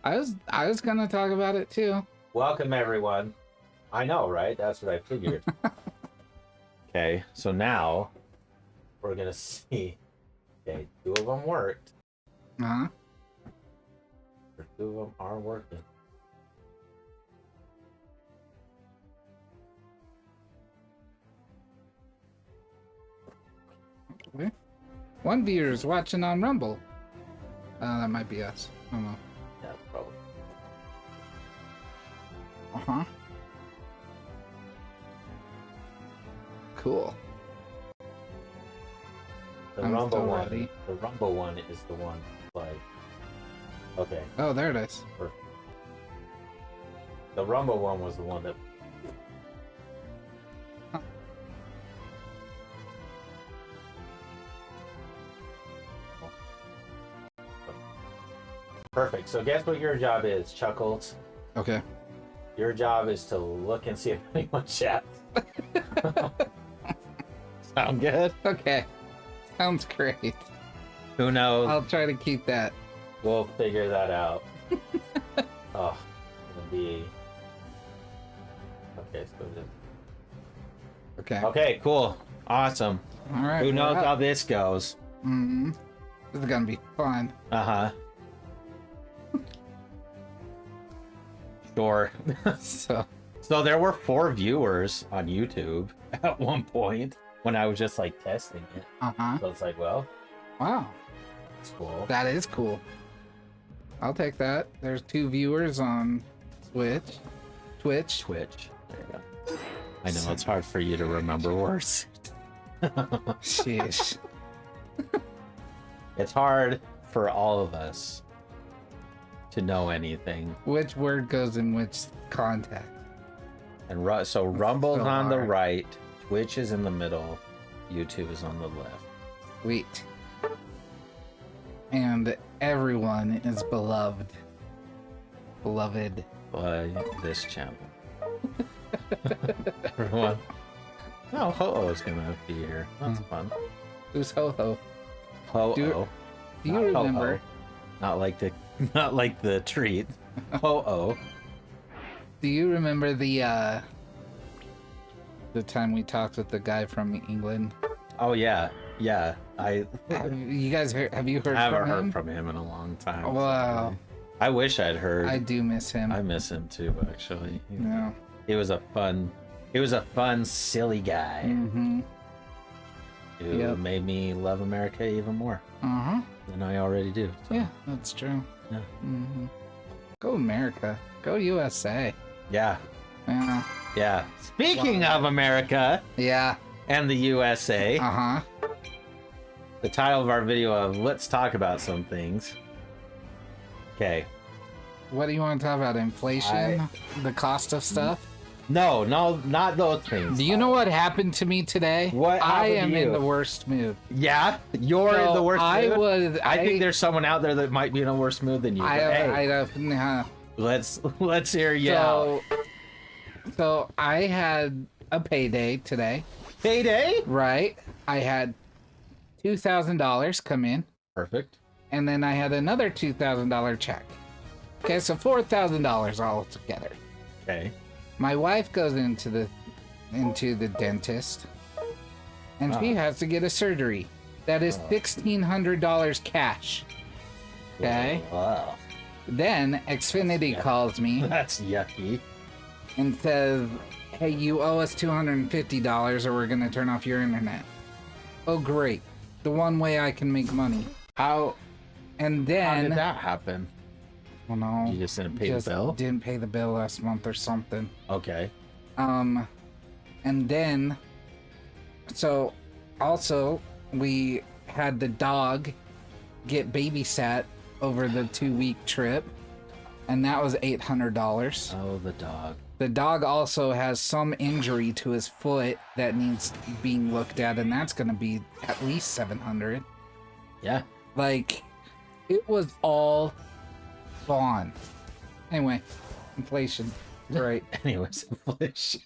I was gonna talk about it too. Welcome, everyone. I know, right? That's what I figured. Okay, so now we're gonna see. Okay, 2 of them worked. Uh-huh. Or 2 of them are working. Okay. One viewer is watching on Rumble. That might be us. I don't know. Yeah, probably. Uh-huh. Cool. The I'm Rumble still one. ready. The Rumble one is the one. Like, okay, Oh, there it is. perfect. The Rumble one was the one that. Perfect. So guess what your job is, Chuckles? Okay. Your job is to look and see if anyone chats. Sound good? Okay. Sounds great. Who knows? I'll try to keep that. We'll figure that out. Oh, it's gonna be. Okay, so just. Okay. Okay, cool. Awesome. All right. Who knows we're how up. this goes? Mm-hmm. This is gonna be fun. Uh-huh. Sure. So. So there were 4 viewers on YouTube at one point when I was just like testing it. Uh-huh. So it's like, well, Wow. it's cool. That is cool. I'll take that. There's 2 viewers on Twitch. Twitch. There you go. I know it's hard for you to remember words. Sheesh. It's hard for all of us to know anything. Which word goes in which context? And so Rumble's so on the hard. right, Twitch is in the middle, YouTube is on the left. Sweet. And everyone is beloved. Beloved. By this channel. Everyone. Oh, Ho-Oh is gonna be here. That's fun. Who's Ho-Ho? Ho-Oh. Do you Not remember? Ho-Oh. Not like the treat. Ho-Oh. Do you remember the time we talked with the guy from England? Oh yeah. Yeah. You guys have you heard I haven't from him? heard from him in a long time. Wow. I wish I'd heard. I do miss him. I miss him too, actually. Yeah. He was a fun, silly guy Mm-hmm. who Yep. made me love America even more Uh-huh. than I already do. So, Yeah, that's true. Yeah. Mm-hmm. Go America. Go USA. Yeah. Yeah. Yeah. Speaking of America Yeah. and the USA, Uh-huh. the title of our video of Let's Talk About Some Things. Okay. What do you want to talk about? Inflation? The cost of stuff? No, not those things. Do you know what happened to me today? What I happened to am in you? the worst mood. Yeah? You're in So the worst mood? I think there's someone out there that might be in a worse mood than you. I but hey, don't. let's hear you out. So I had a payday today, Payday? right? I had $2,000 come in, Perfect. and then I had another $2,000 check. Okay, so $4,000 all together. Okay. My wife goes into the dentist, and she has to get a surgery. That is $1,600 cash. Okay. Wow. Then Xfinity calls me That's yucky. and says, "Hey, you owe us $250, or we're gonna turn off your internet." Oh, great! The one way I can make money. How And did then, that happen? well, no, You just didn't pay the bill? Didn't pay the bill last month or something. Okay. And then, so also we had the dog get babysat over the 2-week trip, and that was $800. Oh, the dog. The dog also has some injury to his foot that needs being looked at, and that's going to be at least 700. Yeah. Like, it was all gone. Anyway, inflation. Right. Anyways, inflation.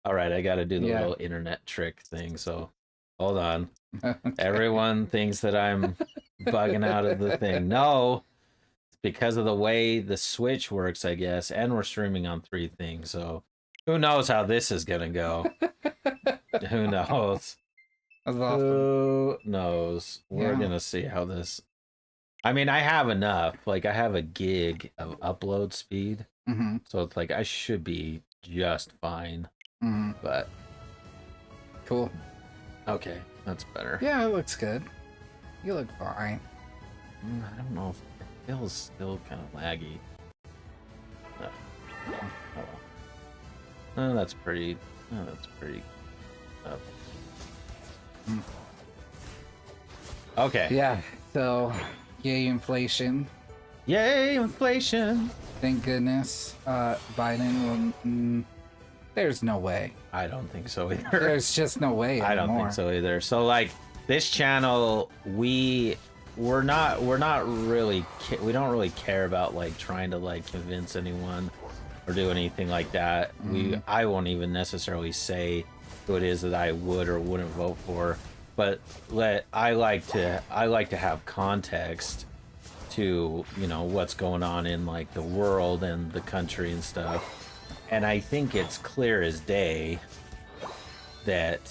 All right, I got to do the Yeah. little internet trick thing. So, hold on. Okay. Everyone thinks that I'm bugging out of the thing. No, it's because of the way the Switch works, I guess, and we're streaming on 3 things. So who knows how this is gonna go? Who knows? That's awesome. Who knows? We're Yeah. gonna see how this. I mean, I have enough. Like, I have a gig of upload speed, Mm-hmm. so it's like I should be just fine. Mm-hmm. But Cool. okay, that's better. Yeah, it looks good. You look fine. I don't know if it feels still kind of laggy. Oh, well. Oh, that's pretty. Oh, that's pretty. Mm. Okay. Yeah. So, yay inflation. Yay, inflation! Thank goodness. Biden will. There's no way. I don't think so either. There's just no way. I don't anymore. think so either. So like this channel, we're not really we don't really care about like trying to like convince anyone or do anything like that. I won't even necessarily say who it is that I would or wouldn't vote for, but I like to have context to, you know, what's going on in like the world and the country and stuff. And I think it's clear as day that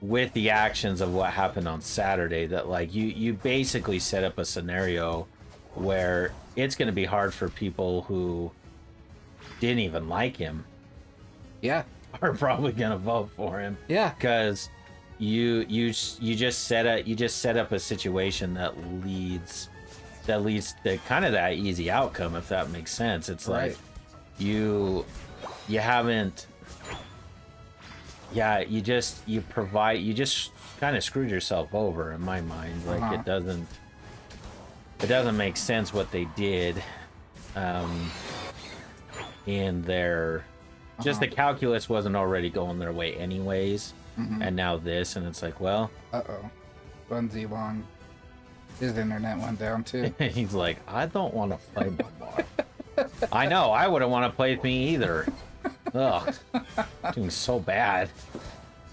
with the actions of what happened on Saturday, that like you basically set up a scenario where it's going to be hard for people who didn't even like him Yeah. are probably going to vote for him, Yeah. because you just set up a situation that leads to kind of that easy outcome, if that makes sense. It's Right. like you haven't, yeah, you just kind of screwed yourself over in my mind. Like it doesn't make sense what they did in their just the calculus wasn't already going their way anyways. And now this, and it's like, well, Uh-oh. Bunzi Long. His internet went down too. he's like, I don't want to play no more. I know, I wouldn't want to play with me either. Ugh, doing so bad.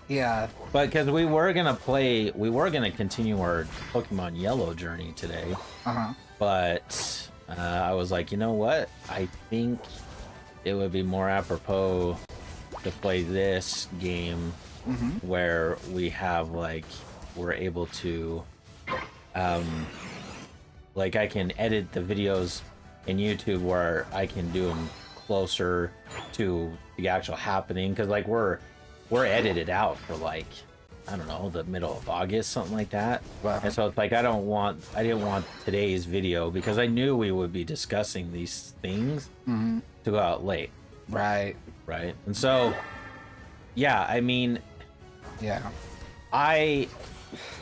Yeah. But because we were gonna continue our Pokemon Yellow journey today, Uh-huh. but I was like, you know what? I think it would be more apropos to play this game where we have we're able to like I can edit the videos in YouTube where I can do them closer to the actual happening, because like we're edited out for like, I don't know, the middle of August, something like that. Wow. And so it's like I didn't want today's video, because I knew we would be discussing these things, to go out late, Right. right? And so yeah, I mean, Yeah.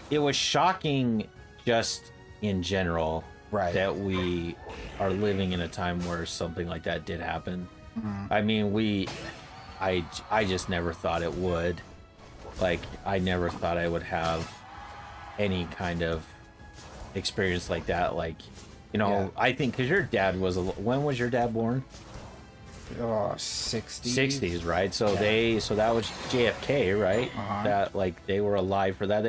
it was shocking just in general, Right. that we are living in a time where something like that did happen. I mean, I just never thought it would. Like, I never thought I would have any kind of experience like that. Like, you know, Yeah. I think because your dad was, when was your dad born? Oh, 60s. 60s, right? So that was JFK, right? Uh-huh. That like they were alive for that.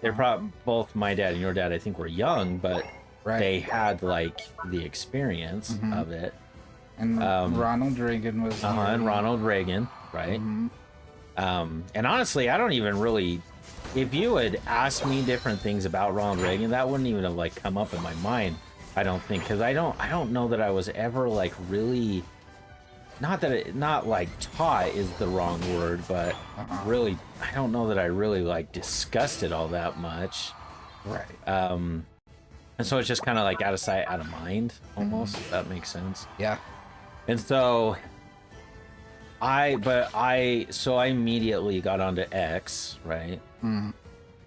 They're probably both, my dad and your dad, I think, were young, but Right. they had like the experience of it. And Ronald Reagan was. And Ronald Reagan, right? And honestly, I don't even really. If you had asked me different things about Ronald Reagan, that wouldn't even have like come up in my mind. I don't think, because I don't know that I was ever like really. Not like taught is the wrong word, but really, I don't know that I really like discussed it all that much. Right. And so it's just kind of like out of sight, out of mind, almost, if that makes sense. Yeah. And so I immediately got onto X, right?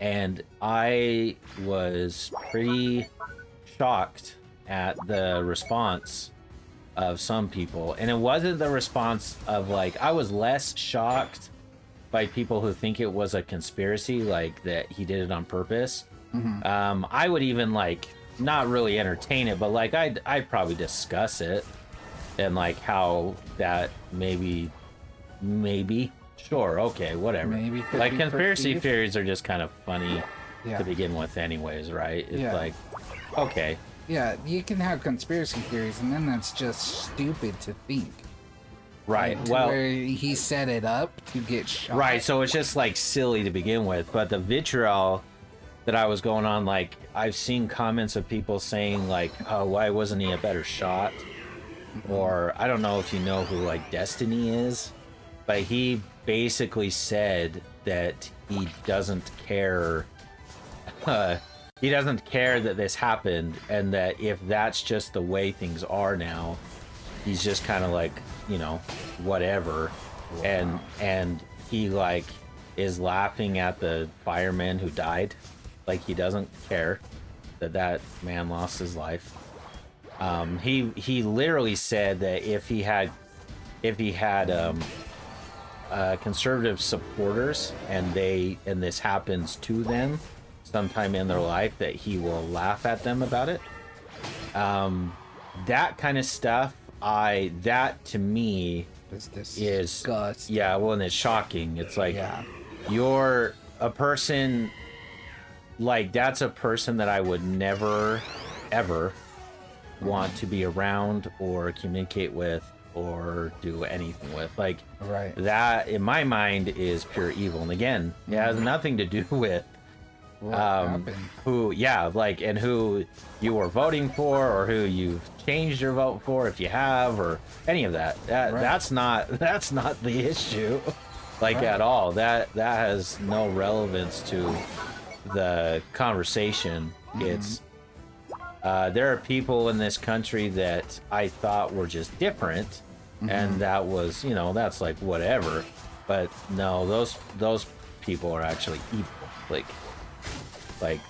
And I was pretty shocked at the response of some people. And it wasn't the response of like, I was less shocked by people who think it was a conspiracy, like that he did it on purpose. I would even like not really entertain it, but like I'd probably discuss it, and like how that maybe sure, okay, whatever. Maybe could like be conspiracy perceived. theories are just kind of funny Yeah. to begin with anyways, right? It's Yeah. like, okay. Yeah, you can have conspiracy theories, and then that's just stupid to think. Right. To Well, where he set it up to get shot. right. So it's just like silly to begin with. But the vitriol that I was going on, like I've seen comments of people saying like, "Oh, why wasn't he a better shot?" Or I don't know if you know who like Destiny is, but he basically said that he doesn't care. He doesn't care that this happened, and that if that's just the way things are now, he's just kind of like, you know, whatever. Wow. And he like is laughing at the fireman who died, like he doesn't care that man lost his life. He literally said that if he had conservative supporters and this happens to them sometime in their life, that he will laugh at them about it. That kind of stuff, that to me Is disgusting. Yeah, well, and it's shocking. It's like, you're a person, like that's a person that I would never ever want to be around or communicate with or do anything with. Like, right. That in my mind is pure evil. And again, it has nothing to do with who and who you were voting for, or who you changed your vote for, if you have, or any of that. That's not the issue, like, at all. That has no relevance to the conversation. It's there are people in this country that I thought were just different, and that was, that's like whatever. But no, those people are actually evil. Like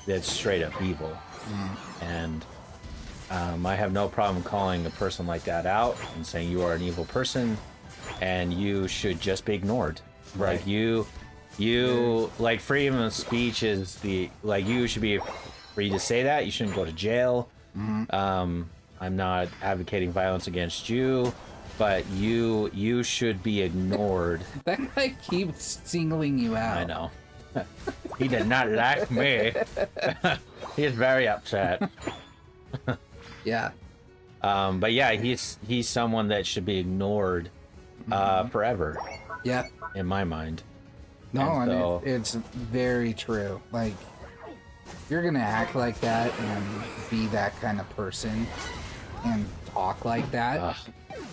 that's straight up evil. And I have no problem calling a person like that out and saying you are an evil person and you should just be ignored. Right. Like you like, freedom of speech is you should be free to say that. You shouldn't go to jail. I'm not advocating violence against you, but you should be ignored. That guy keeps singling you out. I know. He did not like me. He is very upset. Yeah. But yeah, he's someone that should be ignored forever. Yeah. In my mind. No, and it's very true. Like, you're gonna act like that and be that kind of person and talk like that.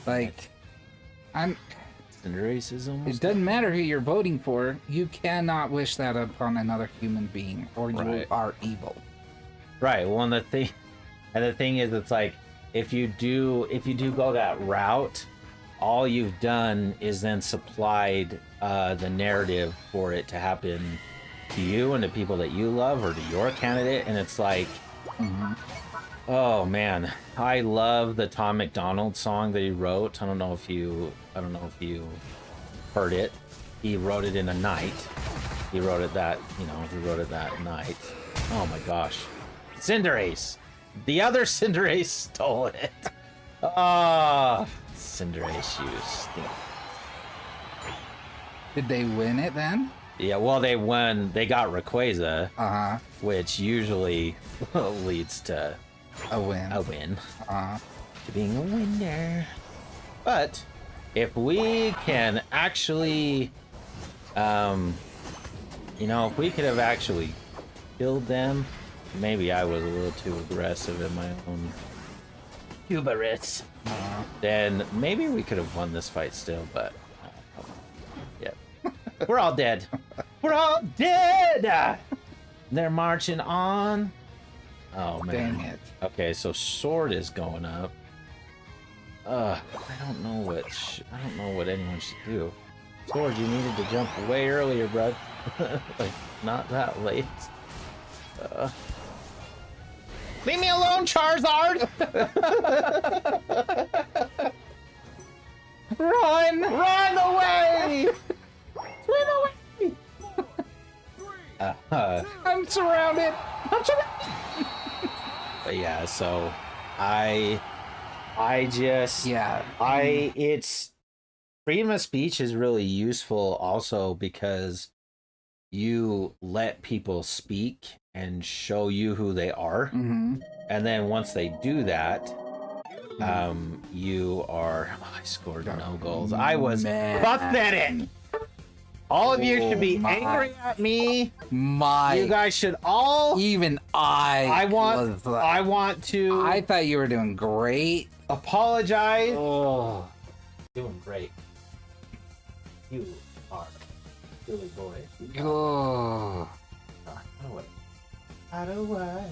Like, and racism. It doesn't matter who you're voting for. You cannot wish that upon another human being, or you are evil. Right. Well, and the thing is, it's like, if you do go that route, all you've done is then supplied the narrative for it to happen to you and the people that you love, or to your candidate, and it's like, oh man, I love the Tom McDonald song that he wrote. I don't know if you heard it. He wrote it in a night. He wrote it that night. Oh my gosh. Cinderace. The other Cinderace stole it. Oh, Cinderace, you stink. Did they win it then? Yeah, well, they won. They got Rayquaza, which usually leads to a win. To being a winner. But if we can actually, if we could have actually killed them, maybe I was a little too aggressive in my own hubris. Then maybe we could have won this fight still, but yeah. We're all dead. We're all dead! They're marching on. Oh, man. Dang it. Okay, so sword is going up. I don't know what anyone should do. Sword, you needed to jump way earlier, bro. Like, not that late. Leave me alone, Charizard! Run! Run away! Run away! I'm surrounded! But yeah, so it's freedom of speech is really useful also because you let people speak and show you who they are. And then once they do that, you are. Oh, I scored no goals. I was pathetic. All of you should be angry at me. You guys should all. Even I want to. I thought you were doing great. Apologize. Oh, doing great. You are silly boy. Oh. How do I?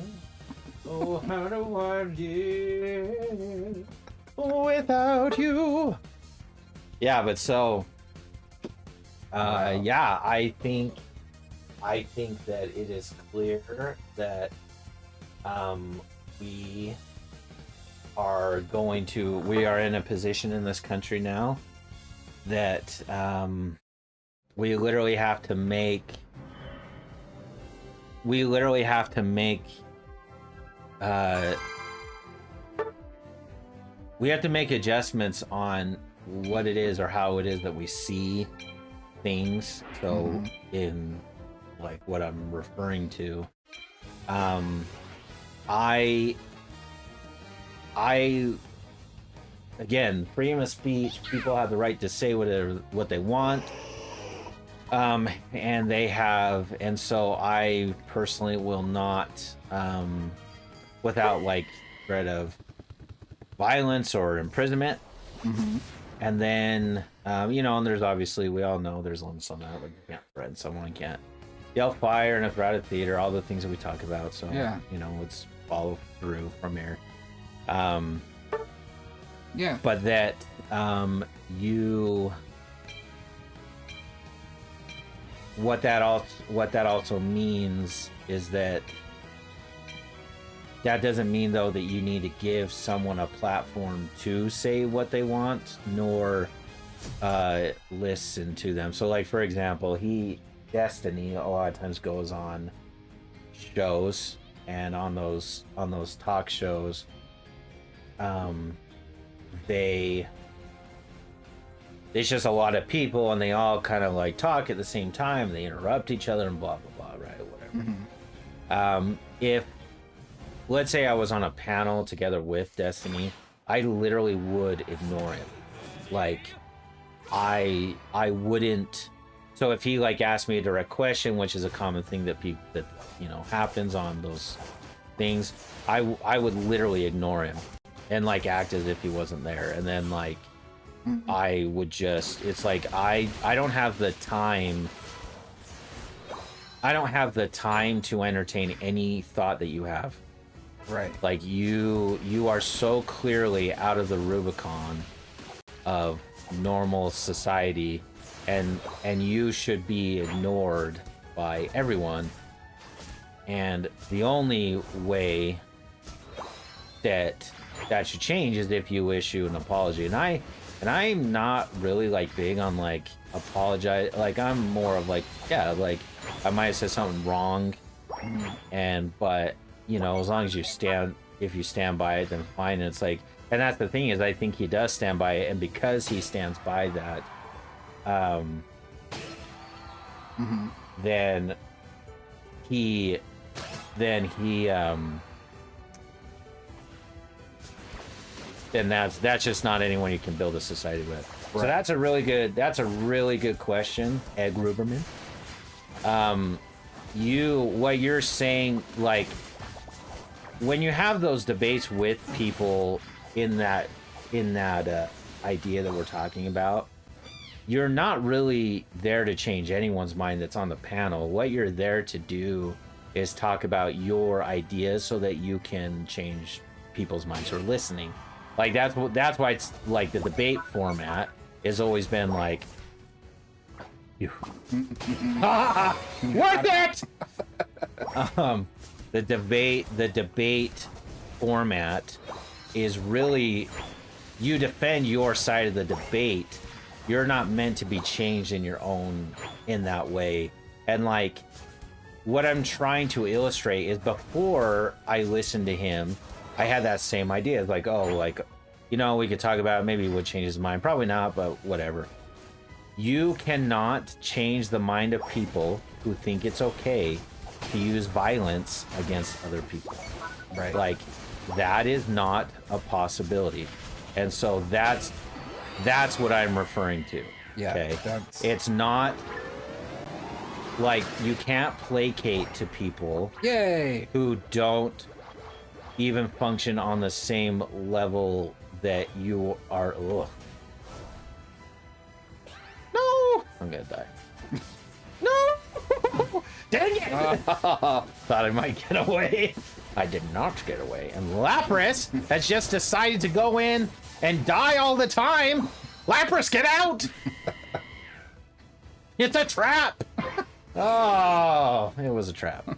Oh, how do I live without you? Yeah, but so. Yeah, I think that it is clear that we are in a position in this country now that we literally have to make adjustments on what it is or how it is that we see things. So in like what I'm referring to, I again, freedom of speech, people have the right to say what they want, and so I personally will not, without like threat of violence or imprisonment. And then, and there's obviously, we all know there's limits on that. Like, you can't threaten someone, you can't yell fire in a crowded theater, all the things that we talk about. So, let's follow through from here. But that, what that also means is that doesn't mean, though, that you need to give someone a platform to say what they want, nor listen to them. So, like, for example, Destiny a lot of times goes on shows, and on those talk shows, it's just a lot of people, and they all kind of like talk at the same time. They interrupt each other and blah blah blah, right? Whatever. If let's say I was on a panel together with Destiny, I literally would ignore it. Like, I wouldn't. So if he like asked me a direct question, which is a common thing that happens on those things, I would literally ignore him and like act as if he wasn't there. And then like I would just, it's like I don't have the time. I don't have the time to entertain any thought that you have. Right. Like you are so clearly out of the Rubicon of normal society, and you should be ignored by everyone. And the only way that should change is if you issue an apology. And I'm not really like big on like apologize. Like I'm more of like, yeah, like I might have said something wrong, but as long as if you stand by it, then fine. And it's like, and that's the thing, is I think he does stand by it, and because he stands by that, then that's just not anyone you can build a society with. Right. So that's a really good question, Ed Ruberman. What you're saying, like, when you have those debates with people in that idea that we're talking about, you're not really there to change anyone's mind that's on the panel. What you're there to do is talk about your ideas so that you can change people's minds or listening. Like that's why it's like the debate format has always been like, worth it. The debate format is really, you defend your side of the debate. You're not meant to be changed in that way. And like, what I'm trying to illustrate is, before I listened to him, I had that same idea. It's like, oh, like, we could talk about it. Maybe he would change his mind. Probably not, but whatever. You cannot change the mind of people who think it's okay to use violence against other people. Right. Like, that is not a possibility. And so that's what I'm referring to. Yeah, okay, that's... it's not like you can't placate to people Yay! who don't even function on the same level that you are. Ugh. No, I'm gonna die. No, dang it! Thought I might get away. I did not get away. And Lapras has just decided to go in and die all the time. Lapras, get out! It's a trap. Oh, it was a trap.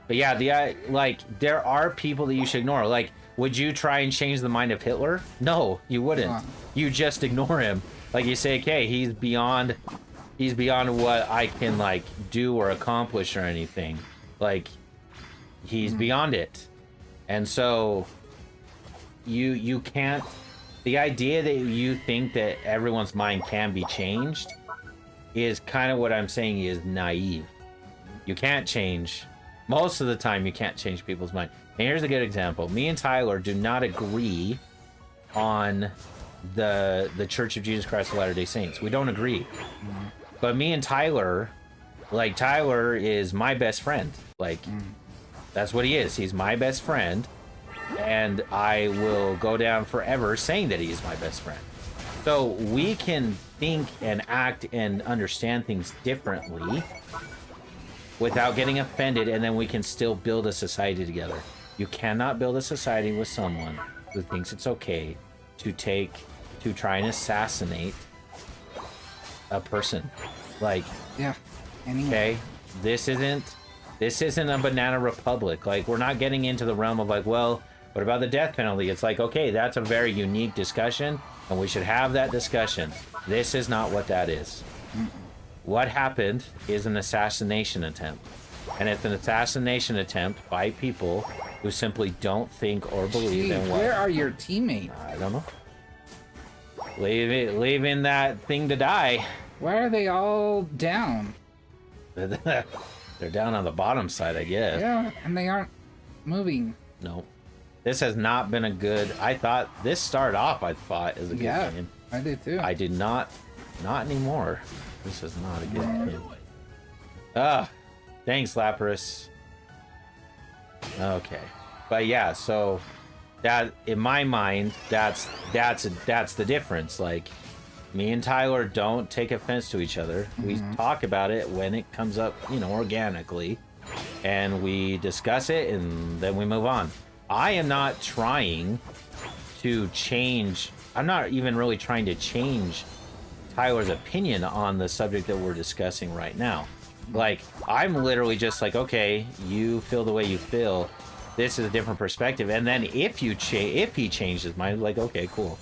But yeah, like there are people that you should ignore. Like, would you try and change the mind of Hitler? No, you wouldn't. You just ignore him. Like you say, okay, he's beyond what I can like do or accomplish or anything. Like, he's beyond it. And so you can't. The idea that you think that everyone's mind can be changed is kind of what I'm saying is naive. You can't change. Most of the time, you can't change people's mind. And here's a good example. Me and Tyler do not agree on the Church of Jesus Christ of Latter-day Saints. We don't agree. But me and Tyler, like, Tyler is my best friend. Like, that's what he is. He's my best friend. And I will go down forever saying that he is my best friend. So we can think and act and understand things differently without getting offended, and then we can still build a society together. You cannot build a society with someone who thinks it's okay to try and assassinate a person. Like, yeah. Anyway. Okay, this isn't a banana republic. Like, we're not getting into the realm of like, well, what about the death penalty? It's like, okay, that's a very unique discussion, and we should have that discussion. This is not what that is. What happened is an assassination attempt. And it's an assassination attempt by people who simply don't think or believe in what... Where are your teammates? I don't know. Leaving that thing to die. Why are they all down? They're down on the bottom side, I guess. Yeah, and they aren't moving. No. This has not been a good... I thought... This started off, I thought, as a good game. I did too. I did not... Not anymore. This is not a good game. Ah, thanks, Lapras. Okay, but yeah, so that in my mind, that's the difference. Like, me and Tyler don't take offense to each other. We talk about it when it comes up, you know, organically, and we discuss it, and then we move on. I am not trying to change. I'm not even really trying to change Tyler's opinion on the subject that we're discussing right now. Like, I'm literally just like, okay, you feel the way you feel. This is a different perspective. And then if he changed his mind, like, okay, cool,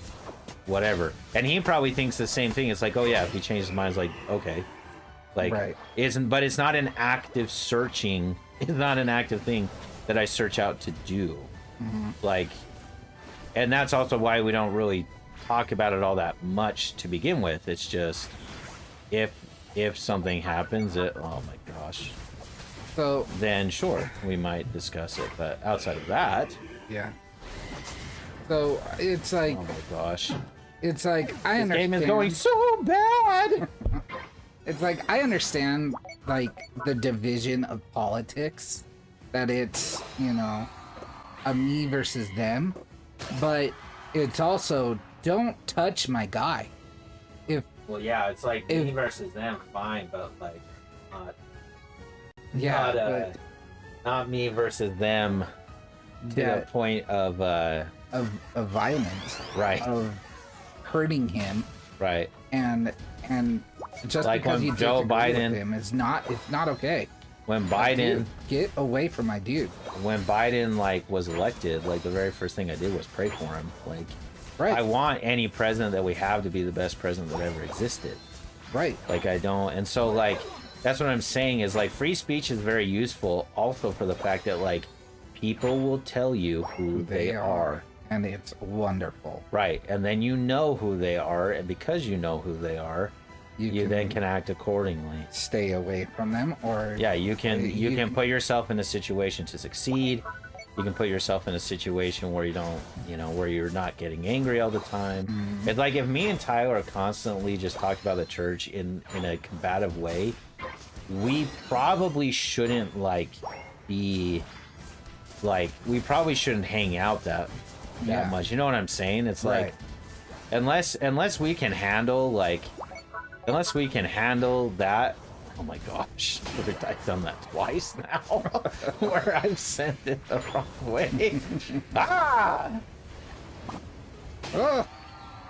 whatever. And he probably thinks the same thing. It's like, oh yeah, if he changed his mind, it's like, okay, like, right. But it's not an active searching. It's not an active thing that I search out to do. Like, and that's also why we don't really talk about it all that much to begin with. It's just if something happens, oh my gosh, so then sure, we might discuss it, but outside of that, yeah. So it's like, oh my gosh, it's like, I understand. This game is going so bad. It's like, I understand like the division of politics, that it's, you know, a me versus them, but it's also, don't touch my guy. Well, yeah, it's like me versus them, fine, but like, not me versus them to the point of violence, right? Of hurting him, right? And just like because you Joe Biden with him, it's not okay. When Biden get away from my dude. When Biden like was elected, like the very first thing I did was pray for him. Like, right. I want any president that we have to be the best president that ever existed. Right. Like, I don't, and so like that's what I'm saying is like free speech is very useful also for the fact that like people will tell you who they are. And it's wonderful. Right. And then you know who they are, and because you know who they are, you then can act accordingly. Stay away from them, or yeah, you can put yourself in a situation to succeed, you can put yourself in a situation where you don't, where you're not getting angry all the time. It's like if me and Tyler are constantly just talking about the church in a combative way, we probably shouldn't we probably shouldn't hang out that much. You know what I'm saying? It's like unless we can handle that. Oh my gosh, I've done that twice now, where I've sent it the wrong way.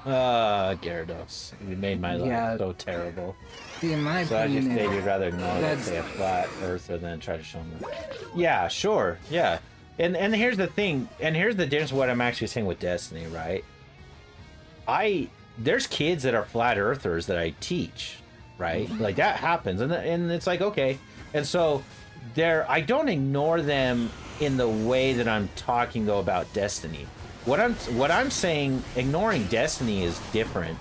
Gyarados, you made my life so terrible. See, in my so opinion, I just figured rather ignore, let's say, a flat earther than try to show them. Yeah, sure, yeah. And here's the thing, and here's the difference. What I'm actually saying with Destiny, right? There's kids that are flat earthers that I teach. Right, like that happens, and it's like, okay, and so I don't ignore them in the way that I'm talking though about Destiny. What I'm saying, ignoring Destiny is different.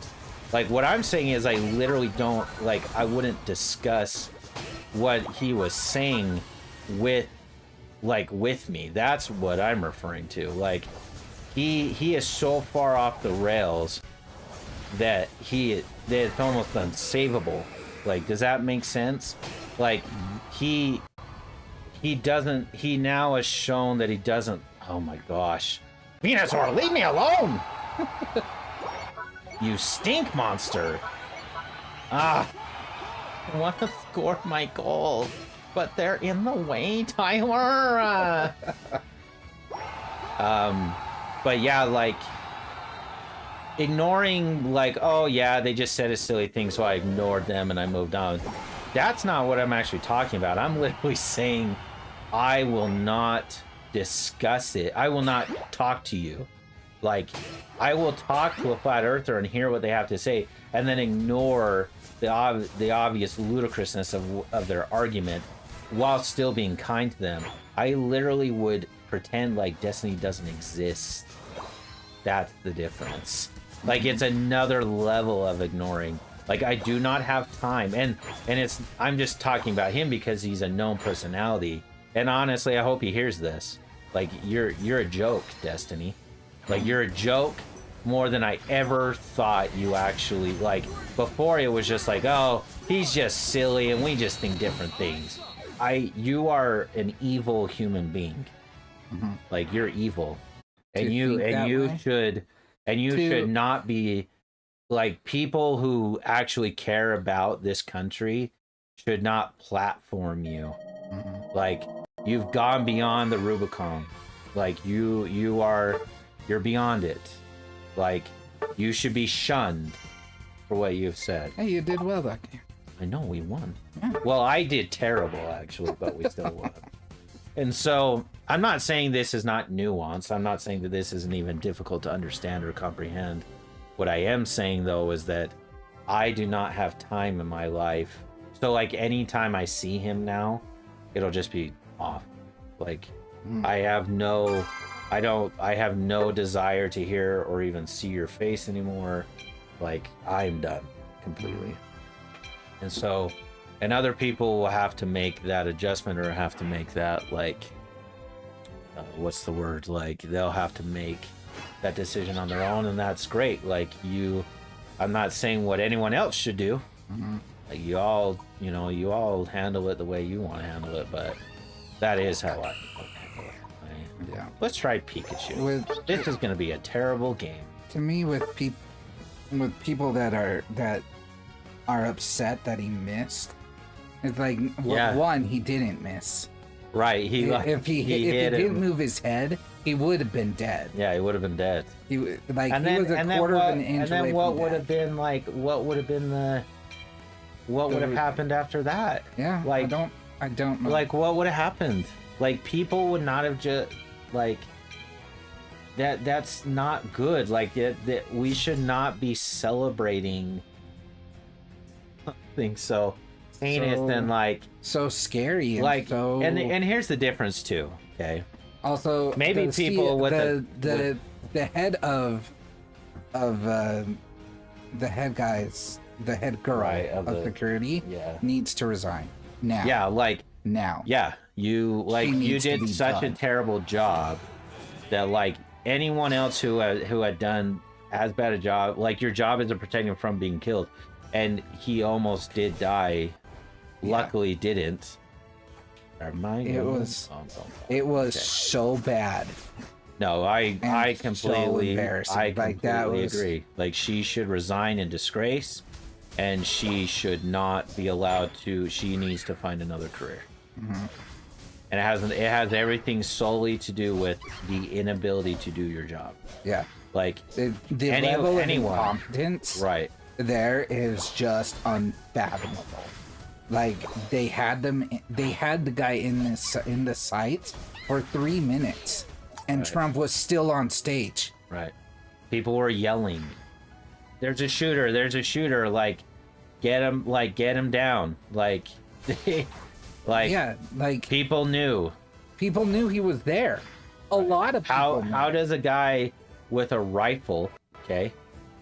Like what I'm saying is I literally don't I wouldn't discuss what he was saying with me. That's what I'm referring to. Like he is so far off the rails that it's almost unsavable. Like, does that make sense? Like, he now has shown that he doesn't. Oh my gosh, Venusaur, leave me alone! You stink monster! I want to score my goal, but they're in the way, Tyler. But yeah, ignoring oh yeah, they just said a silly thing, so I ignored them and I moved on. That's not what I'm actually talking about. I'm literally saying I will not discuss it. I will not talk to you. I will talk to a flat earther and hear what they have to say, and then ignore the obvious ludicrousness of their argument while still being kind to them. I literally would pretend like Destiny doesn't exist. That's the difference. It's another level of ignoring. I do not have time, and I'm just talking about him because he's a known personality. And honestly, I hope he hears this. You're a joke, Destiny. You're a joke more than I ever thought you actually. Before it was just oh, he's just silly and we just think different things. You are an evil human being. Mm-hmm. You're evil. And you should not be people who actually care about this country should not platform you. Mm-hmm. You've gone beyond the Rubicon. You're beyond it. You should be shunned for what you've said. Hey, you did well that game. I know, we won. Yeah. Well, I did terrible actually, but we still won. And so I'm not saying this is not nuanced. I'm not saying that this isn't even difficult to understand or comprehend. What I am saying, though, is that I do not have time in my life. So, anytime I see him now, it'll just be off. I have no desire to hear or even see your face anymore. I'm done completely. And so, and other people will have to make that adjustment or have to make that what's the word? They'll have to make that decision on their own, and that's great. I'm not saying what anyone else should do. Mm-hmm. You all handle it the way you want to handle it, but that is how I handle it. Right? Yeah. Let's try Pikachu. This is going to be a terrible game. To me, with people that are upset that he missed, it's one, he didn't miss. Right. If he didn't move his head, he would have been dead. Yeah, he would have been dead. He was a quarter of an inch away from death. And then what would have been what would have happened after that? Yeah, I don't know. What would have happened? People would not have just that's not good. That we should not be celebrating something so heinous and so scary and and here's the difference too. Okay. Also, maybe people with the head of the head guys, the head girl of security needs to resign now. Yeah, now. Yeah, you did such a terrible job that like anyone else who had done as bad a job, like your job is to protect him from being killed, and he almost did die. Luckily, didn't. It was so bad. No, I completely was... agree. Like, she should resign in disgrace, and she should not be allowed to. She needs to find another career. Mm-hmm. And it has everything solely to do with the inability to do your job. Yeah, like the level of incompetence right there is just unfathomable. Like, they had the guy in the site for 3 minutes, and Trump was still on stage. Right. People were yelling, "There's a shooter! There's a shooter! Like, get him! Like, get him down! Like, like, yeah, like people knew. People knew he was there. A lot of people. How does a guy with a rifle, okay?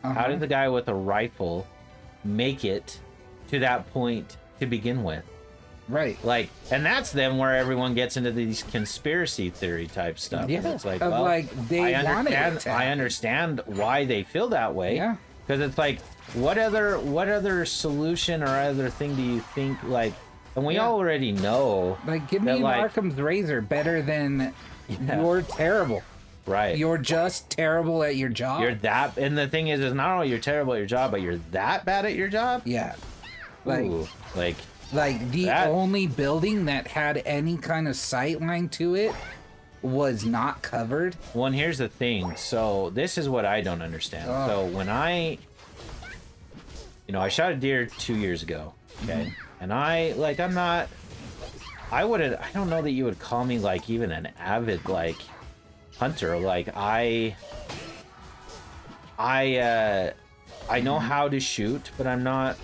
How does a guy with a rifle make it to that point to begin with? Right. Like, and that's then where everyone gets into these conspiracy theory type stuff. Yeah. It's like, well, I understand why they feel that way. Yeah. Because it's like, what other solution or other thing do you think, like, and we already know. Like, give me Markham's razor better than you're terrible. Right. You're just terrible at your job. You're that, and the thing is not only you're terrible at your job, but you're that bad at your job. Yeah. Like the only building that had any kind of sight line to it was not covered. Well, and here's the thing. So this is what I don't understand. So when I shot a deer 2 years ago, okay, and I don't know that you would call me like even an avid like hunter. Like I know how to shoot, but I'm not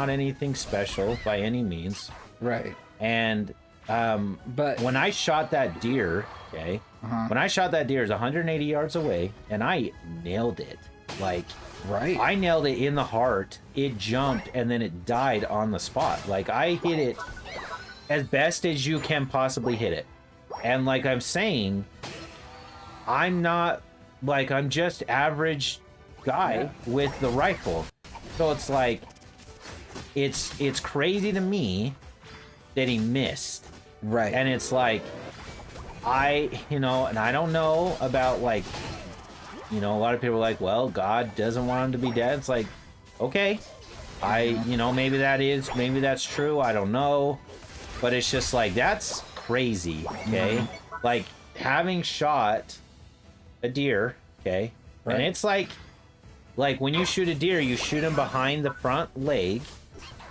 anything special by any means. Right. And but when I shot that deer, okay, when I shot that deer, it was 180 yards away, and I nailed it. Like, right. I nailed it in the heart. It jumped, and then it died on the spot. Like, I hit it as best as you can possibly hit it. And like I'm saying, I'm just average guy with the rifle. So it's like, it's crazy to me that he missed. Right. And it's like, and I don't know about like, a lot of people are like, well, God doesn't want him to be dead. It's like, okay, maybe that's true. I don't know. But it's just like, that's crazy. Okay. Like, having shot a deer, okay, right. And it's like when you shoot a deer, you shoot him behind the front leg,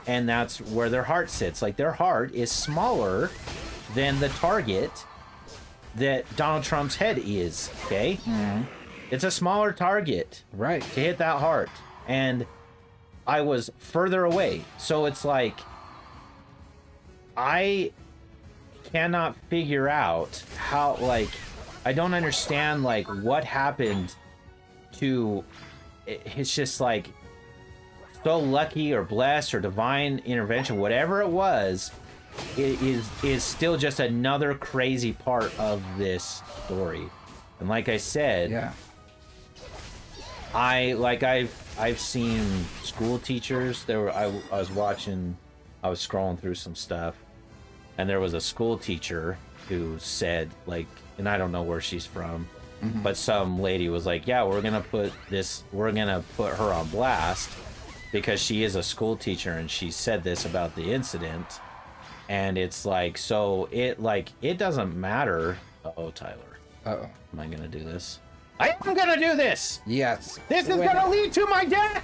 and that's where their heart sits. Like, their heart is smaller than the target that Donald Trump's head is, okay? It's a smaller target, right, to hit that heart, and I was further away. So it's like, I cannot figure out how, like, I don't understand, like, what happened to, it's just like, so lucky or blessed or divine intervention, whatever it was, it is still just another crazy part of this story. And like I said, I've seen school teachers. I was scrolling through some stuff, and there was a school teacher who said, like, and I don't know where she's from, but some lady was like, yeah, we're gonna put her on blast because she is a school teacher, and she said this about the incident. And it's like, so it doesn't matter. Tyler. Am I gonna do this? I am gonna do this! Yes. This is gonna lead to my death!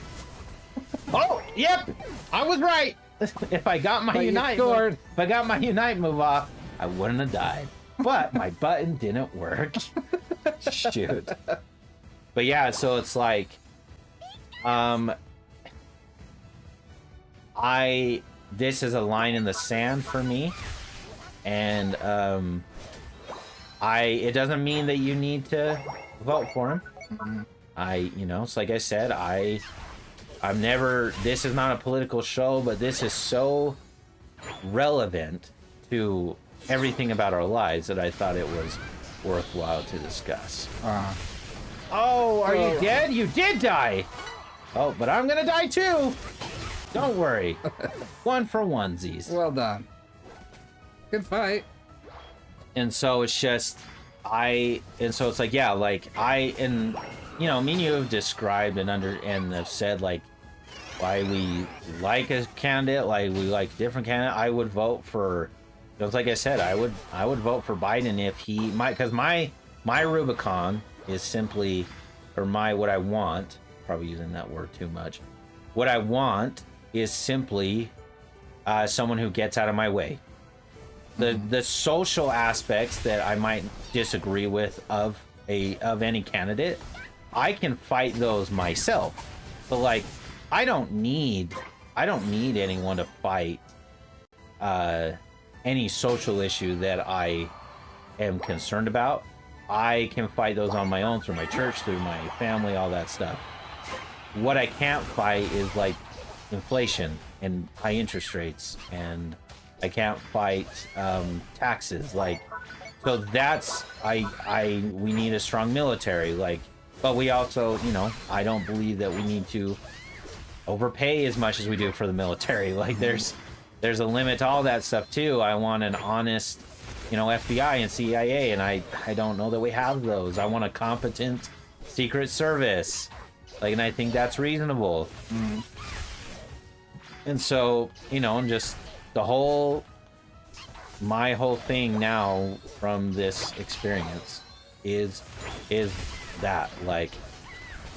Oh, yep! I was right! If I got my Unite move off, I wouldn't have died. But my button didn't work. Shoot. But yeah, so it's like, this is a line in the sand for me, and it doesn't mean that you need to vote for him. It's like I said, I'm never, this is not a political show, but this is so relevant to everything about our lives that I thought it was worthwhile to discuss. Oh, are you dead? You did die. Oh, but I'm gonna die too. Don't worry. One for onesies. Well done. Good fight. And so it's just so it's like, yeah, like me and you have described and have said like why we like a candidate, like we like different candidate. I would vote for, just like I said, I would vote for Biden if he because my Rubicon is simply, or what I want, probably using that word too much. What I want is simply someone who gets out of my way. The social aspects that I might disagree with of any candidate, I can fight those myself. But like, I don't need anyone to fight any social issue that I am concerned about. I can fight those on my own through my church, through my family, all that stuff. What I can't fight is like inflation and high interest rates, and I can't fight taxes. Like, so that's we need a strong military. Like, but we also, I don't believe that we need to overpay as much as we do for the military. Like, there's a limit to all that stuff too. I want an honest, FBI and CIA, and I don't know that we have those. I want a competent Secret Service. Like, and I think that's reasonable. Mm-hmm. And so, just my whole thing now from this experience is that, like,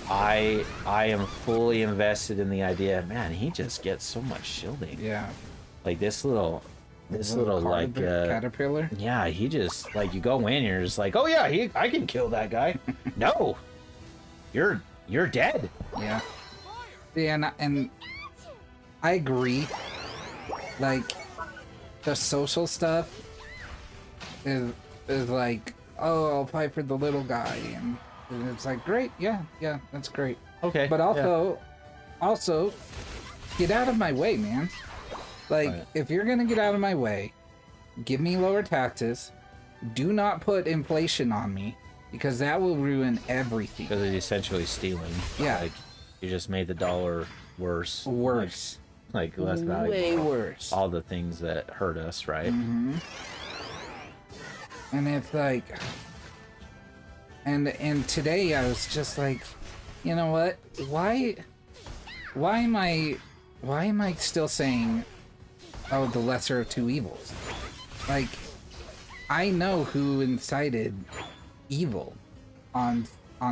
I am fully invested in the idea, man, he just gets so much shielding. Yeah. Like this little like caterpillar. Yeah, he just, like, you go in and you're just like, oh yeah, I can kill that guy. No. You're dead. Yeah. Yeah, and I agree. Like, the social stuff is like, oh, I'll fight for the little guy, and it's like, great, yeah, that's great. Okay. But also, get out of my way, man. Like, if you're gonna get out of my way, give me lower taxes. Do not put inflation on me, because that will ruin everything. Because it's essentially stealing. Yeah. Like, you just made the dollar worse. Worse. Like less valuable. Way worse. All the things that hurt us, right? Mm-hmm. And it's like, and today I was just like, you know what? Why am I still saying, oh, the lesser of two evils? Like, I know who incited evil on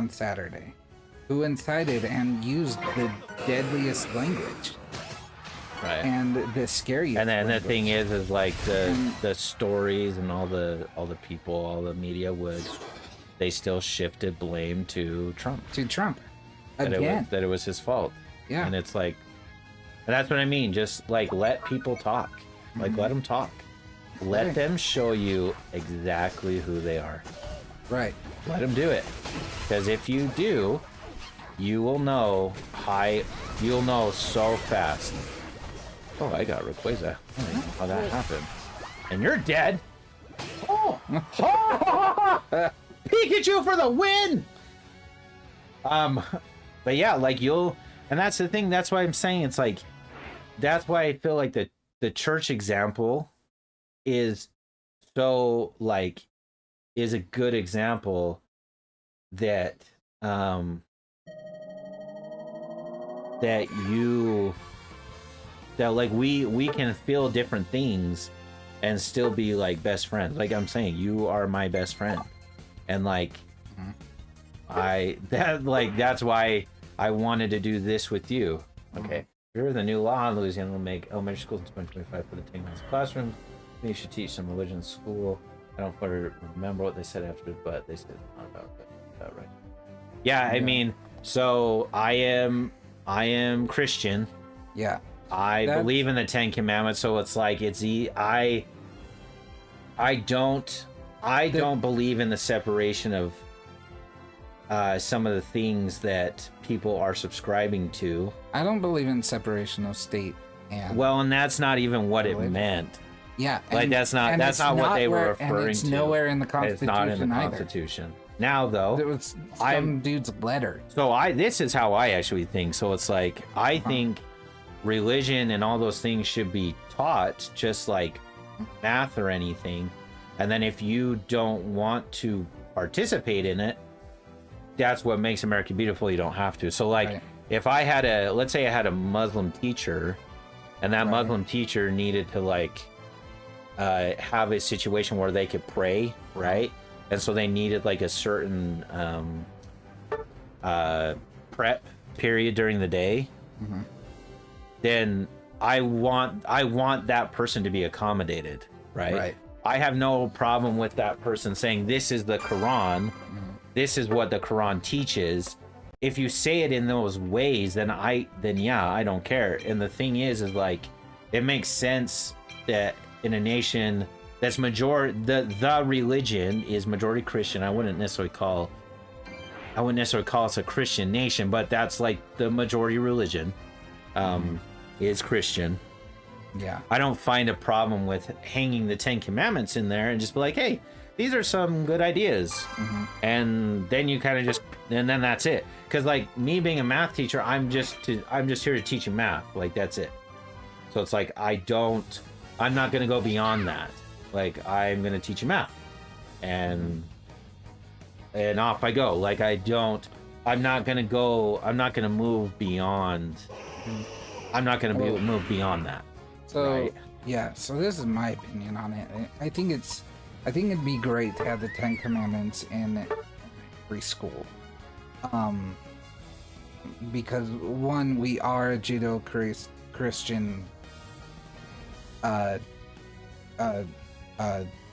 Saturday, who incited and used the deadliest language. Right. And the scariest. And then language. the thing is like the stories and all the people, all the media they still shifted blame to Trump. Again. That it was his fault. Yeah. And it's like, and that's what I mean. Just like, let people talk. Like, let them talk. Let them show you exactly who they are. Right. Let them do it. Because if you do, you will know you'll know so fast. Oh, I got Rayquaza. I don't know how that happened. And you're dead. Oh! Pikachu for the win! But yeah, like and that's the thing, that's why I'm saying it's like, that's why I feel like the church example is so, like, is a good example that, that like we can feel different things and still be like best friends. Like I'm saying, you are my best friend, and like that's why I wanted to do this with you. Okay, here the new law in Louisiana will make elementary schools in 2025 for the 10 minutes classrooms. You should teach some religion in school. I don't remember what they said after, but they said it's not about that, right? Yeah, I mean, so I am Christian. Yeah. I believe in the 10 Commandments, so it's like I don't believe in the separation of some of the things that people are subscribing to. I don't believe in separation of state and and that's not even what it meant. Yeah, Like that's not what they were referring and it's to. nowhere in the Constitution. It's not in the either. Constitution. Now though, It was some dude's letter. So this is how I actually think. So it's like I think religion and all those things should be taught just like math or anything. And then if you don't want to participate in it, that's what makes America beautiful. You don't have to. So like if I had let's say I had a Muslim teacher and that Muslim teacher needed to like have a situation where they could pray, right? And so they needed like a certain prep period during the day. Then I want that person to be accommodated, right? I have no problem with that person saying this is the Quran, this is what the Quran teaches. If you say it in those ways, then yeah, I don't care. And the thing is like it makes sense that in a nation that's the religion is majority Christian. I wouldn't necessarily call us a Christian nation, but that's like the majority religion is Christian. Yeah. I don't find a problem with hanging the 10 Commandments in there and just be like, hey, these are some good ideas. And then you kind of and then that's it. Because like me being a math teacher, I'm just here to teach you math. Like that's it. So it's like I'm not going to go beyond that. Like I'm going to teach you math, and off I go. Like I'm not going to move beyond. I'm not going to move beyond that. So yeah, so this is my opinion on it. I think it'd be great to have the 10 Commandments in every school. Because one, we are a Judeo-Christian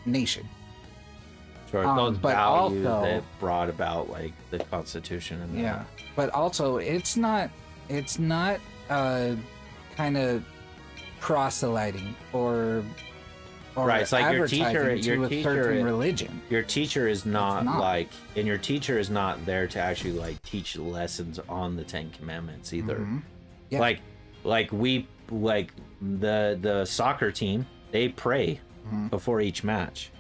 nation. Sure, those but values also, that brought about like the Constitution and yeah, but also it's not kind of proselyting or right. It's like your teacher religion. Your teacher is not like, and your teacher is not there to actually like teach lessons on the 10 Commandments either. Yeah. Like the soccer team, they pray before each match.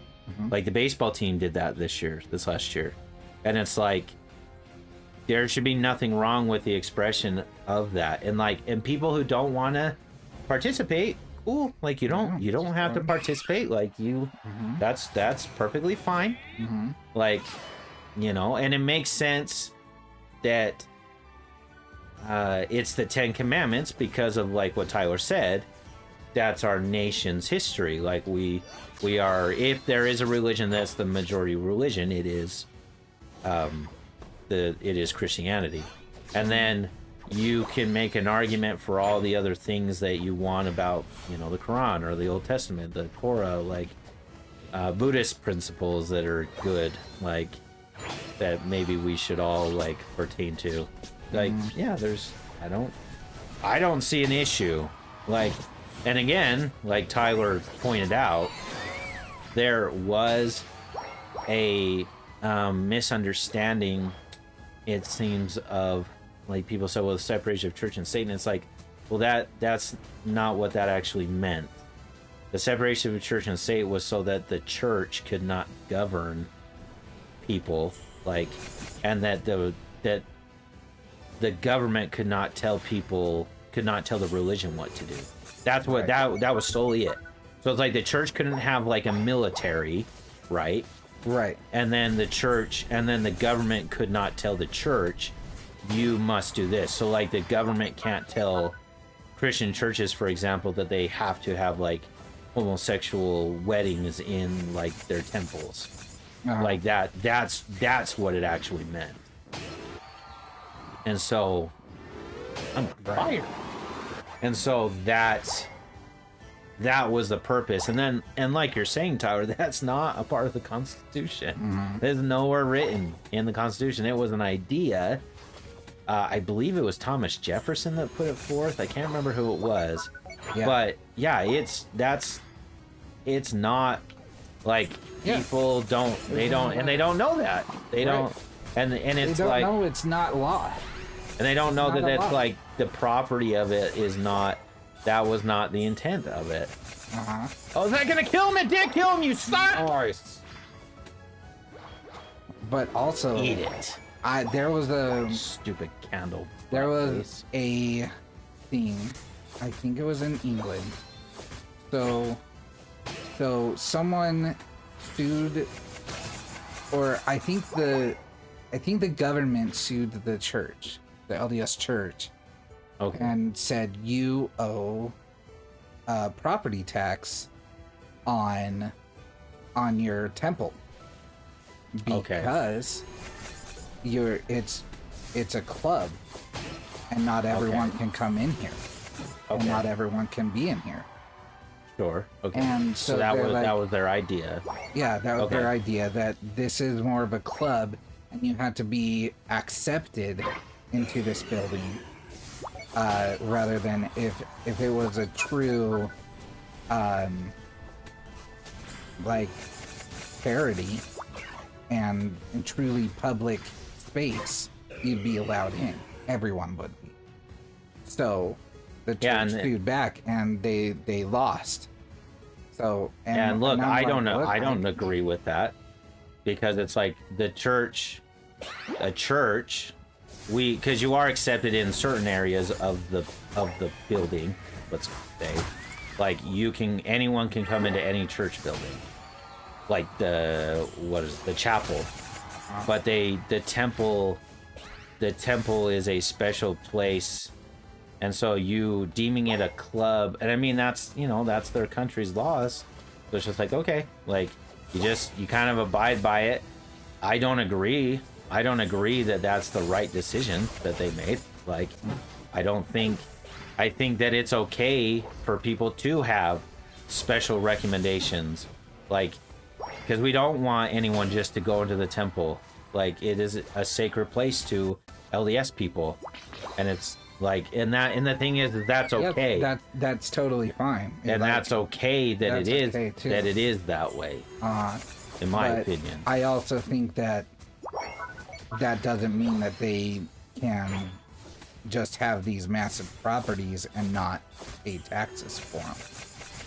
Like the baseball team did that this last year. And it's like there should be nothing wrong with the expression of that. And people who don't want to participate, cool. Like you don't have to participate. Like that's perfectly fine. Like, and it makes sense that it's the 10 Commandments because of like what Tyler said. That's our nation's history. Like we are, if there is a religion that's the majority religion, it is Christianity. And then you can make an argument for all the other things that you want about the Quran or the Old Testament, the Torah, like Buddhist principles that are good, like that maybe we should all like pertain to. Like yeah, I don't see an issue. Like, and again, like Tyler pointed out, there was a misunderstanding, it seems, of like people said, well, the separation of church and state. And it's like, well, that's not what that actually meant. The separation of church and state was so that the church could not govern people, like, and that the government could not tell the religion what to do. That's what that was solely it. So it's like the church couldn't have like a military, right? Right. And then the government could not tell the church, you must do this. So like the government can't tell Christian churches, for example, that they have to have like homosexual weddings in like their temples. Like that's what it actually meant. And so I'm fired. And so that was the purpose. And like you're saying, Tyler, that's not a part of the Constitution. There's nowhere written in the Constitution. It was an idea. I believe it was Thomas Jefferson that put it forth. I can't remember who it was. Yeah. But yeah, it's not like people don't know that. They don't, and it's like, no, it's not law. And they don't know that it's like the property of it is not that was not the intent of it. Uh-huh. Oh, is that gonna kill him? It did kill him, you son! Nice. But also, Eat it. there was Stupid candle. There was a thing, I think it was in England. So someone sued, or I think the government sued the church, the LDS church, Okay. and said you owe property tax on your temple because it's a club and not everyone can come in here and not everyone can be in here. Sure. Okay. And so that was like, that was their idea. Yeah, that was their idea, that this is more of a club and you had to be accepted into this building, rather than if it was a true like charity and truly public space, you'd be allowed in. Everyone would be. So the church sued back and they lost. So and look, I like, don't agree with that, because it's like a church, because you are accepted in certain areas of the building, let's say, like anyone can come into any church building, like the chapel, but the temple is a special place. And so you deeming it a club, and I mean that's their country's laws. So it's just like, okay, like you kind of abide by it. I don't agree that that's the right decision that they made. Like, I think that it's okay for people to have special recommendations, like, because we don't want anyone just to go into the temple. Like, it is a sacred place to LDS people, and it's like, and the thing is that's okay. Yeah, that's totally fine. And like, that's okay that it is that way. In my opinion. I also think that doesn't mean that they can just have these massive properties and not pay taxes for them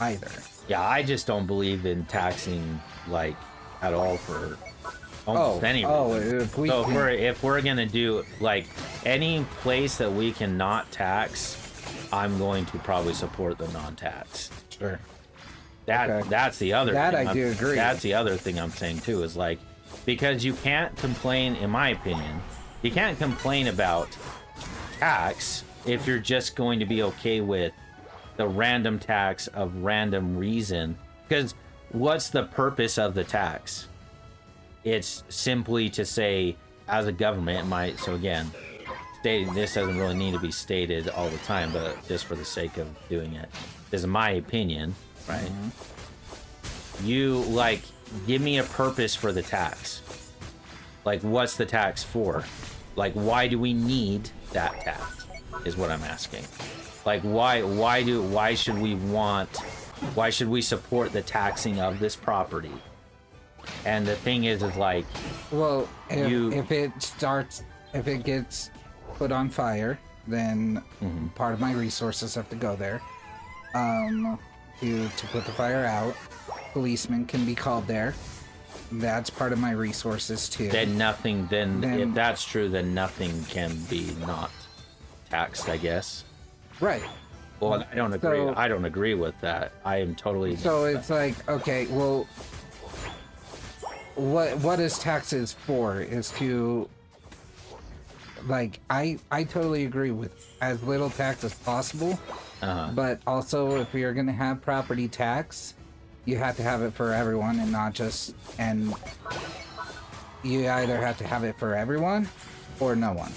either. Yeah, I just don't believe in taxing like at all for almost any reason. If we're gonna do like any place that we cannot tax, I'm going to probably support the non-tax. Sure. That's the other thing. I do agree. That's the other thing I'm saying too, is like, because you can't complain, in my opinion, you can't complain about tax if you're just going to be okay with the random tax of random reason. Because what's the purpose of the tax? It's simply to say, as a government, so again, stating this doesn't really need to be stated all the time, but just for the sake of doing it, this is my opinion, right? Mm-hmm. You, like, give me a purpose for the tax. Like, what's the tax for? Like, why do we need that tax, is what I'm asking. Like, why should we support the taxing of this property? And the thing is like, well, if it gets put on fire, then part of my resources have to go there to put the fire out. Policemen can be called there. That's part of my resources too. Then if that's true, then nothing can be not taxed, I guess. Right. Well, I don't agree. I don't agree with that. I am totally. So it's like, okay, well, what is taxes for? Is to, like, I totally agree with as little tax as possible. But also, if you're gonna have property tax, you have to have it for everyone and not just. And you either have to have it for everyone or no one.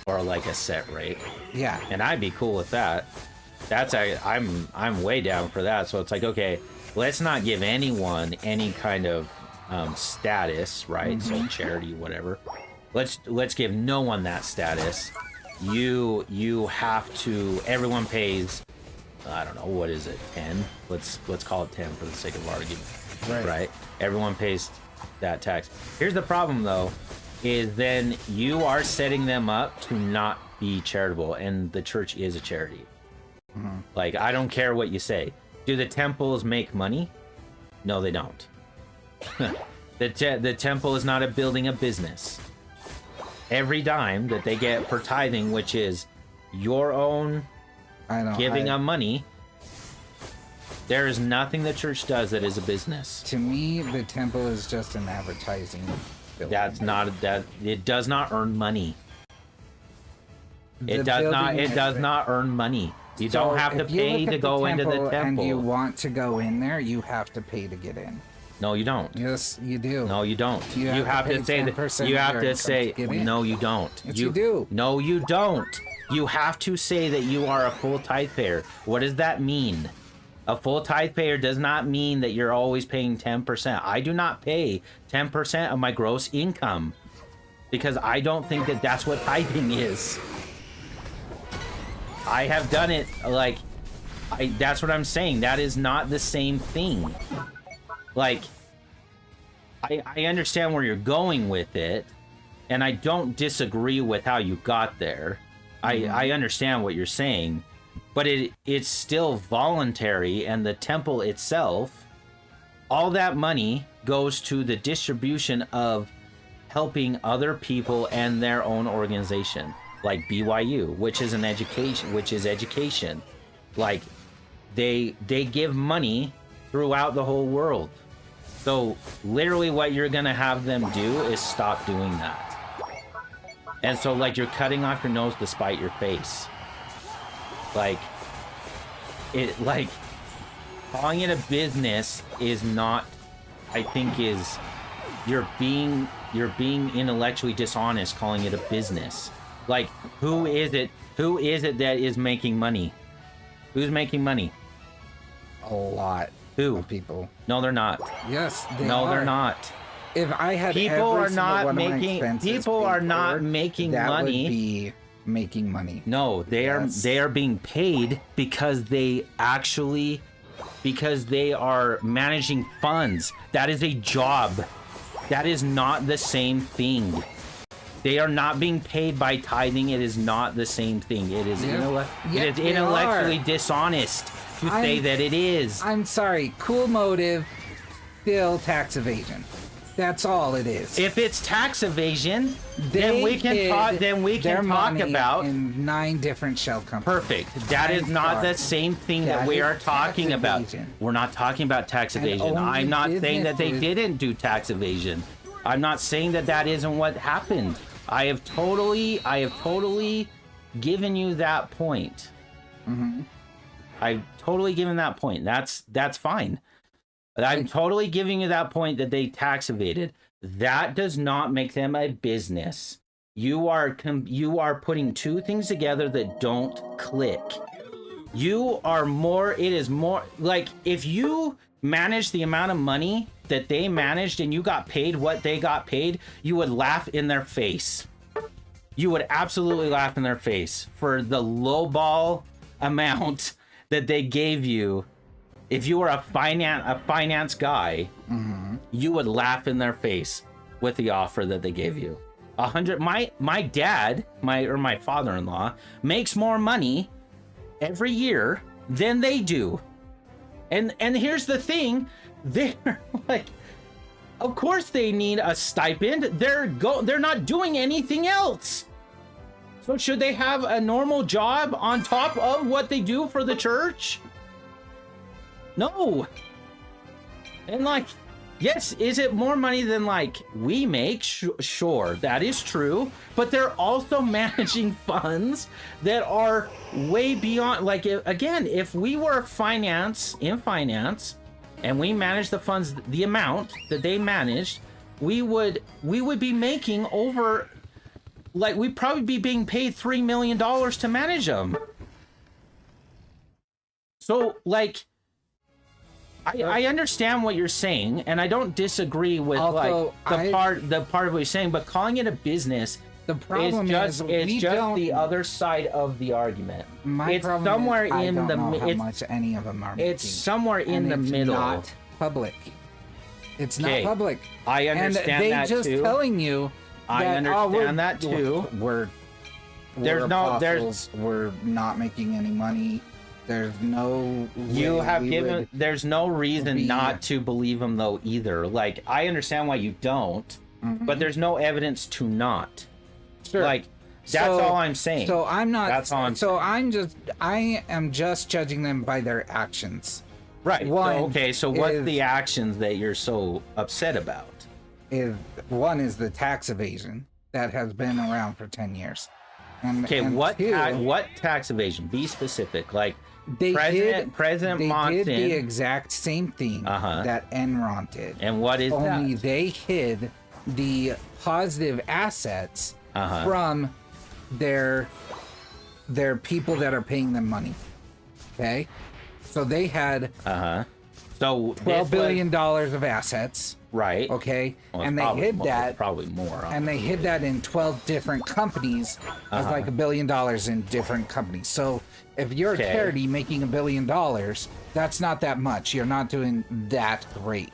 Or like a set rate. Yeah. And I'd be cool with that. I'm way down for that. So it's like, okay, let's not give anyone any kind of status, right? So charity, whatever. Let's give no one that status. You have to. Everyone pays. I don't know, what is it? 10. Let's call it 10 for the sake of argument. Right. Everyone pays that tax. Here's the problem, though. Is then you are setting them up to not be charitable, and the church is a charity, Like, I don't care what you say. Do the temples make money? No, they don't. The temple is not building a business. Every dime that they get for tithing, which is your own giving them money, there is nothing the church does that is a business. To me, the temple is just an advertising building. That's not that. It does not earn money. It does not earn money. You don't have to pay to go into the temple. And you want to go in there, you have to pay to get in. No, you don't. Yes, you do. No, you don't. You have to say that. You have to say no, you don't. Yes, you do. No, you don't. You have to say that you are a full tithe payer. What does that mean? A full tithe payer does not mean that you're always paying 10%. I do not pay 10% of my gross income because I don't think that that's what tithing is. I have done it, like, that's what I'm saying. That is not the same thing. Like, I understand where you're going with it, and I don't disagree with how you got there. I understand what you're saying, but it's still voluntary, and the temple itself, all that money goes to the distribution of helping other people and their own organization, like BYU, which is education. Like, they give money throughout the whole world. So literally what you're gonna have them do is stop doing that. And so, like, you're cutting off your nose to spite your face. Like, calling it a business is not, I think, is you're being intellectually dishonest calling it a business. Like, who is it that is making money? Who's making money? A lot. Who? Of people. No, they're not. Yes, they're not. If I had people every are not making that money. Would be making money. No, they are being paid because they are managing funds. That is a job. That is not the same thing. They are not being paid by tithing. It is not the same thing. It is intellectually dishonest to say that it is. I'm sorry. Cool motive, still tax evasion. That's all it is. If it's tax evasion, then we can talk about in 9 different shell companies. Perfect. That is not the same thing that we are talking about. We're not talking about tax evasion. I'm not saying that they didn't do tax evasion. I'm not saying that isn't what happened. I have totally given you that point. I've totally given that point. That's fine. I'm totally giving you that point that they tax evaded. That does not make them a business. You are putting two things together that don't click. It is more like if you manage the amount of money that they managed and you got paid what they got paid, you would laugh in their face. You would absolutely laugh in their face for the lowball amount that they gave you. If you were a finance guy, you would laugh in their face with the offer that they gave you. 100. My dad, my father-in-law, makes more money every year than they do. And here's the thing, they're like, of course they need a stipend. They're not doing anything else. So should they have a normal job on top of what they do for the church? No. And like, yes, is it more money than like we make? Sure, that is true. But they're also managing funds that are way beyond. Like, again, if we were in finance, and we managed the funds, the amount that they managed, we would be making over, like, we'd probably be being paid $3 million to manage them. So, like, I understand what you're saying, and I don't disagree with also, the part of what you're saying, but calling it a business, the problem is just the other side of the argument. My problem is I don't know how much any of them are making. It's somewhere in the middle. It's not public. It's not public. I understand and that too. They just telling you that, I understand that too. We're not making any money. There's no You way have we given. would There's no reason be- not to believe him though either. Like I understand why you don't, but there's no evidence to not. Sure. Like that's So- all I'm saying. So I'm not. That's all I'm so I am just judging them by their actions. right. one Okay. So what's is- the actions that you're so upset about? One is the tax evasion that has been around for 10 years. Okay. And What two, what tax evasion? Be specific. Like they President did Monson. the exact same thing Uh-huh. that Enron did. And what is Only that? they hid the positive assets Uh-huh. from their people that are paying them money. Okay, so they had So $12 billion of assets. right. Okay, Well, it's and they probably hid more- that. probably more. And they hid that in 12 different companies as Uh-huh. like $1 billion in different companies. So if you're Okay. a charity making $1 billion, that's not that much. You're not doing that great.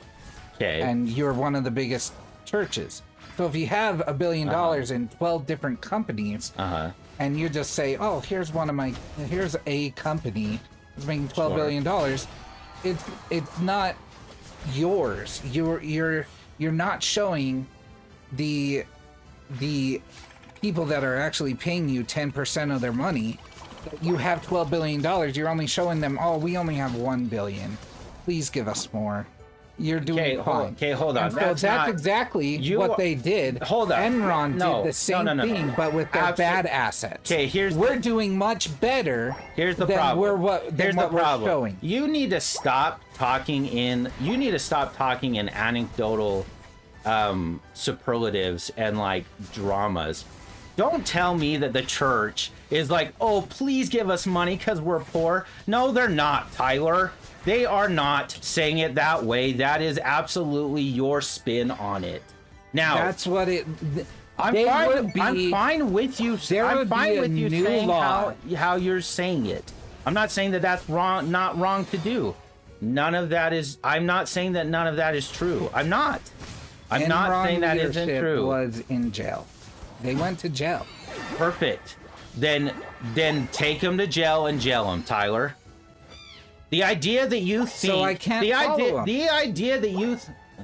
Okay. And you're one of the biggest churches. So if you have $1 billion in 12 different companies, and you just say, oh, here's a company that's making $12 billion, it's not yours. You're not showing the people that are actually paying you 10% of their money that you have $12 billion. You're only showing them, oh, we only have $1 billion. Please give us more. You're doing fine. Hold on. And so that's not- exactly what they did. Hold on. Enron No, did the same no. thing, but with their bad assets. Okay, we're doing much better. Here's the than problem. Here's what we're showing. You need to stop talking in anecdotal superlatives and like dramas. Don't tell me that the church is like, oh, please give us money because we're poor. No, they're not, Tyler. They are not saying it that way. That is absolutely your spin on it. Now, That's what it. I'm they fine. would be- I'm fine with you. there I'm would fine be a with you new saying law. how you're saying it. I'm not saying that that's wrong. Not wrong to do. None of that is. I'm not saying that none of that is true. I'm not. I'm not Enron saying that isn't leadership true. Was in jail. They went to jail. Perfect. Then take them to jail and jail them, Tyler. The idea that you think. So I can't the follow idea. 'em. The idea that you.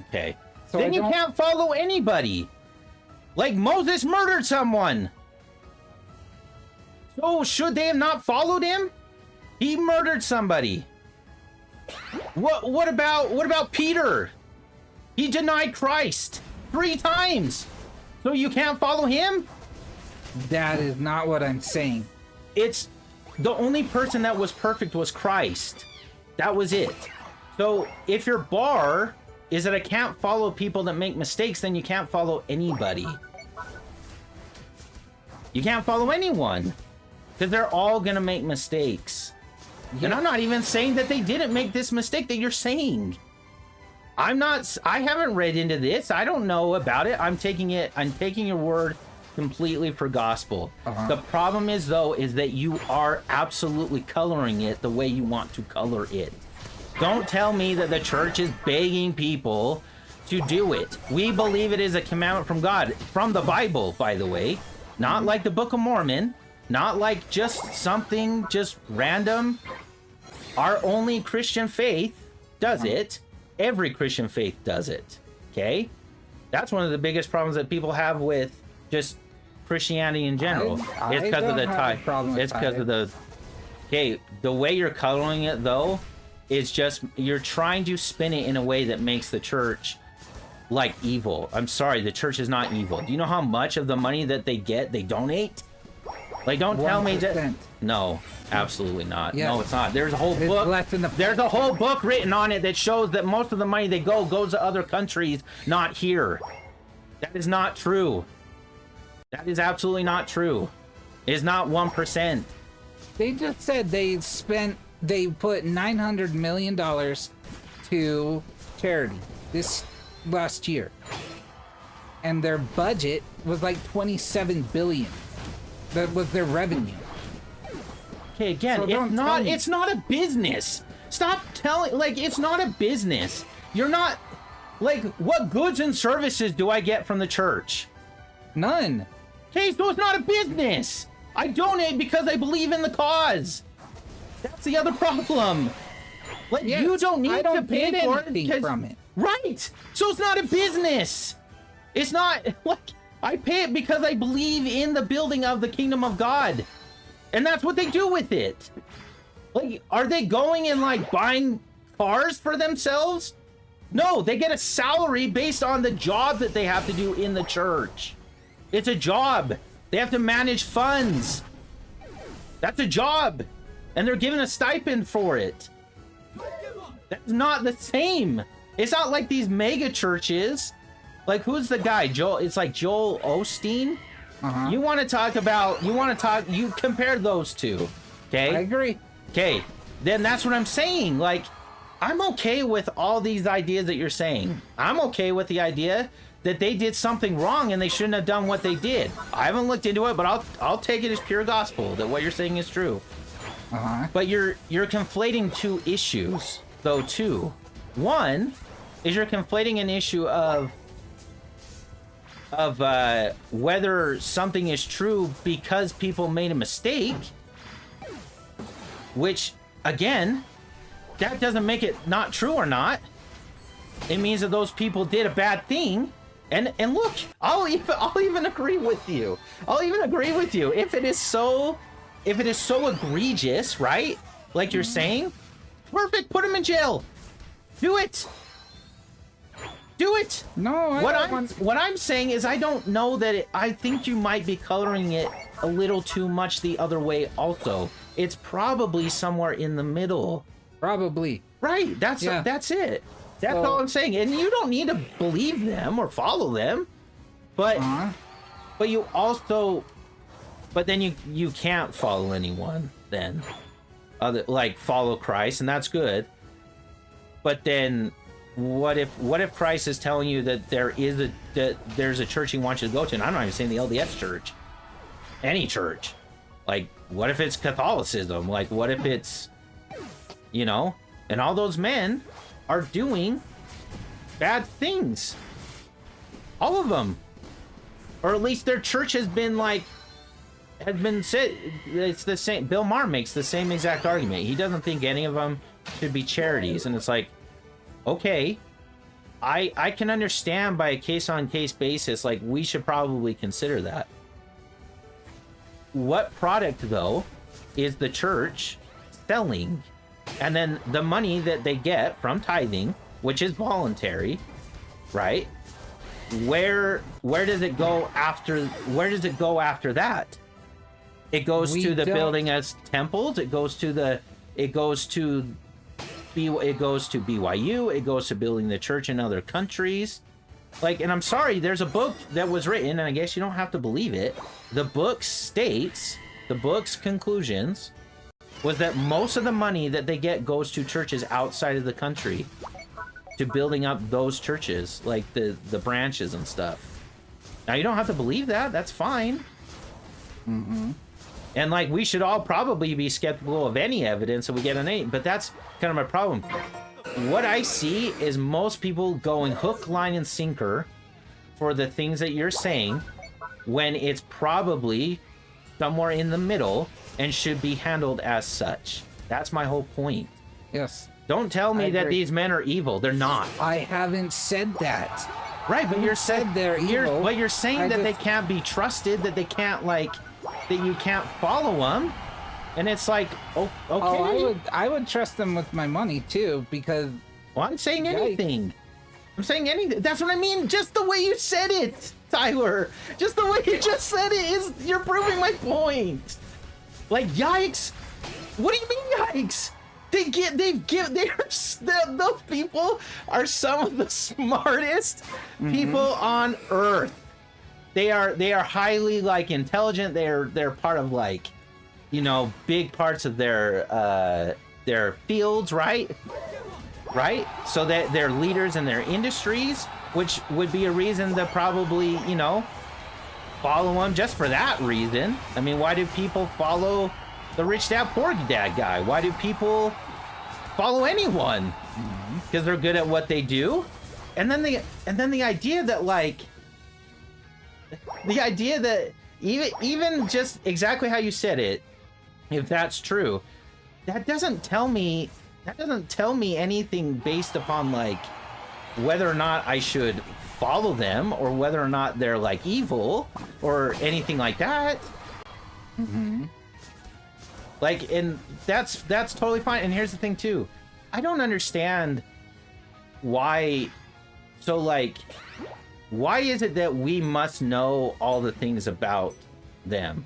Okay. So then I you don't- can't follow anybody. Like Moses murdered someone. So should they have not followed him? He murdered somebody. What about Peter? He denied Christ 3 times. So you can't follow him? That is not what I'm saying. It's the only person that was perfect was Christ. That was it. So if your bar is that I can't follow people that make mistakes, then you can't follow anybody. You can't follow anyone because they're all gonna make mistakes. And I'm not even saying that they didn't make this mistake that you're saying. I haven't read into this. I don't know about it. I'm taking your word completely for gospel. The problem is though, is that you are absolutely coloring it the way you want to color it. Don't tell me that the church is begging people to do it. We believe it is a commandment from God, from the Bible, by the way, not like the Book of Mormon, not like just something just random. Our only Christian faith does it. Every Christian faith does it. Okay? That's one of the biggest problems that people have with just Christianity in general. It's because of the type. It's because of the. Okay, the way you're coloring it though, is just you're trying to spin it in a way that makes the church like evil. I'm sorry, the church is not evil. Do you know how much of the money that they get they donate? Like, don't tell me that. 1%. No, absolutely not. Yes. No, it's not. There's a whole It's book. less than the- There's a whole book written on it that shows that most of the money they goes to other countries, not here. That is not true. That is absolutely not true. It is not 1%. They just said they put $900 million to charity this last year. And their budget was like $27 billion. That was their revenue. Okay, again, So don't tell me. it's not a business. Stop telling, like, it's not a business. You're not, like, what goods and services do I get from the church? That's the other problem. Like, Yes, you don't need I don't to pay get for it anything 'cause- from it. Right. So it's not a business. It's not like I pay it because I believe in the building of the kingdom of God. And that's what they do with it. Like, are they going and like buying cars for themselves? No, they get a salary based on the job that they have to do in the church. It's a job. They have to manage funds. That's a job. And they're given a stipend for it. That's not the same. It's not like these mega churches. Like, who's the guy? Joel, it's like Joel Osteen. You want to talk about, you compare those two. Okay? I agree. Okay, then that's what I'm saying. Like, I'm okay with all these ideas that you're saying. I'm okay with the idea that they did something wrong and they shouldn't have done what they did. I haven't looked into it, but I'll take it as pure gospel that what you're saying is true. But you're conflating two issues, though, too. One is you're conflating an issue of whether something is true because people made a mistake, which, again, that doesn't make it not true or not. It means that those people did a bad thing. And look, I'll even agree with you. I'll even agree with you. If it is so egregious, right? Like you're saying, perfect, put him in jail. Do it. Do it. No, What I'm saying is I don't know that I think you might be coloring it a little too much the other way also. It's probably somewhere in the middle. Probably. Right. That's it. That's all I'm saying. And you don't need to believe them or follow them. But you also, but then you can't follow anyone then. Like follow Christ, and that's good. But then what if Christ is telling you that there's a church he wants you to go to? And I'm not even saying the LDS church. Any church. Like, what if it's Catholicism? Like, what if it's, you know, and all those men are doing bad things. All of them. Or at least their church has been said, it's the same. Bill Maher makes the same exact argument. He doesn't think any of them should be charities. And it's like, okay, I can understand by a case-on-case basis, like, we should probably consider that. What product, though, is the church selling? And then the money that they get from tithing, which is voluntary, right? Where does it go after? Where does it go after that? It goes to the building as temples. It goes to BYU. It goes to building the church in other countries. Like, and I'm sorry, there's a book that was written, and I guess you don't have to believe it. The book states, the book's conclusions was that most of the money that they get goes to churches outside of the country, to building up those churches, like the branches and stuff. Now, you don't have to believe that. That's fine. And, like, we should all probably be skeptical of any evidence that we get on any, but that's kind of my problem. What I see is most people going hook, line, and sinker for the things that you're saying, when it's probably somewhere in the middle and should be handled as such. That's my whole point. Yes. Don't tell me that these men are evil. They're not. I haven't said that. Right, but you're saying they're evil. But you're saying that they can't be trusted, that they can't, like, that you can't follow them. And it's like, okay. Oh, I would trust them with my money too, because. Well, I'm saying anything. I'm saying anything. That's what I mean. Just the way you said it, Tyler. Just the way you just said it is, you're proving my point. Like, yikes. What do you mean, yikes? Those people are some of the smartest people on earth. They are highly, like, intelligent. They're part of, like, you know, big parts of their fields, right? Right? So that they're leaders in their industries, which would be a reason to probably, you know, follow them just for that reason. I mean, why do people follow the rich dad, poor dad guy? Why do people follow anyone? Because they're good at what they do. And then the idea that, like, the idea that even just exactly how you said it, if that's true, that doesn't tell me anything based upon like whether or not I should follow them or whether or not they're like evil or anything like that. Mm-hmm. Like, and that's totally fine. And here's the thing too, I don't understand why. So like, why is it that we must know all the things about them?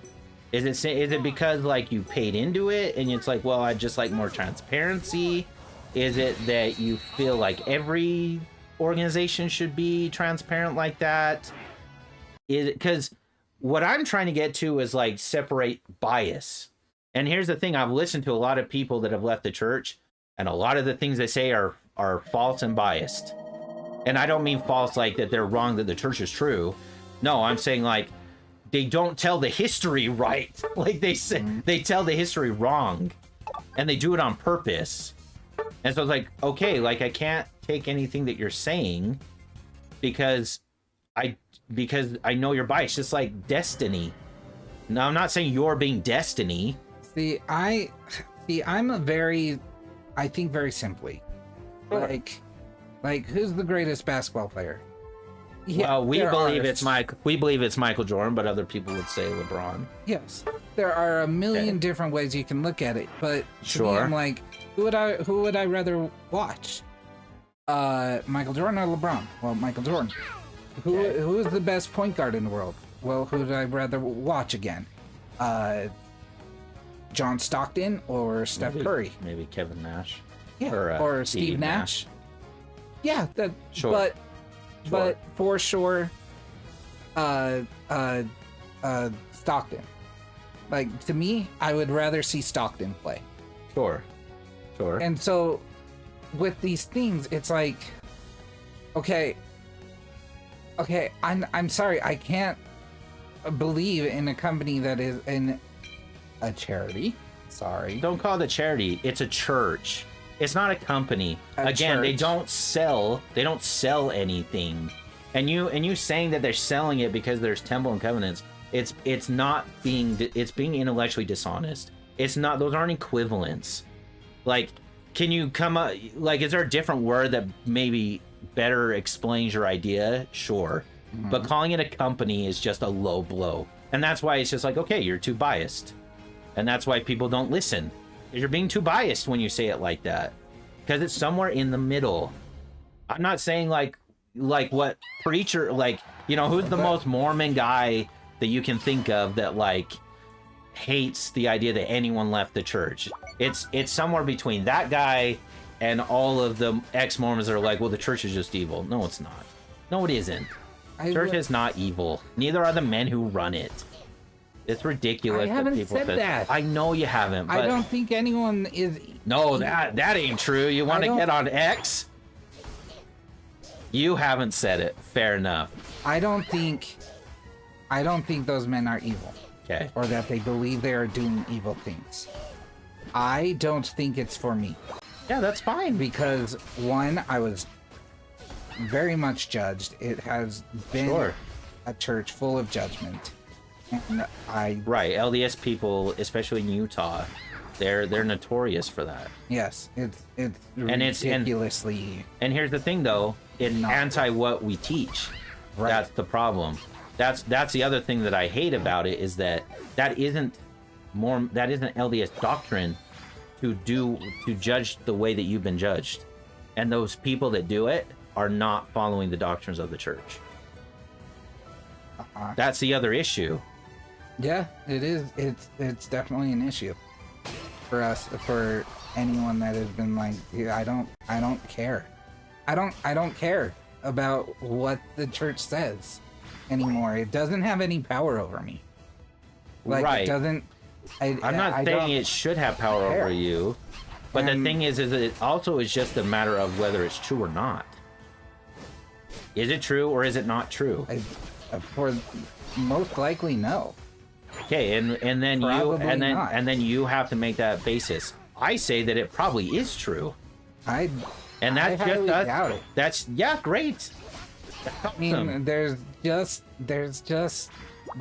Is it because like you paid into it and it's like, well, I just like more transparency? Is it that you feel like every organization should be transparent like that? Is it because what I'm trying to get to is like separate bias. And here's the thing, I've listened to a lot of people that have left the church, and a lot of the things they say are false and biased. And I don't mean false like that they're wrong that the church is true. No, I'm saying like they don't tell the history right. Like they say, they tell the history wrong, and they do it on purpose. And so it's like, okay, like I can't take anything that you're saying because I know you're biased. Just like Destiny. Now I'm not saying you're being Destiny. I think very simply. Like who's the greatest basketball player? Yeah, well, we believe it's Michael Jordan, but other people would say LeBron. Yes, there are a million different ways you can look at it, but to me, I'm like, who would I rather watch? Michael Jordan or LeBron? Well, Michael Jordan. Who is the best point guard in the world? Well, who would I rather watch again? John Stockton or Steph Curry? Maybe Kevin Nash. Yeah, or Steve Nash. Yeah, that. Sure. But for sure, Stockton. Like, to me, I would rather see Stockton play. Sure. And so, with these things, it's like, okay, I'm sorry, I can't believe in a company that is in a charity. Sorry. Don't call it a charity. It's a church. It's not a company. Again, church. They don't sell anything. And you saying that they're selling it because there's temple and covenants, it's being intellectually dishonest. It's not, those aren't equivalents. Like, can you come up, like, is there a different word that maybe better explains your idea? Sure. Mm-hmm. But calling it a company is just a low blow. And that's why it's just like, okay, you're too biased. And that's why people don't listen. You're being too biased when you say it like that, because it's somewhere in the middle. I'm not saying like what preacher, like, you know, who's the most Mormon guy that you can think of that like hates the idea that anyone left the church. It's somewhere between that guy and all of the ex-Mormons that are like, well, the church is just evil. No, it's not. No, it isn't. Church is not evil. Neither are the men who run it. It's ridiculous. I haven't said that. I know you haven't. But I don't think anyone is. No, that ain't true. You want to get on X? You haven't said it. Fair enough. I don't think those men are evil. Okay. Or that they believe they are doing evil things. I don't think it's for me. Yeah, that's fine. Because one, I was very much judged. It has been a church full of judgment. Right, LDS people, especially in Utah, they're notorious for that. Yes, it's ridiculously. And here's the thing, though, it's anti what we teach. Right. That's the problem. That's the other thing that I hate about it, is that isn't LDS doctrine to judge the way that you've been judged, and those people that do it are not following the doctrines of the church. That's the other issue. Yeah, it is. It's definitely an issue for us, for anyone that has been like, yeah, I don't care. I don't care about what the church says anymore. It doesn't have any power over me. Like, right. It doesn't. I'm not saying it should have power over you, but the thing is it also is just a matter of whether it's true or not. Is it true or is it not true? For most likely, no. Okay, and then you have to make that basis. I say that it probably is true. I doubt it. That's great. That's awesome. I mean, there's just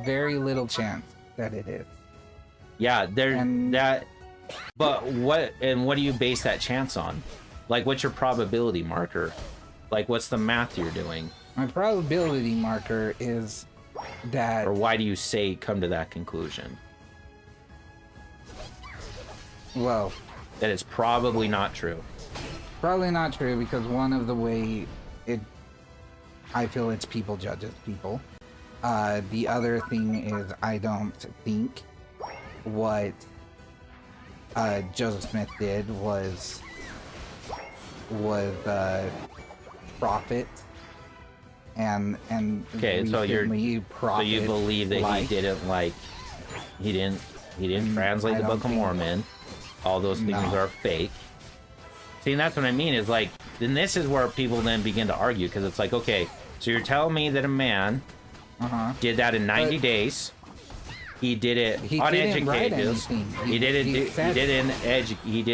very little chance that it is. Yeah, But what do you base that chance on? Like, what's your probability marker? Like, what's the math you're doing? My probability marker is that... Or why do you say come to that conclusion? Well... That it's probably not true. Probably not true because one of the way I feel it's people judges people. The other thing is I don't think what Joseph Smith did was profit and okay, so you believe that he didn't translate the Book of Mormon. All those things are fake. See, and that's what I mean is like, then this is where people then begin to argue because it's like, okay, so you're telling me that a man did that in 90 days. He did it uneducated. He did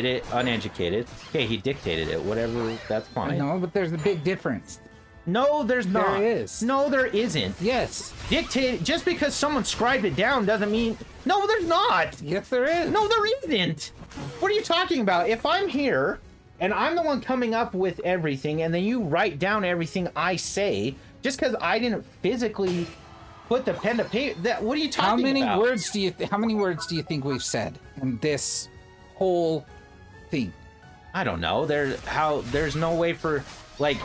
it uneducated. Okay, he dictated it. Whatever, that's fine. No, but there's a big difference. No, there's not. There is. No, there isn't. Yes. Dictate just because someone scribed it down doesn't mean. No, there's not. Yes, there is. No, there isn't. What are you talking about? If I'm here and I'm the one coming up with everything, and then you write down everything I say, just because I didn't physically put the pen to paper, what are you talking about? How many words do you think we've said in this whole thing? I don't know. There's no way for like.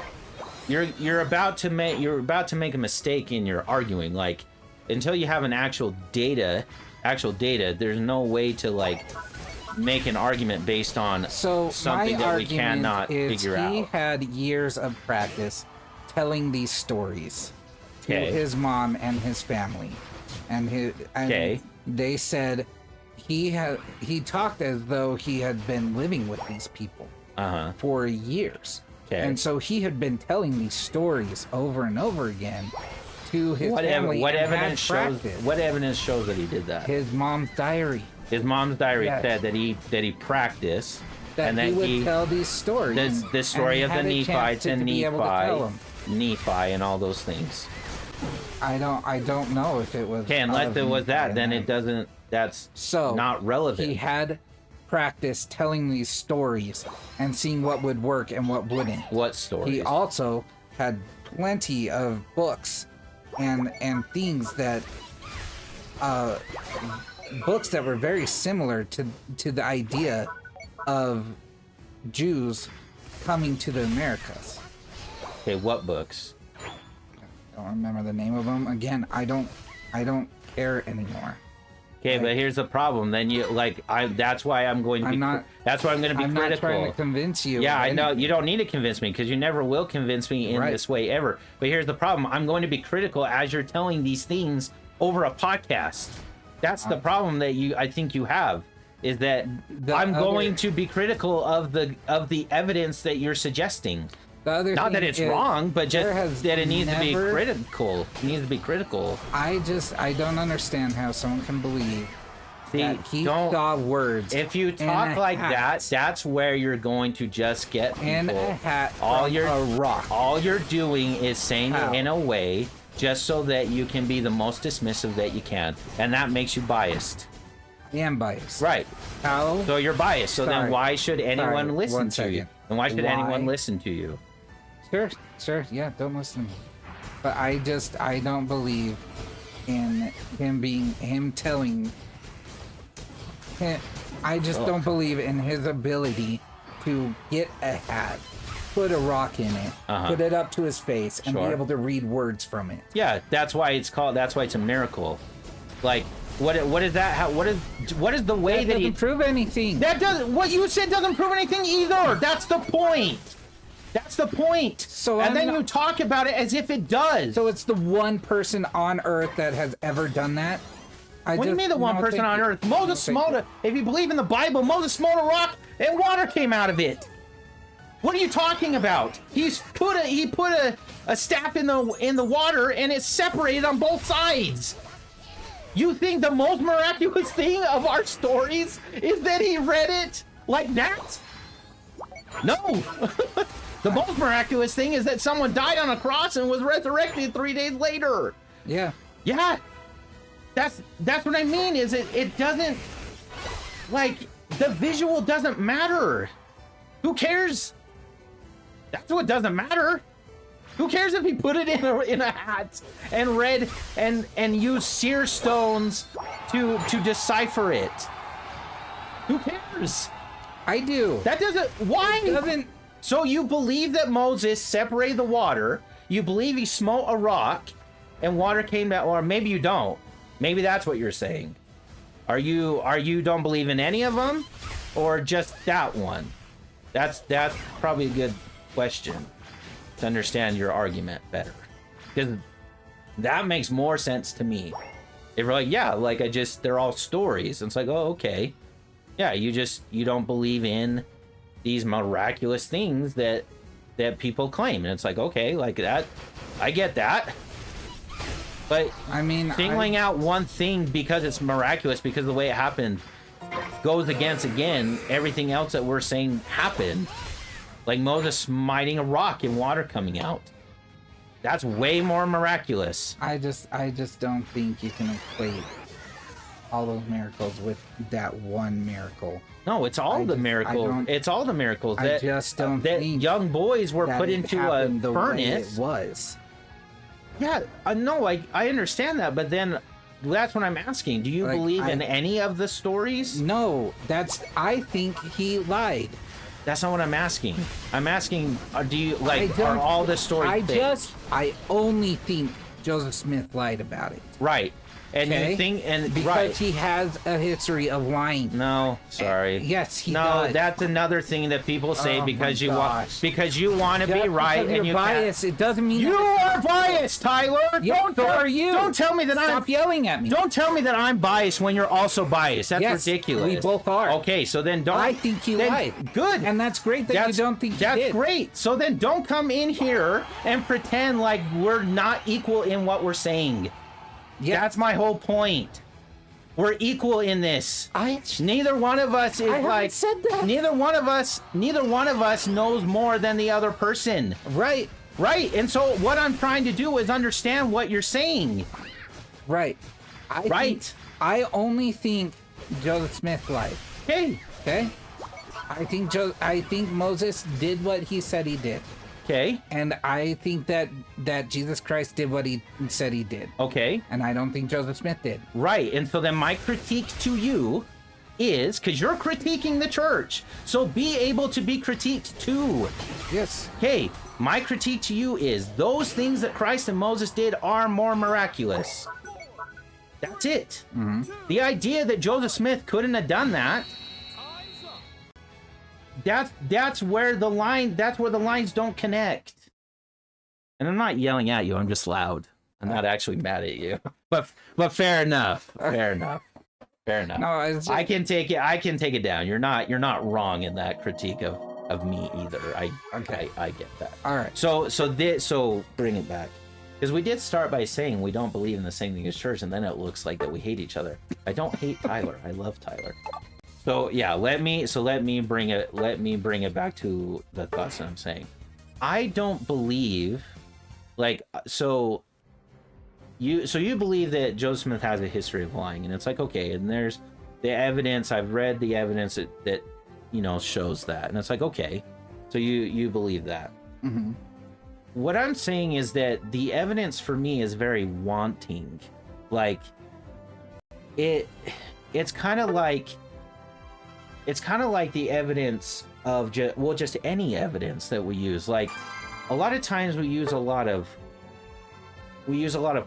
You're about to make a mistake in your arguing. Like, until you have an actual data, there's no way to like make an argument based on something that we cannot figure out. He had years of practice telling these stories to his mom and his family, and they said he talked as though he had been living with these people for years. Okay. And so he had been telling these stories over and over again to his family. What evidence shows that he did that? His mom's diary. His mom's diary said that he practiced and that he would tell these stories. The story of the Nephites and Nephi and all those things. I don't know if it was. Okay, unless it was that, then it doesn't. That's not relevant. He had practice telling these stories and seeing what would work and what wouldn't. What stories? He also had plenty of books and things that books that were very similar to the idea of Jews coming to the Americas. Okay, what books? I don't remember the name of them. Again, I don't care anymore. Okay, but here's the problem. Then that's why I'm going to be. That's why I'm going to be critical. I'm not trying to convince you. Yeah, I know you don't need to convince me because you never will convince me in this way ever. But here's the problem. I'm going to be critical as you're telling these things over a podcast. That's the problem that I think you have is that I'm going to be critical of the evidence that you're suggesting. Not that it's wrong, but just that it needs to be critical. It needs to be critical. I don't understand how someone can believe that he saw words. If you talk like that, that's where you're going to just get people. In a hat from a rock. All you're doing is saying it in a way just so that you can be the most dismissive that you can. And that makes you biased. I am biased. Right. How? So you're biased. So then why should anyone listen to you? And why should anyone listen to you? Sure, yeah, don't listen to me. But I don't believe in him telling him. I just don't believe in his ability to get a hat, put a rock in it, put it up to his face, and be able to read words from it. Yeah, that's why it's a miracle. Like, what is that? What is the way that he doesn't prove anything? What you said doesn't prove anything either. That's the point. That's the point. So then you talk about it as if it does. So it's the one person on Earth that has ever done that? What do you mean the one person on Earth? Moses smote if you believe in the Bible, Moses smote a rock and water came out of it. What are you talking about? He put a staff in the water and it's separated on both sides. You think the most miraculous thing of our stories is that he read it like that? No. The most miraculous thing is that someone died on a cross and was resurrected 3 days later. Yeah. Yeah. That's what I mean is it doesn't, like, The visual doesn't matter. Who cares? That's what doesn't matter. Who cares if he put it in a hat and read and used seer stones to decipher it? Who cares? I do. That doesn't. Why? It doesn't. So you believe that Moses separated the water? You believe he smote a rock, and water came out, or maybe you don't. Maybe that's what you're saying. Are you don't believe in any of them, or just that one? That's probably a good question to understand your argument better, because that makes more sense to me. If we're like, yeah, like they're all stories. And it's like, oh, okay, yeah, you don't believe in these miraculous things that people claim, and it's like, okay, like that, I get that. But I mean, singling out one thing because it's miraculous, because of the way it happened, goes against, again, everything else that we're saying happened. Like Moses smiting a rock and water coming out. That's way more miraculous. I just don't think you can equate all those miracles with that one miracle. No, it's all the miracles. It's all the miracles that I just don't that think young boys were put into a furnace. It was. Yeah, no, I understand that, but then that's what I'm asking. Do you believe in any of the stories? No, I think he lied. That's not what I'm asking. I'm asking, do you, like, are all the stories fake? I only think Joseph Smith lied about it. Right. And you think, because he has a history of lying. No, sorry. Yes, he does. does. No, that's another thing that people say because you want to be right, and you're biased. It doesn't mean you are biased, Tyler. So are you. Don't tell me that Stop yelling at me. Don't tell me that I'm biased when you're also biased. That's ridiculous. We both are. Okay, so then don't. I think he lied. Good, and that's great that you don't think he did. That's great. So then don't come in here and pretend like we're not equal in what we're saying. Yeah, that's my whole point. We're equal in this. Neither one of us is like. Said that. Neither one of us knows more than the other person. Right. Right. And so what I'm trying to do is understand what you're saying. Right. I only think Joseph Smith lied. Okay. Okay. I think Moses did what he said he did. Okay. And I think that Jesus Christ did what he said he did. Okay. And I don't think Joseph Smith did. Right. And so then my critique to you is, because you're critiquing the church, so be able to be critiqued too. Yes. Okay. My critique to you is those things that Christ and Moses did are more miraculous. That's it. Mm-hmm. The idea that Joseph Smith couldn't have done that, that's where the lines don't connect. And I'm not yelling at you, I'm just loud. I'm not actually mad at you. But fair enough. Fair enough. No, it's just... I can take it down. You're not wrong in that critique of me either. I get that. All right. So bring it back. Because we did start by saying we don't believe in the same thing as church, and then it looks like that we hate each other. I don't hate Tyler. I love Tyler. So yeah, let me bring it back to the thoughts that I'm saying. I don't believe, so you believe that Joseph Smith has a history of lying, and it's like, okay, and there's the evidence. I've read the evidence that shows that, and it's like, okay, so you believe that. Mm-hmm. What I'm saying is that the evidence for me is very wanting. Like it's kind of like the evidence of just any evidence that we use. Like a lot of times we use a lot of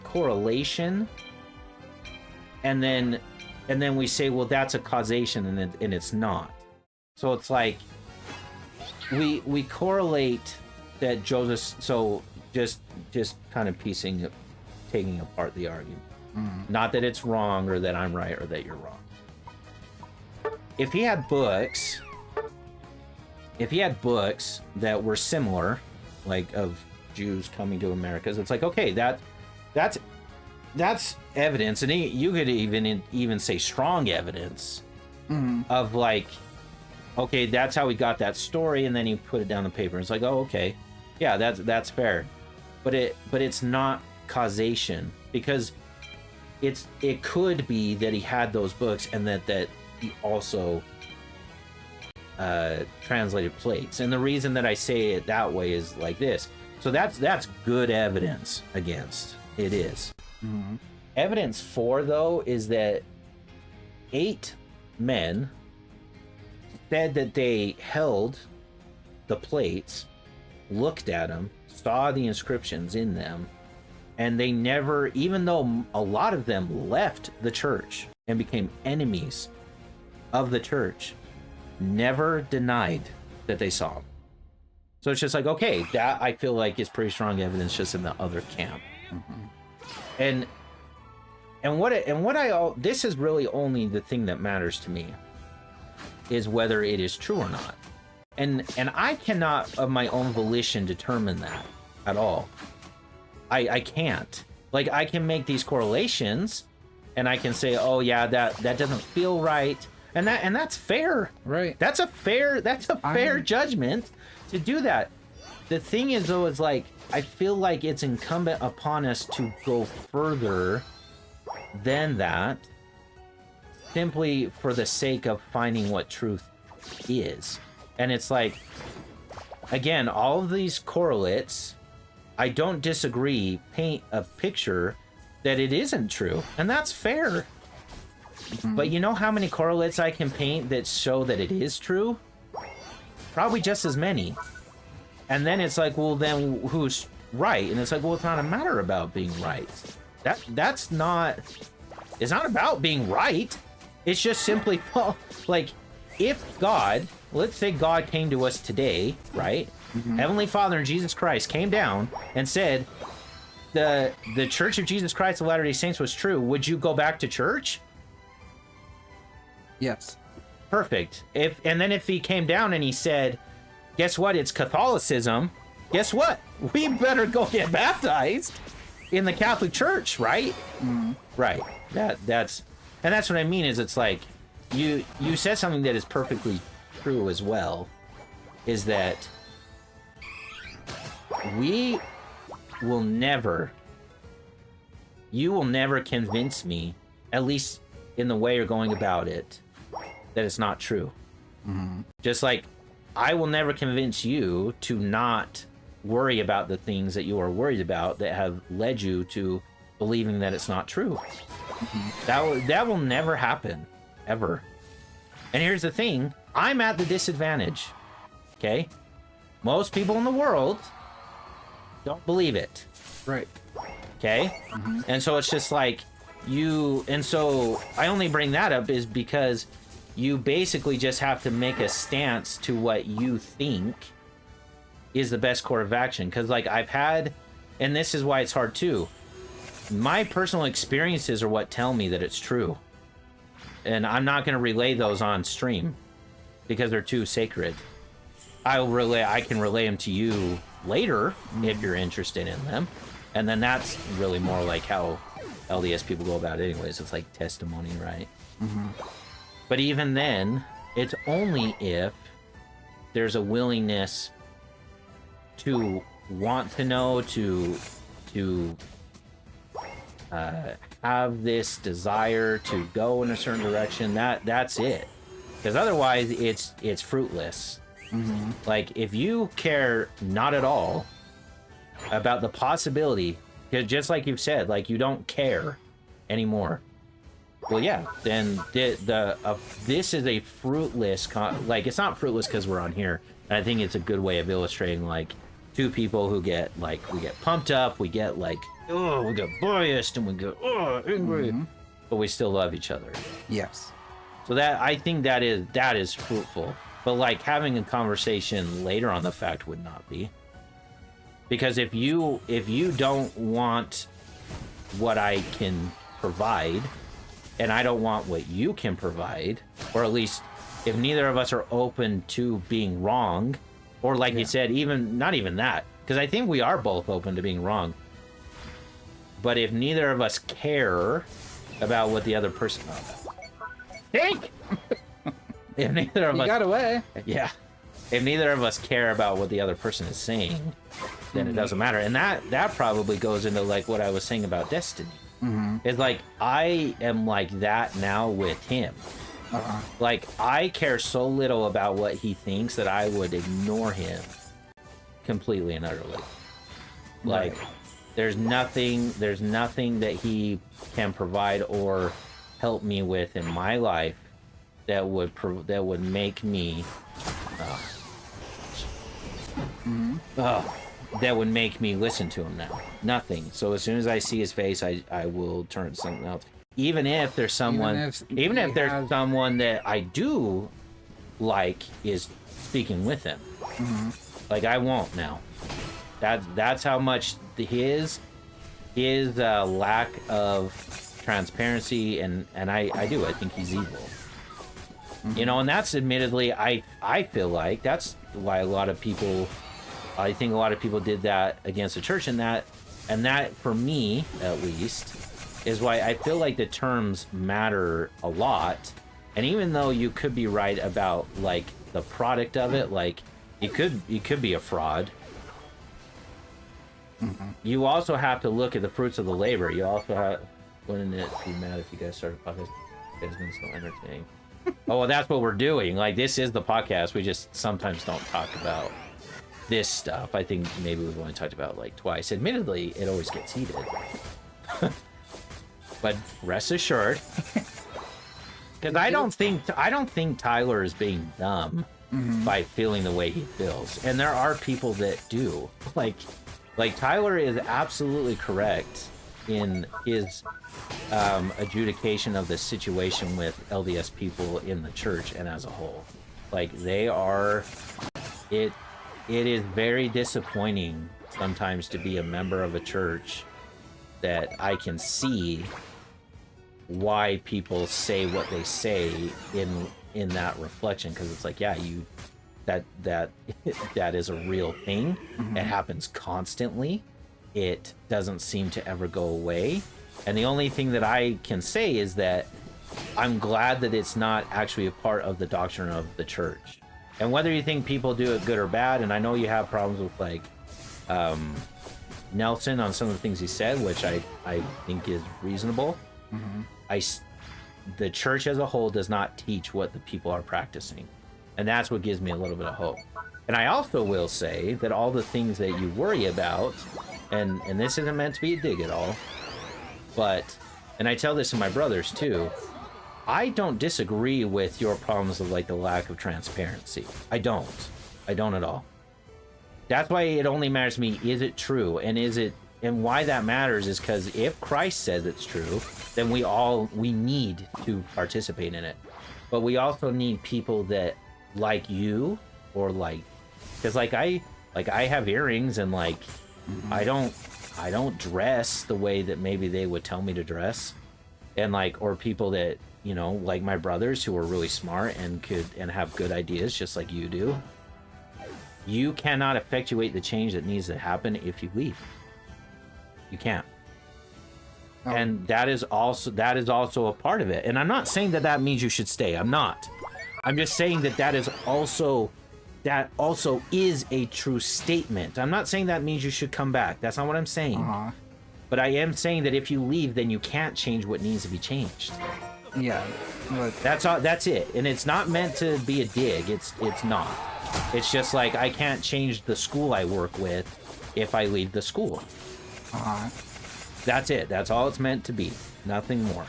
correlation, and then we say, well, that's a causation, and it's not. So it's like we correlate that Joseph. So just kind of taking apart the argument. Mm-hmm. Not that it's wrong or that I'm right or that you're wrong. If he had books that were similar, like of Jews coming to Americas, it's like, okay, that's evidence, and you could even say strong evidence. Mm-hmm. Of like, okay, that's how we got that story, and then you put it down on paper. It's like, oh, okay, yeah, that's fair, but it's not causation, because it could be that he had those books and that he also translated plates. And the reason that I say it that way is like this. So that's good evidence against. It is. Mm-hmm. Evidence for, though, is that 8 men said that they held the plates, looked at them, saw the inscriptions in them, and they never, even though a lot of them left the church and became enemies of the church, never denied that they saw them. So it's just like, okay, that I feel like is pretty strong evidence just in the other camp. Mm-hmm. This is really only the thing that matters to me, is whether it is true or not. And I cannot of my own volition determine that at all. I can't. Like, I can make these correlations and I can say, oh yeah, that doesn't feel right. And that's fair. Right. That's a fair judgment to do that. The thing is, though, is like, I feel like it's incumbent upon us to go further than that, simply for the sake of finding what truth is. And it's like, again, all of these correlates, I don't disagree, paint a picture that it isn't true, and that's fair. Mm-hmm. But you know how many correlates I can paint that show that it is true? Probably just as many. And then it's like, well, then who's right? And it's like, well, it's not a matter about being right. That's not, it's not about being right. It's just simply, well, like, if God, let's say God came to us today, right? Mm-hmm. Heavenly Father and Jesus Christ came down and said, the Church of Jesus Christ of Latter-day Saints was true. Would you go back to church? Yes. Perfect. And then if he came down and he said, guess what? It's Catholicism. Guess what? We better go get baptized in the Catholic Church, right? Mm-hmm. Right. That's what I mean. Is it's like you said something that is perfectly true as well. Is that you will never convince me, at least in the way you're going about it, that it's not true. Mm-hmm. Just like I will never convince you to not worry about the things that you are worried about that have led you to believing that it's not true. Mm-hmm. That will never happen, ever. And here's the thing, I'm at the disadvantage, okay? Most people in the world don't believe it. Right. Okay? Mm-hmm. And so it's just like so I only bring that up is because you basically just have to make a stance to what you think is the best course of action. Because, like, I've had, and this is why it's hard too, my personal experiences are what tell me that it's true. And I'm not going to relay those on stream because they're too sacred. I can relay them to you later if you're interested in them. And then that's really more like how LDS people go about it anyways. It's like testimony, right? Mm-hmm. But even then, it's only if there's a willingness to want to know, to have this desire to go in a certain direction. That's it. Because otherwise, it's fruitless. Mm-hmm. Like, if you care not at all about the possibility, just like you've said, like, you don't care anymore. Well, yeah, then this is a fruitless, like, it's not fruitless because we're on here. And I think it's a good way of illustrating, like, two people who get, like, we get pumped up, we get, like, oh, we get biased, and we get, oh, angry, Mm-hmm. but we still love each other. Yes. So that, I think that is fruitful. But, like, having a conversation later on the fact would not be. Because if you don't want what I can provide, and I don't want what you can provide, or at least if neither of us are open to being wrong, or like you said, not even that, because I think we are both open to being wrong. But if neither of us care about what the other person... Think! If neither of us... got away. Yeah. If neither of us care about what the other person is saying, then it doesn't matter. And that probably goes into, like, what I was saying about Destiny. Mm-hmm. It's like, I am like that now with him. Like, I care so little about what he thinks that I would ignore him completely and utterly. Like, Right. there's nothing that he can provide or help me with in my life that would make me that would make me listen to him now. Nothing. So as soon as I see his face, I will turn to something else. Even if there's someone, even if there's someone that I do like is speaking with him, like I won't now. That's how much his lack of transparency and I think he's evil. You know, and that's admittedly I feel like that's why I think a lot of people did that against the church, and that for me at least is why I feel like the terms matter a lot. And even though you could be right about like the product of it, like it could be a fraud. You also have to look at the fruits of the labor. You also have, wouldn't it be mad if you guys started a podcast? You guys been so entertaining. Oh, well, that's what we're doing. Like, this is the podcast. We just sometimes don't talk about this stuff. I think maybe we've only talked about like twice. Admittedly, it always gets heated. But rest assured, because I don't think Tyler is being dumb by feeling the way he feels, and there are people that do. Like Tyler is absolutely correct in his adjudication of the situation with LDS people in the church and as a whole. Like they are, it is very disappointing sometimes to be a member of a church that I can see why people say what they say in that reflection, because it's like, yeah, that is a real thing. It happens constantly. It doesn't seem to ever go away. And the only thing that I can say is that I'm glad that it's not actually a part of the doctrine of the church. And whether you think people do it good or bad, and I know you have problems with like Nelson on some of the things he said, which I think is reasonable. The church as a whole does not teach what the people are practicing. And that's what gives me a little bit of hope. And I also will say that all the things that you worry about, and this isn't meant to be a dig at all, but, and I tell this to my brothers too, I don't disagree with your problems of like the lack of transparency. I don't at all. That's why it only matters to me, is it true? And why that matters is because if Christ says it's true, then we need to participate in it. But we also need people that like you, or like, because like I have earrings, and like I don't dress the way that maybe they would tell me to dress, and like, or people that, you know, like my brothers who are really smart and have good ideas just like you do. You cannot effectuate the change that needs to happen if you leave. You can't. And that is also a part of it. And I'm not saying that means you should stay. I'm not. I'm just saying that also is a true statement. I'm not saying that means you should come back. That's not what I'm saying. But I am saying that if you leave, then you can't change what needs to be changed. Yeah. But that's it. And it's not meant to be a dig. It's not. It's just like, I can't change the school I work with if I leave the school. That's it. That's all it's meant to be. Nothing more.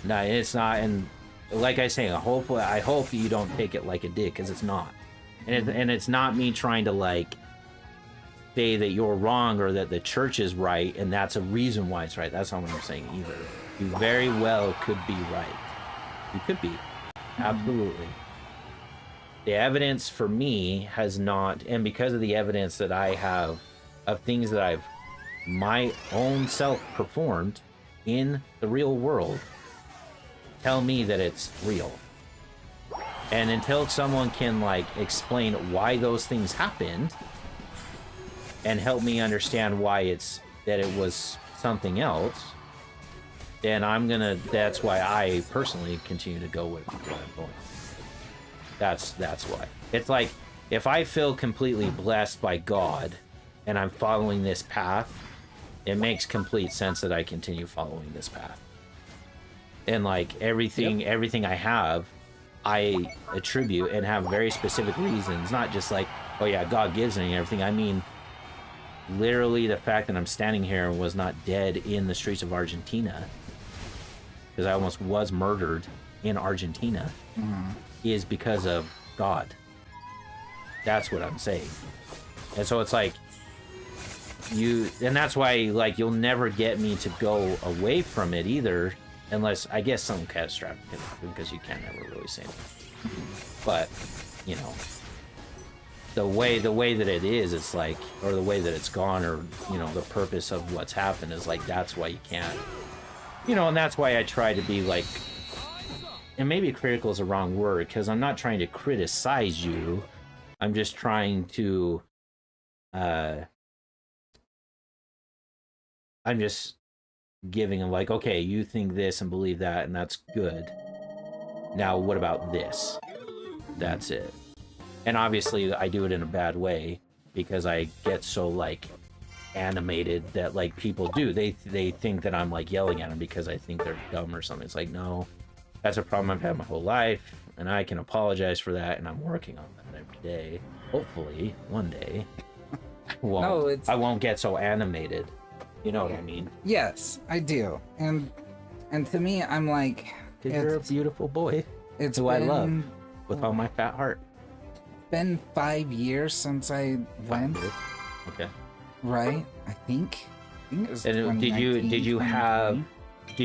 No, it's not. And like I say, I hope you don't take it like a dig, because it's not. And it's not me trying to like say that you're wrong or that the church is right and that's a reason why it's right. That's not what I'm saying either. You very well could be right. You could be. Absolutely. The evidence for me has not, and because of the evidence that I have of things that I've my own self performed in the real world, tell me that it's real. And until someone can like explain why those things happened and help me understand why it was something else, then that's why I personally continue to go with what I'm going. That's why. It's like, if I feel completely blessed by God and I'm following this path, it makes complete sense that I continue following this path. And like everything I have, I attribute and have very specific reasons, not just like, oh yeah, God gives me and everything. I mean, literally the fact that I'm standing here and was not dead in the streets of Argentina, because I almost was murdered in Argentina, is because of God. That's what I'm saying. And so it's like, and that's why, like, you'll never get me to go away from it either, unless, I guess, something catastrophic can happen, because you can't ever really say anything. But, you know, the way that it is, it's like, or the way that it's gone, or, you know, the purpose of what's happened is like, that's why you can't, you know, and that's why I try to be like, and maybe critical is the wrong word, because I'm not trying to criticize you. I'm just trying to, I'm just giving them like, okay, you think this and believe that, and that's good. Now, what about this? That's it. And obviously, I do it in a bad way, because I get so, like, animated that, like, people do. They think that I'm, like, yelling at them because I think they're dumb or something. It's like, no, that's a problem I've had my whole life, and I can apologize for that, and I'm working on that every day. Hopefully, one day, I won't get so animated. You know what I mean? Yes, I do. And to me, I'm like, you're a beautiful boy. It's who I love with all my fat heart. It's been 5 years since I went. Okay. Right? I think it was. And did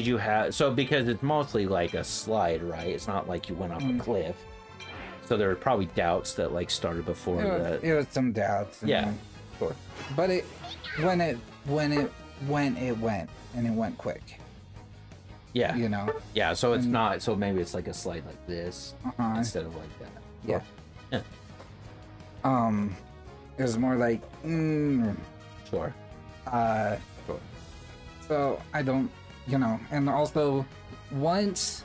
you have so, because it's mostly like a slide, right? It's not like you went off a cliff. So there were probably doubts that like started before that. It was some doubts. Yeah. Sure. But when it went, and it went quick. Yeah. You know? Yeah, so it's not, so maybe it's like a slide like this instead of like that. Yeah. Yeah. It was more like, Sure. Sure. So I don't, you know, and also once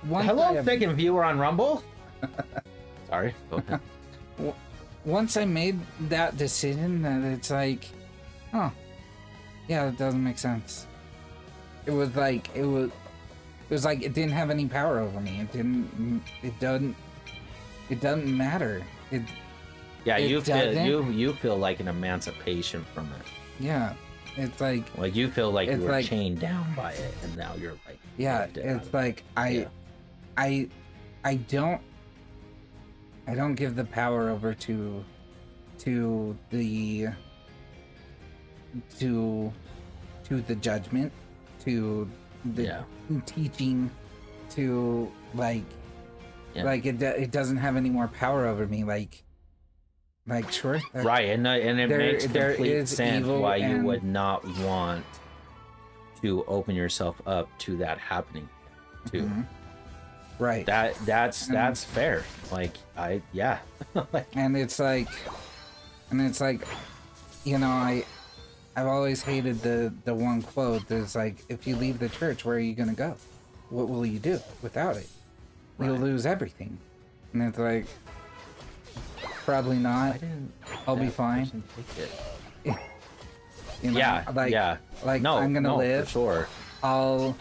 Hello, second viewer on Rumble. Sorry. Go ahead. Once I made that decision, that it's like, oh, yeah, it doesn't make sense. It was like it didn't have any power over me. It doesn't matter. You feel like an emancipation from it. Yeah, it's like you feel like you were chained down by it, and now you're like, yeah, it's like I don't give the power over to the judgment, to the teaching, to like it doesn't have any more power over me. Like sure, right, and it makes complete sense why you would not want to open yourself up to that happening too. Right. That's fair. Like and it's like, you know, I've always hated the one quote that's like, if you leave the church, where are you gonna go? What will you do without it? You'll lose everything. And it's like, probably not. I'll be fine. You know, no, I'm gonna live. For sure.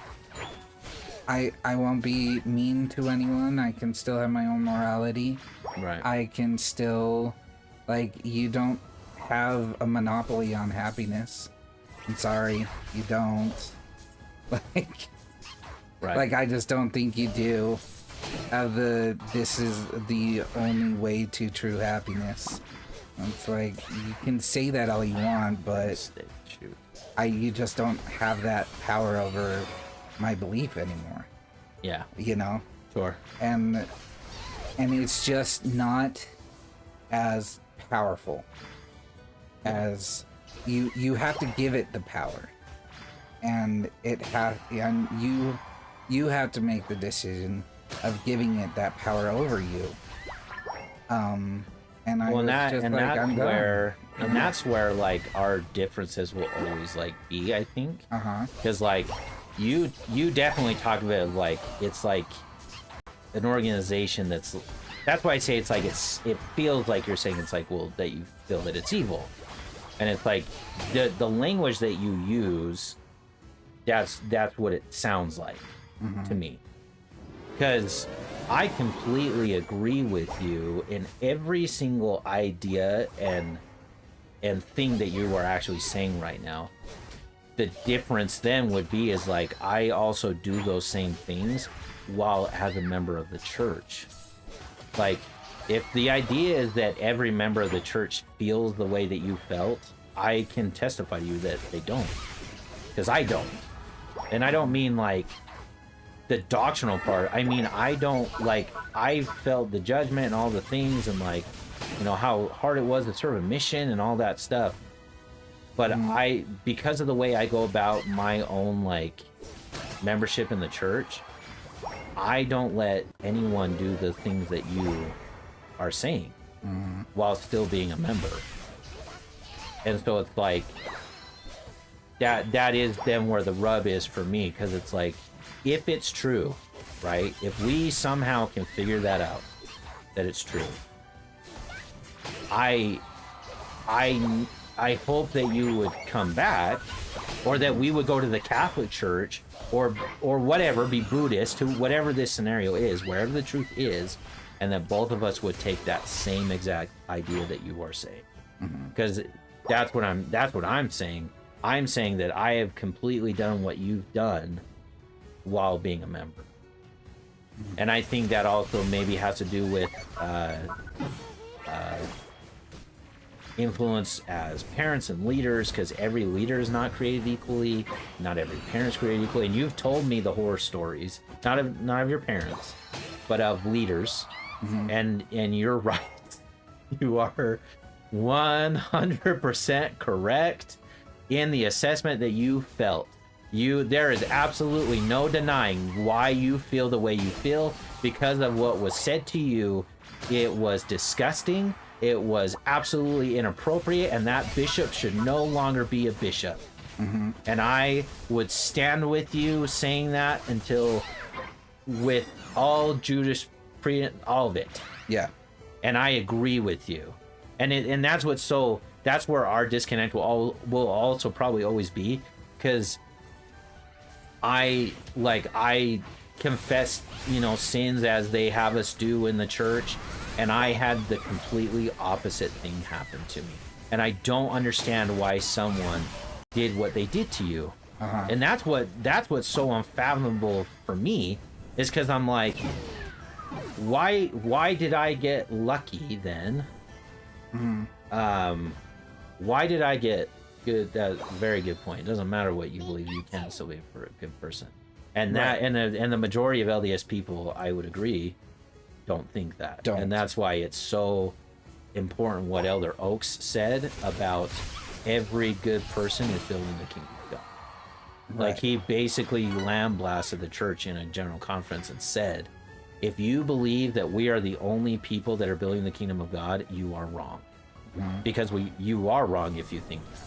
I won't be mean to anyone. I can still have my own morality. Right. I can still, like, you don't have a monopoly on happiness. I'm sorry, you don't. Like, like, I just don't think you do. This is the only way to true happiness. It's like, you can say that all you want, but you just don't have that power over my belief anymore. Yeah. You know? Sure. And it's just not as powerful as you have to give it the power. And you have to make the decision of giving it that power over you. That's where like our differences will always like be, I think. Because like you definitely talk about it like it's like an organization that's why I say it's like it feels like you're saying it's like, well, that you feel that it's evil. And it's like the language that you use, that's what it sounds like. to me, because I completely agree with you in every single idea and thing that you are actually saying right now. The difference then would be is like I also do those same things while as a member of the church. Like, if the idea is that every member of the church feels the way that you felt, I can testify to you that they don't, because I don't. And I don't mean like the doctrinal part. I mean, I don't, like, I felt the judgment and all the things, and like, you know, how hard it was to serve a mission and all that stuff. But I, because of the way I go about my own like membership in the church, I don't let anyone do the things that you are saying while still being a member. And so it's like that is then where the rub is for me, because it's like, if it's true, right? If we somehow can figure that out, that it's true, I hope that you would come back, or that we would go to the Catholic Church, or whatever, be Buddhist, to whatever this scenario is, wherever the truth is, and that both of us would take that same exact idea that you are saying. Because that's what I'm saying. I'm saying that I have completely done what you've done while being a member. And I think that also maybe has to do with influence as parents and leaders, because every leader is not created equally, not every parent is created equally. And you've told me the horror stories, not of your parents, but of leaders. And you're right. You are 100% correct in the assessment that you felt. There is absolutely no denying why you feel the way you feel, because of what was said to you. It was disgusting. It was absolutely inappropriate, and that bishop should no longer be a bishop. And I would stand with you saying that until, with all jurisprudence, all of it. Yeah. And I agree with you. And that's that's where our disconnect will also probably always be, because I confess, you know, sins as they have us do in the church, and I had the completely opposite thing happen to me, and I don't understand why someone did what they did to you. And that's what's so unfathomable for me, is because I'm like, why did I get lucky then? Why did I get good? That's a very good point. It doesn't matter what you believe, you can still be a good person. And that, right. and the majority of LDS people, I would agree, don't think that. And that's why it's so important what Elder Oaks said about every good person is building the kingdom of God. Right. Like, he basically lambasted the church in a general conference and said, if you believe that we are the only people that are building the kingdom of God, you are wrong. Because you are wrong if you think that.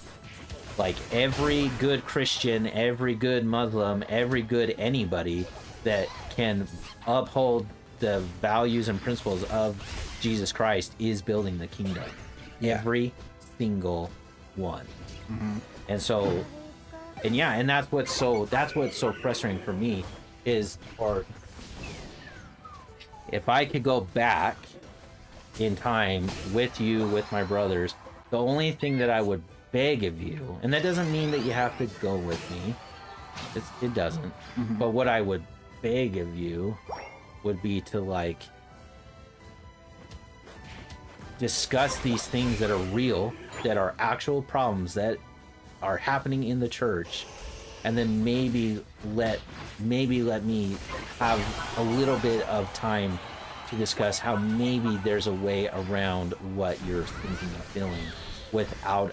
Like, every good Christian, every good Muslim, every good anybody that can uphold the values and principles of Jesus Christ is building the kingdom. Every single one. And so, and that's what's so frustrating for me is, or if I could go back in time with you, with my brothers, the only thing that I would beg of you, and that doesn't mean that you have to go with me, it doesn't, but what I would beg of you would be to, like, discuss these things that are real, that are actual problems that are happening in the church, and then maybe let me have a little bit of time to discuss how maybe there's a way around what you're thinking and feeling without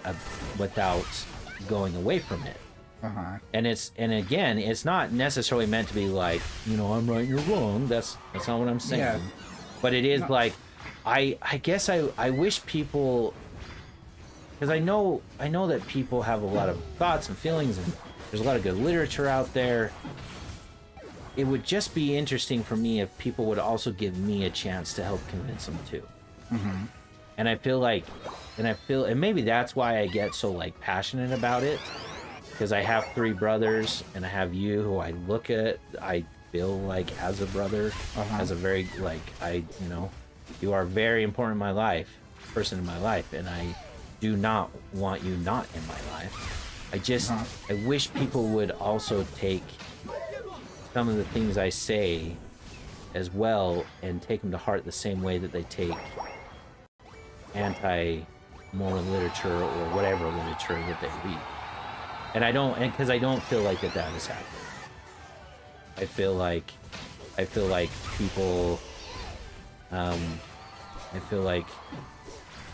going away from it. And again, it's not necessarily meant to be like, you know, I'm right and you're wrong. That's not what I'm saying. But it is like, I guess I wish people, because I know that people have a lot of thoughts and feelings, and there's a lot of good literature out there. It would just be interesting for me if people would also give me a chance to help convince them too. And I feel like, and maybe that's why I get so, like, passionate about it, because I have 3 brothers and I have you who I look at, I feel like as a brother, as a very like you are very important in my life, person in my life, and I do not want you not in my life. I wish people would also take some of the things I say as well and take them to heart the same way that they take anti-moral literature or whatever literature that they read. And because I don't feel like that is happening. I feel like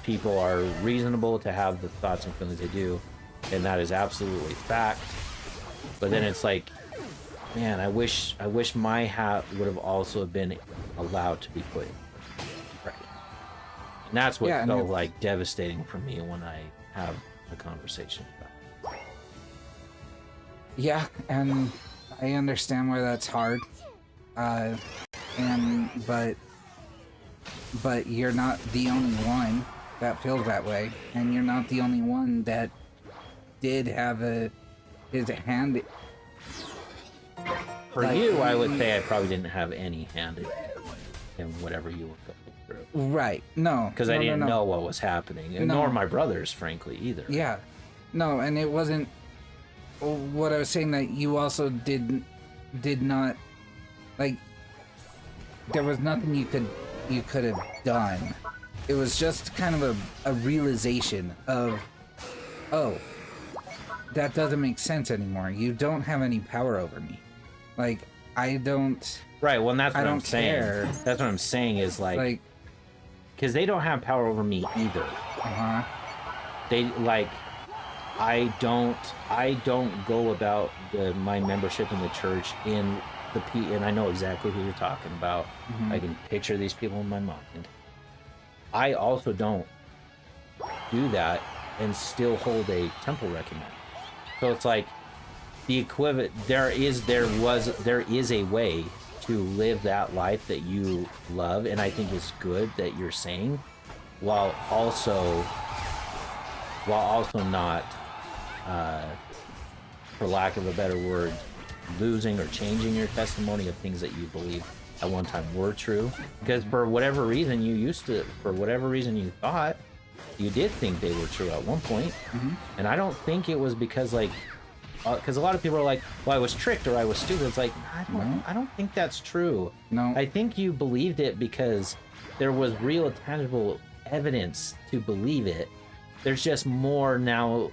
people are reasonable to have the thoughts and feelings they do, and that is absolutely fact. But then it's like, man, I wish my hat would have also been allowed to be put in. Right. And that's what felt like devastating for me when I have a conversation about it. Yeah, and I understand why that's hard. But you're not the only one that feels that way, and you're not the only one that did have his hand. For you, I would say I probably didn't have any hand in whatever you were going through. Right. No. Because I didn't know what was happening, and nor my brothers, frankly, either. Yeah. No, and it wasn't what I was saying, that you also did not, like, there was nothing you could have done. It was just kind of a realization of, oh, that doesn't make sense anymore. You don't have any power over me. Like, I don't... Right, well, that's what I'm saying. Care. That's what I'm saying is, like... Because they don't have power over me either. Uh-huh. They, like... I don't go about my membership in the church and I know exactly who you're talking about. Mm-hmm. I can picture these people in my mind. I also don't do that and still hold a temple recommend. So it's like the equivalent. There is a way to live that life that you love, and I think is good that you're saying, while also not, for lack of a better word, losing or changing your testimony of things that you believe at one time were true. Because for whatever reason you thought, you did think they were true at one point. Mm-hmm. And I don't think it was because, like, because a lot of people are like, well, I was tricked or I was stupid. It's like, I don't think that's true. No. I think you believed it because there was real tangible evidence to believe it. There's just more now.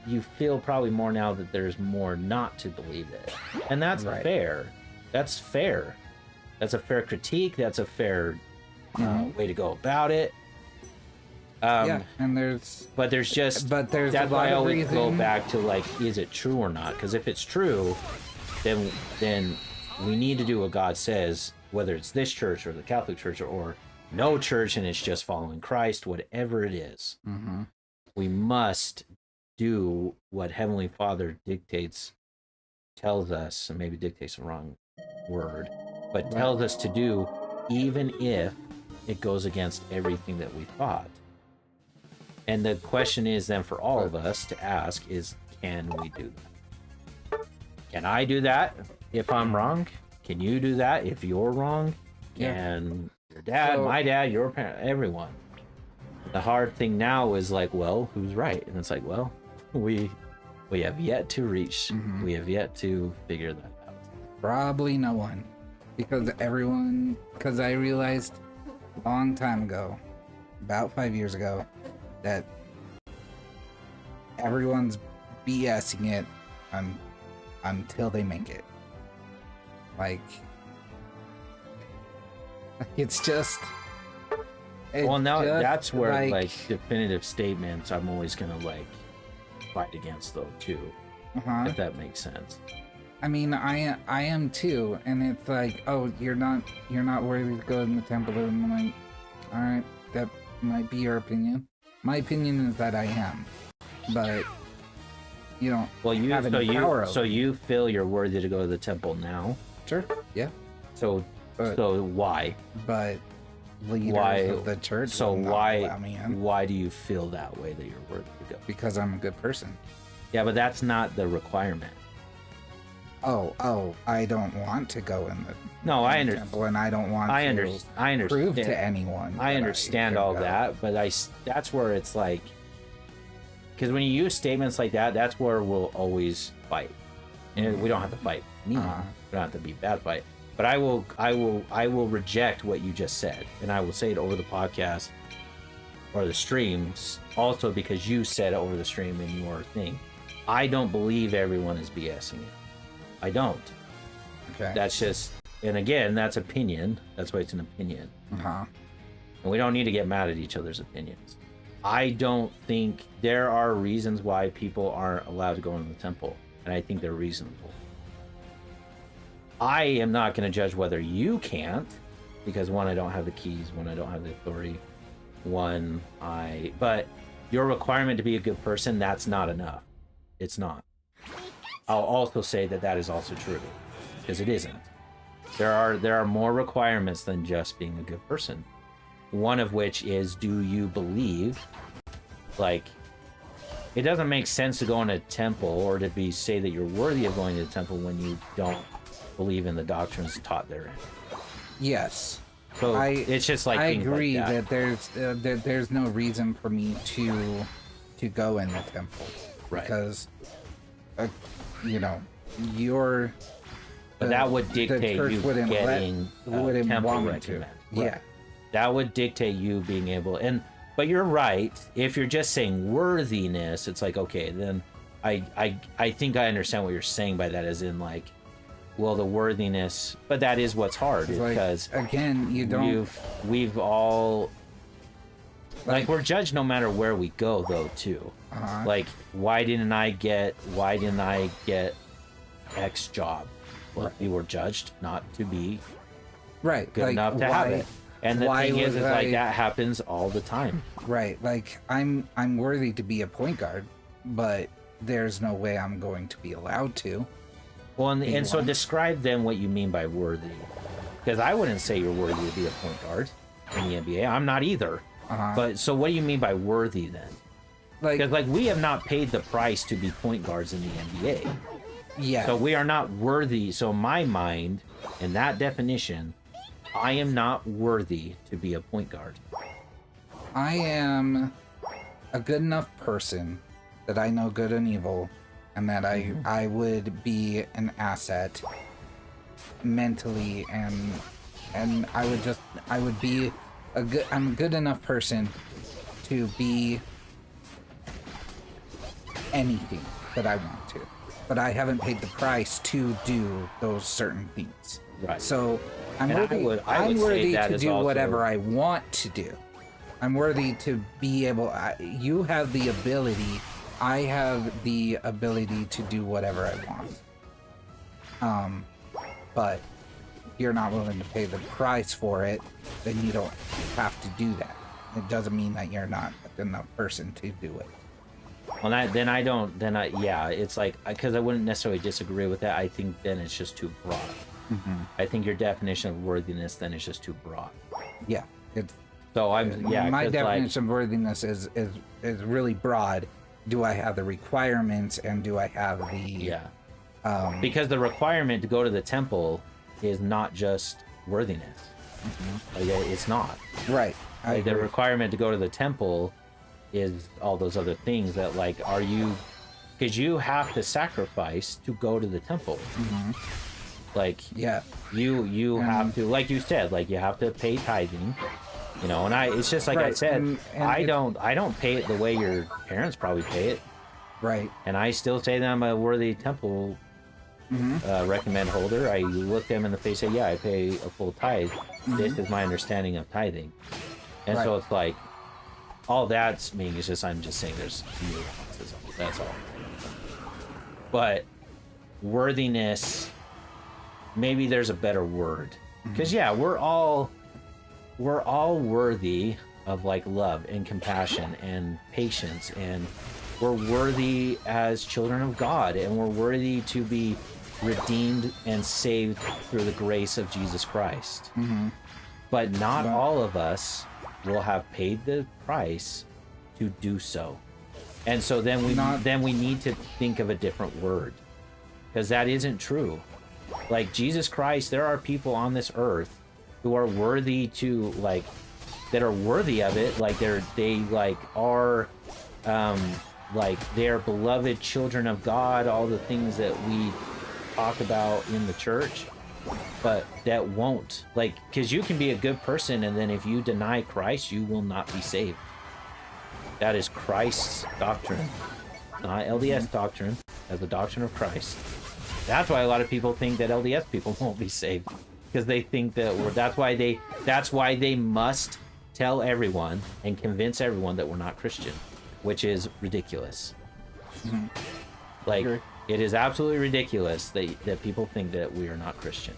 You feel probably more now that there's more not to believe it. And that's right. Fair. That's fair. That's a fair critique. That's a fair way to go about it. Yeah, and there's that's why I always go back to, like, is it true or not? Because if it's true, then we need to do what God says, whether it's this church or the Catholic Church or no church and it's just following Christ, whatever it is. Mm-hmm. We must do what Heavenly Father tells us, and maybe dictates the wrong word, but tells us to do, even if it goes against everything that we thought. And the question is then for all of us to ask is, can we do that? Can I do that if I'm wrong? Can you do that if you're wrong? Can your dad, my dad, your parent, everyone? The hard thing now is like, well, who's right? And it's like, well, we have yet to reach. Mm-hmm. We have yet to figure that out. Probably no one. Because I realized a long time ago, about 5 years ago, that everyone's BSing it until they make it. Like, it's just... Well, now that's where, like, definitive statements, I'm always gonna, like, fight against though too. If that makes sense. I mean, I am too, and it's like, oh, you're not worthy to go in the temple, and I'm like, all right, that might be your opinion. My opinion is that I am, but you don't. Well, you feel you're worthy to go to the temple now? Sure. Yeah. So why? But leaders of the church. So why do you feel that way, that you're worthy to go? Because I'm a good person. Yeah, but that's not the requirement. oh, I don't want to go in the No, I temple, understand. and I don't want I to understand. prove to anyone. I that understand can all go. that, but that's where it's like, because when you use statements like that, that's where we'll always fight, and we don't have to fight. We don't have to be bad fight, but I will reject what you just said, and I will say it over the podcast or the streams, also because you said it over the stream in your thing. I don't believe everyone is BSing it. I don't. Okay. That's just, and again, that's opinion. That's why it's an opinion. And we don't need to get mad at each other's opinions. I don't think there are reasons why people aren't allowed to go into the temple, and I think they're reasonable. I am not going to judge whether you can't, because one, I don't have the keys, one, I don't have the authority, but your requirement to be a good person, that's not enough. It's not. I'll also say that that is also true, because it isn't. There are more requirements than just being a good person. One of which is, do you believe? Like, it doesn't make sense to go in a temple or to say that you're worthy of going to the temple when you don't believe in the doctrines taught therein. Yes. So it's just like I things agree like that there's no reason for me to go in the temple, Right. Because but that would dictate you getting wouldn't temple want me recommend. to. Yeah. That would dictate you being able, but you're right. If you're just saying worthiness, it's like, okay, then I think I understand what you're saying by that, as in like, well, the worthiness, but that is what's hard, because again, you don't. We've all like we're judged no matter where we go, though, too. Like, why didn't I get X job? Well, you were judged not to be right good enough to have it. And the thing is like that happens all the time. Right. Like, I'm worthy to be a point guard, but there's no way I'm going to be allowed to. Well, and so describe then what you mean by worthy, because I wouldn't say you're worthy to be a point guard in the NBA. I'm not either. But so what do you mean by worthy then? Because like we have not paid the price to be point guards in the NBA. Yeah. So we are not worthy. So in my mind, in that definition, I am not worthy to be a point guard. I am a good enough person that I know good and evil, and that I would be an asset mentally, and I'm a good enough person to be anything that I want to, but I haven't paid the price to do those certain things. Right. So I'm And worthy. I would I'm say worthy that to is do also- whatever I want to do. I'm worthy to be able. You have the ability. I have the ability to do whatever I want. But if you're not willing to pay the price for it, then you don't have to do that. It doesn't mean that you're not a good enough person to do it. Well, it's like, because I wouldn't necessarily disagree with that. I think then it's just too broad. I think your definition of worthiness then is just too broad. Yeah, it's. So My 'cause, definition of worthiness is really broad. Do I have the requirements, and do I have the because the requirement to go to the temple is not just worthiness. Like, it's not. Right. Like, the requirement to go to the temple is all those other things that, like, are you, because you have to sacrifice to go to the temple. Like, Yeah. you have to, like you said, like, you have to pay tithing, you know. And it's just like I Right, said, and I don't pay it the way your parents probably pay it. Right. And I still say that I'm a worthy temple recommend holder. I look them in the face and say, yeah, I pay a full tithe. This is my understanding of tithing. And so it's like, all that's meaning is just, I'm just saying there's nuances. That's all. But worthiness, maybe there's a better word. Because we're all worthy of, like, love and compassion and patience, and we're worthy as children of God, and we're worthy to be redeemed and saved through the grace of Jesus Christ. But not all of us will have paid the price to do so. And so then we need to think of a different word. because that isn't true. Like Jesus Christ, there are people on this earth who are worthy to that are worthy of it. Like they're beloved children of God, all the things that we talk about in the church, but that won't, because you can be a good person, and then if you deny Christ, you will not be saved. That is Christ's doctrine, not LDS doctrine, as the doctrine of Christ. That's why a lot of people think that LDS people won't be saved, because they think that's why they must tell everyone and convince everyone that we're not Christian, which is ridiculous. It is absolutely ridiculous that people think that we are not Christian.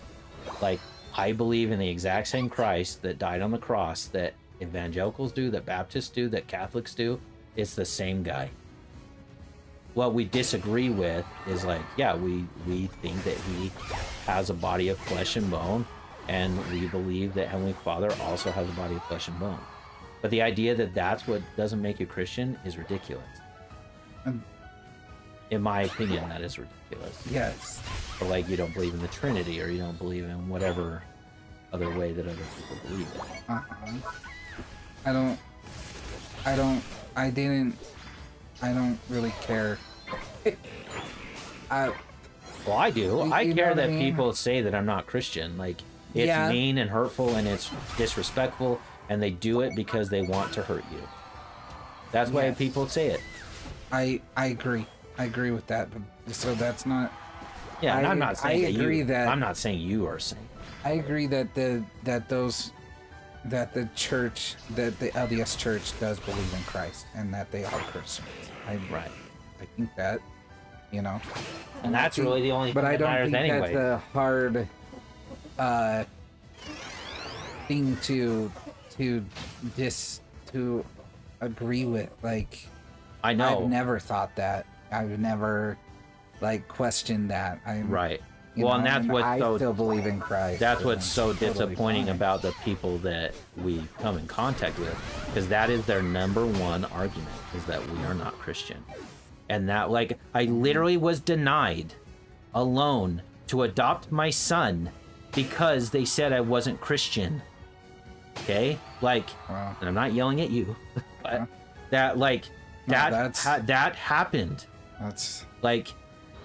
I believe in the exact same Christ that died on the cross that evangelicals do, that Baptists do, that Catholics do. It's the same guy. What we disagree with is we think that he has a body of flesh and bone, and we believe that Heavenly Father also has a body of flesh and bone. But the idea that that's what doesn't make you Christian is ridiculous. In my opinion, that is ridiculous. Yes. Or you don't believe in the Trinity, or you don't believe in whatever other way that other people believe in. I don't really care. Well, I do. I care that people say that I'm not Christian. It's mean and hurtful, and it's disrespectful, and they do it because they want to hurt you. That's why people say it. I agree. I agree with that. But so that's not. Yeah, and I'm not saying I'm not saying you are saying. I agree that the church, that the LDS Church does believe in Christ and that they are Christians. I think that, and that's really the only thing that matters anyway. But I don't think that's a hard thing to agree with. I know. I've never thought that. I've never questioned that. Right. Well, and that's what's I still believe in Christ. That's what's so totally disappointing fine. about the people that we come in contact with, because that is their number one argument, is that we are not Christian. And that, I literally was denied a loan to adopt my son because they said I wasn't Christian. Okay? Wow. And I'm not yelling at you, but that happened. That's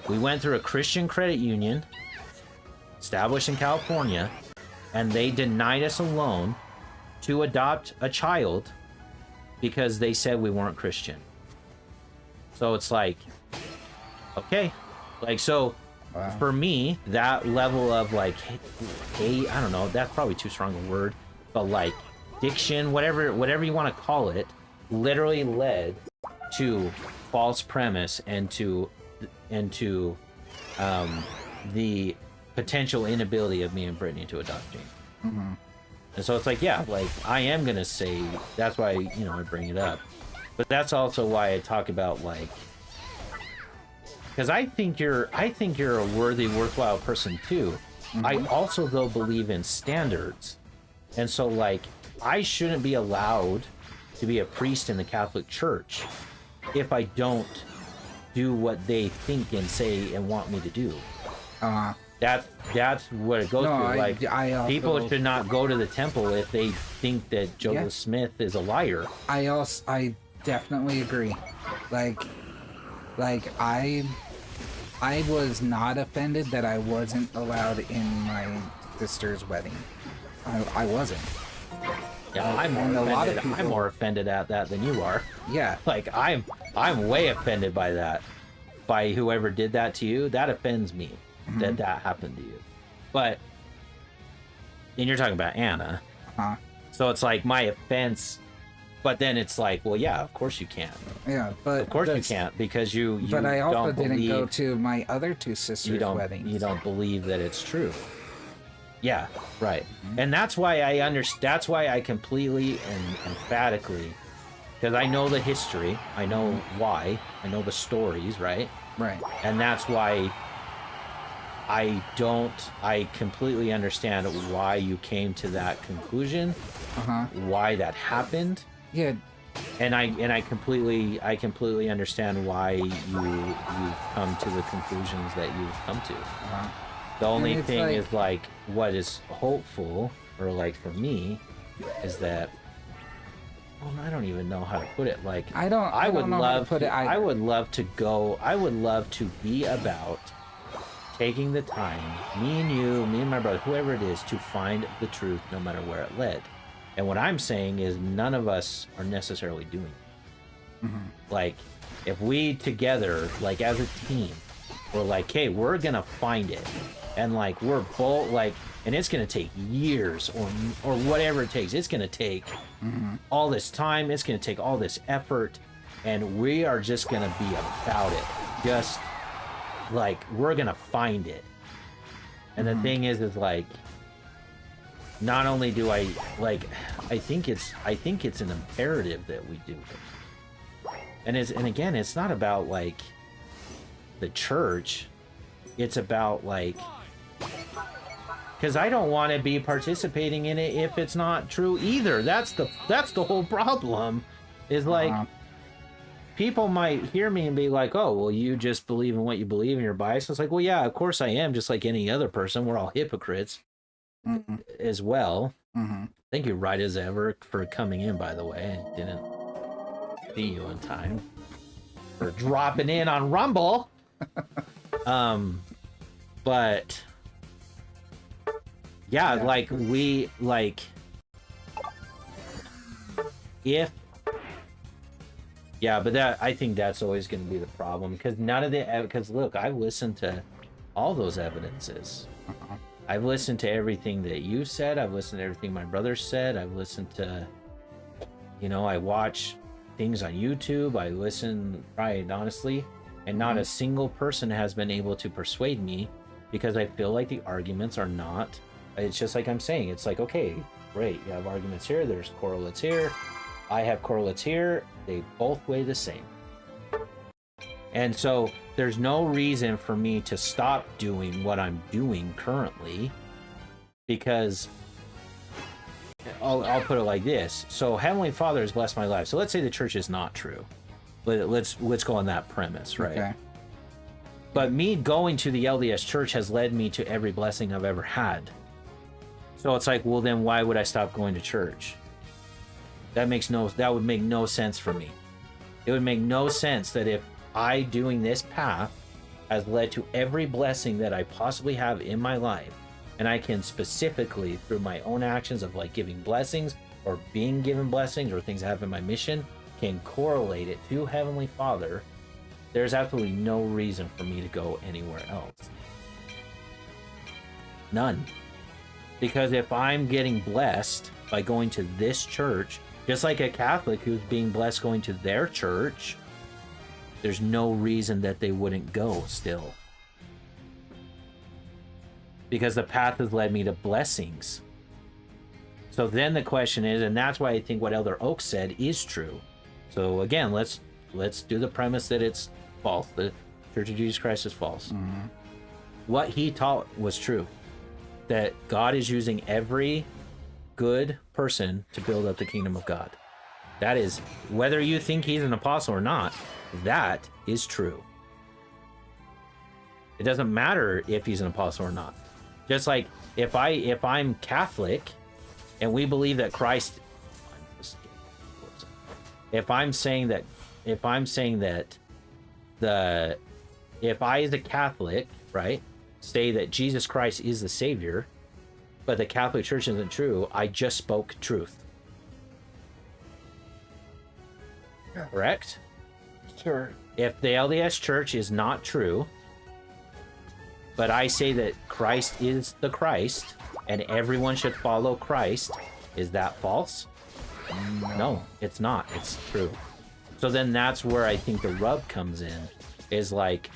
we went through a Christian credit union established in California, and they denied us a loan to adopt a child because they said we weren't Christian. So it's okay. Wow. For me, that level of I don't know, that's probably too strong a word, but diction, whatever you want to call it, literally led to false premise and to the potential inability of me and Brittany to adopt James. Mm-hmm. And so it's I am gonna say, that's why I bring it up, but that's also why I talk about because I think you're a worthy, worthwhile person too. Mm-hmm. I also though believe in standards, and so I shouldn't be allowed to be a priest in the Catholic Church if I don't do what they think and say and want me to do. That's what it goes through. People should not go to the temple if they think that Joseph Smith is a liar. I definitely agree. I was not offended that I wasn't allowed in my sister's wedding. I wasn't. Yeah, I'm more offended at that than you are. Yeah. I'm way offended by that. By whoever did that to you, that offends me. Mm-hmm. that happened to you. But and you're talking about Anna. Uh-huh. So it's my offense, but then it's well, yeah, of course you can. Yeah, but of course you can't, because you but I also didn't go to my other two sisters' weddings. You don't believe that it's true. Yeah, right. Mm-hmm. And that's why that's why I completely and emphatically, because I know the history, I know why, I know the stories, right? Right. And that's why I completely understand why you came to that conclusion, why that happened. Yeah. And I completely understand why you've come to the conclusions that you've come to. The only thing is like what is hopeful, or like for me, is that, well, I don't even know how to put it. Like I would love to be about taking the time, me and my brother, whoever it is, to find the truth no matter where it led. And what I'm saying is none of us are necessarily doing it. Like, if we together, like as a team, we're like, hey, we're gonna find it. And like, we're both like, and it's gonna take years or whatever it takes. It's gonna take all this time. It's gonna take all this effort. And we are just gonna be about it. Just like, we're gonna find it. And the thing is like, not only do I like, I think it's an imperative that we do it. And again, it's not about like the church. It's about like, because I don't want to be participating in it if it's not true either. That's the whole problem. Is like, people might hear me and be like, oh, well, you just believe in what you believe and you're biased. It's like, well, yeah, of course I am, just like any other person. We're all hypocrites as well. Thank you, right as ever, for coming in, by the way. I didn't see you in time for dropping in on Rumble. But yeah, like we like if but that, I think that's always going to be the problem, because because look, I've listened to all those evidences. I've listened to everything that you said. I've listened to everything my brother said. I've listened to, I watch things on YouTube. I listen, right, honestly, and not a single person has been able to persuade me, because I feel like the arguments are not, it's just like I'm saying, it's like, okay, great, you have arguments here, there's correlates here, I have correlates here, they both weigh the same. And so there's no reason for me to stop doing what I'm doing currently, because I'll put it like this. So Heavenly Father has blessed my life. So let's say the church is not true. Let's go on that premise, right? Okay. But me going to the LDS church has led me to every blessing I've ever had. So it's like, well, then why would I stop going to church? That would make no sense for me. It would make no sense that if I doing this path has led to every blessing that I possibly have in my life, and I can specifically, through my own actions of like giving blessings or being given blessings or things I have in my mission, can correlate it to Heavenly Father, there's absolutely no reason for me to go anywhere else. None. Because if I'm getting blessed by going to this church, just like a Catholic who's being blessed going to their church, there's no reason that they wouldn't go still. Because the path has led me to blessings. So then the question is, and that's why I think what Elder Oak said is true. So again, let's do the premise that it's false. The Church of Jesus Christ is false. What he taught was true. That God is using every good person to build up the kingdom of God. That is, whether you think he's an apostle or not, that is true. It doesn't matter if he's an apostle or not. Just like if I'm Catholic and we believe that Christ, if I as a Catholic, right, say that Jesus Christ is the Savior, but the Catholic Church isn't true, I just spoke truth. Correct? Sure. If the LDS Church is not true, but I say that Christ is the Christ and everyone should follow Christ, is that false? No, it's not. It's true. So then that's where I think the rub comes in, is like,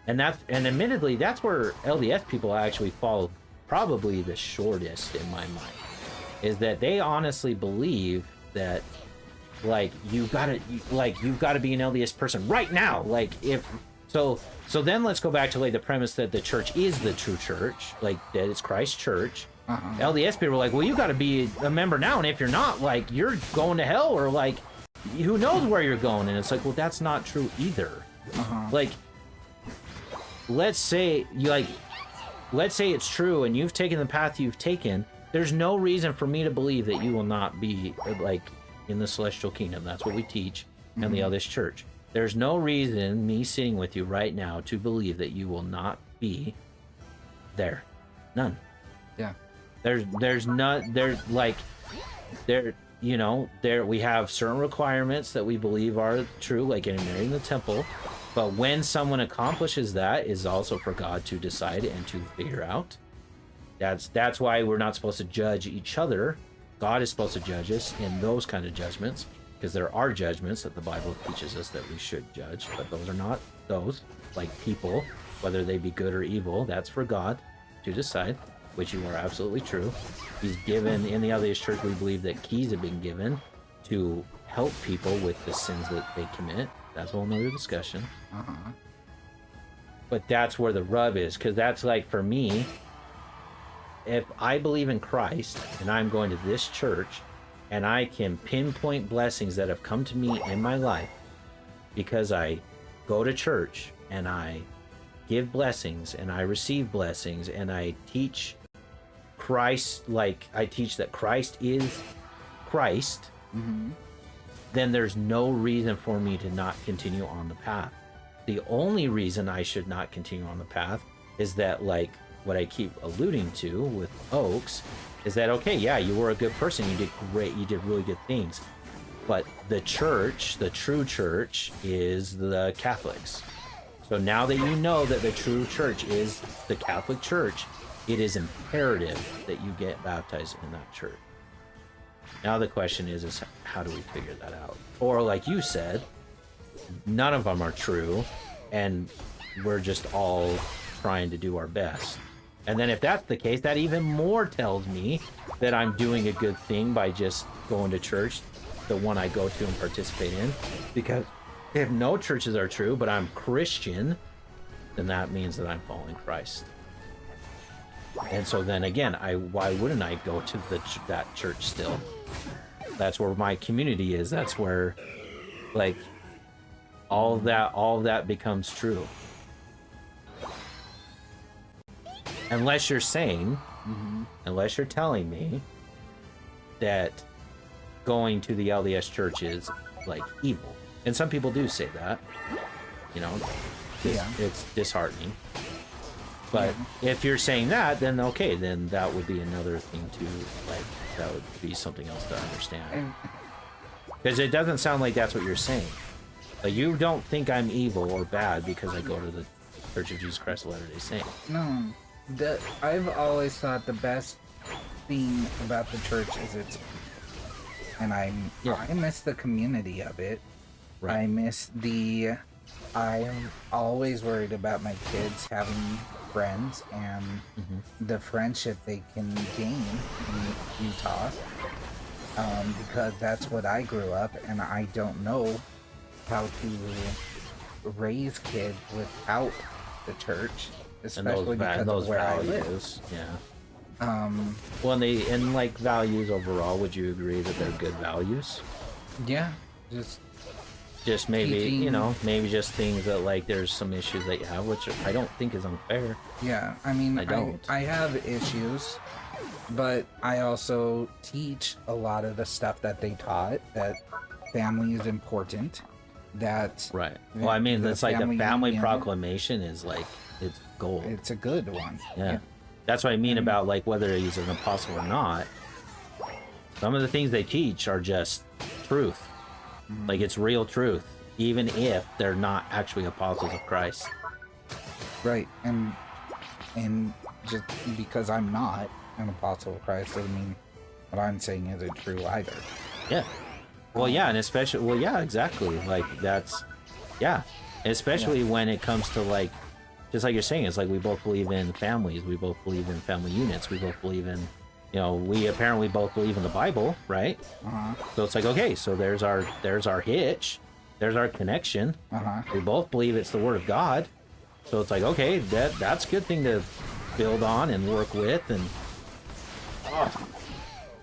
and admittedly, that's where LDS people actually fall probably the shortest in my mind, is that they honestly believe that like you've got to be an LDS person right now. Like if so then let's go back to like the premise that the church is the true church, like that it's Christ's church. LDS people are like, well, you got to be a member now, and if you're not, like, you're going to hell, or like who knows where you're going? And it's like, well, that's not true either. Like, let's say it's true and you've taken the path you've taken. There's no reason for me to believe that you will not be like in the celestial kingdom. That's what we teach in the LDS Church. There's no reason me sitting with you right now to believe that you will not be there. None. Yeah. There's not, there's like, there, you know, there we have certain requirements that we believe are true, like entering the temple. But when someone accomplishes that, is also for God to decide and to figure out. That's why we're not supposed to judge each other. God is supposed to judge us in those kind of judgments, because there are judgments that the Bible teaches us that we should judge, but those are not those, like people, whether they be good or evil. That's for God to decide, which you are absolutely true. He's given, in the LDS Church, we believe that keys have been given to help people with the sins that they commit. That's a whole nother discussion. But that's where the rub is, because that's like, for me, if I believe in Christ and I'm going to this church and I can pinpoint blessings that have come to me in my life because I go to church and I give blessings and I receive blessings and I teach Christ, like I teach that Christ is Christ, then there's no reason for me to not continue on the path. The only reason I should not continue on the path is that, like, what I keep alluding to with Oaks is that, okay, yeah, you were a good person, you did great, you did really good things, but the church, the true church, is the Catholics. So now that you know that the true church is the Catholic Church, it is imperative that you get baptized in that church. Now the question is how do we figure that out? Or like you said, none of them are true, and we're just all trying to do our best. And then if that's the case, that even more tells me that I'm doing a good thing by just going to church, the one I go to and participate in. Because if no churches are true, but I'm Christian, then that means that I'm following Christ. And so then again, why wouldn't I go to that church still? That's where my community is. That's where, like, all of that becomes true. Unless you're saying, unless you're telling me that going to the LDS Church is like evil. And some people do say that, you know, it's disheartening. But if you're saying that, then okay, then that would be another thing to, like, that would be something else to understand. Because it doesn't sound like that's what you're saying. Like, you don't think I'm evil or bad because I go to the Church of Jesus Christ of Latter-day Saints. No. I've always thought the best thing about the church is its, and I miss the community of it. Right. I'm always worried about my kids having friends and the friendship they can gain in Utah, because that's what I grew up, and I don't know how to raise kids without the church. Especially because of where values, I live. Yeah. Well, and like values overall, would you agree that they're good values? Yeah. Just maybe, teaching. you know, maybe just things that, like, there's some issues that you have, which I don't think is unfair. Yeah, I mean, I have issues, but I also teach a lot of the stuff that they taught, that family is important, that... Right. Well, I mean, it's like the family proclamation is like, it's gold. It's a good one. Yeah. That's what I mean about, like, whether he's an apostle or not. Some of the things they teach are just truth. Like, it's real truth, even if they're not actually apostles of Christ. Right. And just because I'm not an apostle of Christ doesn't mean what I'm saying isn't true either. Yeah. Well, yeah, and especially, well, yeah, exactly. Like, that's, yeah. Especially when it comes to, like, just like you're saying, it's like we both believe in families. We both believe in family units. We both believe in, you know, we apparently both believe in the Bible, right? So it's like, okay, so there's our hitch. There's our connection. We both believe it's the Word of God. So it's like, okay, that's a good thing to build on and work with. And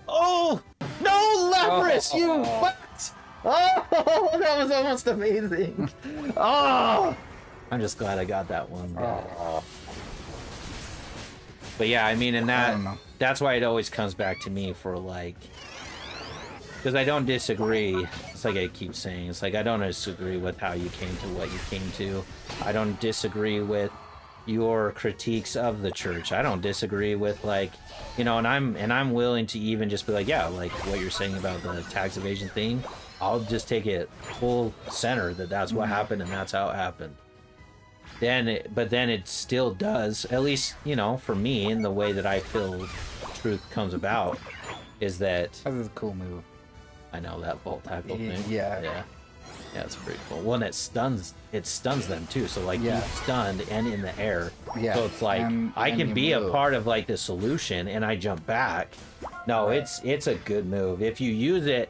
oh no, Leprous, you what? Oh, that was almost amazing. Oh, I'm just glad I got that one. Oh. But yeah, I mean, and that's why it always comes back to me for like, because I don't disagree. It's like I keep saying, it's like I don't disagree with how you came to what you came to. I don't disagree with your critiques of the church. I don't disagree with, like, you know, and I'm willing to even just be like, yeah, like what you're saying about the tax evasion thing, I'll just take it full center that that's what happened and that's how it happened. But then it still does, at least, you know, for me, in the way that I feel truth comes about, is that That was a cool move. I know that vault tackle thing. Yeah. Yeah, it's pretty cool. Well, and it stuns them too. So like Yeah. he's stunned and in the air. Yeah. So it's like I and can you be move. a part of like the solution and I jump back. No, it's a good move if you use it,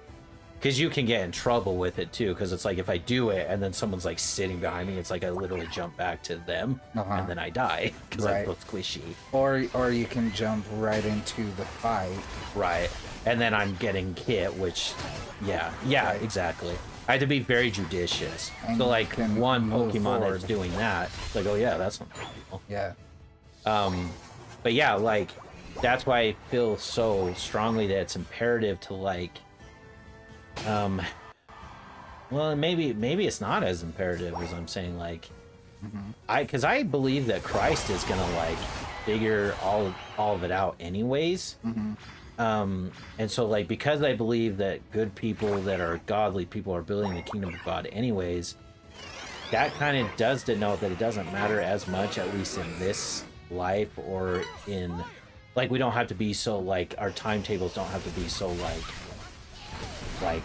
because you can get in trouble with it too. Because it's like if I do it and then someone's like sitting behind me, it's like I literally jump back to them and then I die because I'm so squishy. Or you can jump right into the fight. Right. And then I'm getting hit, which, yeah, exactly. I had to be very judicious. And so like you can one move Pokemon forward. that's doing that, it's like, oh yeah, that's not cool. Yeah. But yeah, like that's why I feel so strongly that it's imperative to like, well, maybe it's not as imperative as I'm saying. Like, because I believe that Christ is gonna like figure all of it out anyways. And so like because I believe that good people that are godly people are building the kingdom of God anyways, that kind of does denote that it doesn't matter as much, at least in this life, or in like we don't have to be so like our timetables don't have to be so like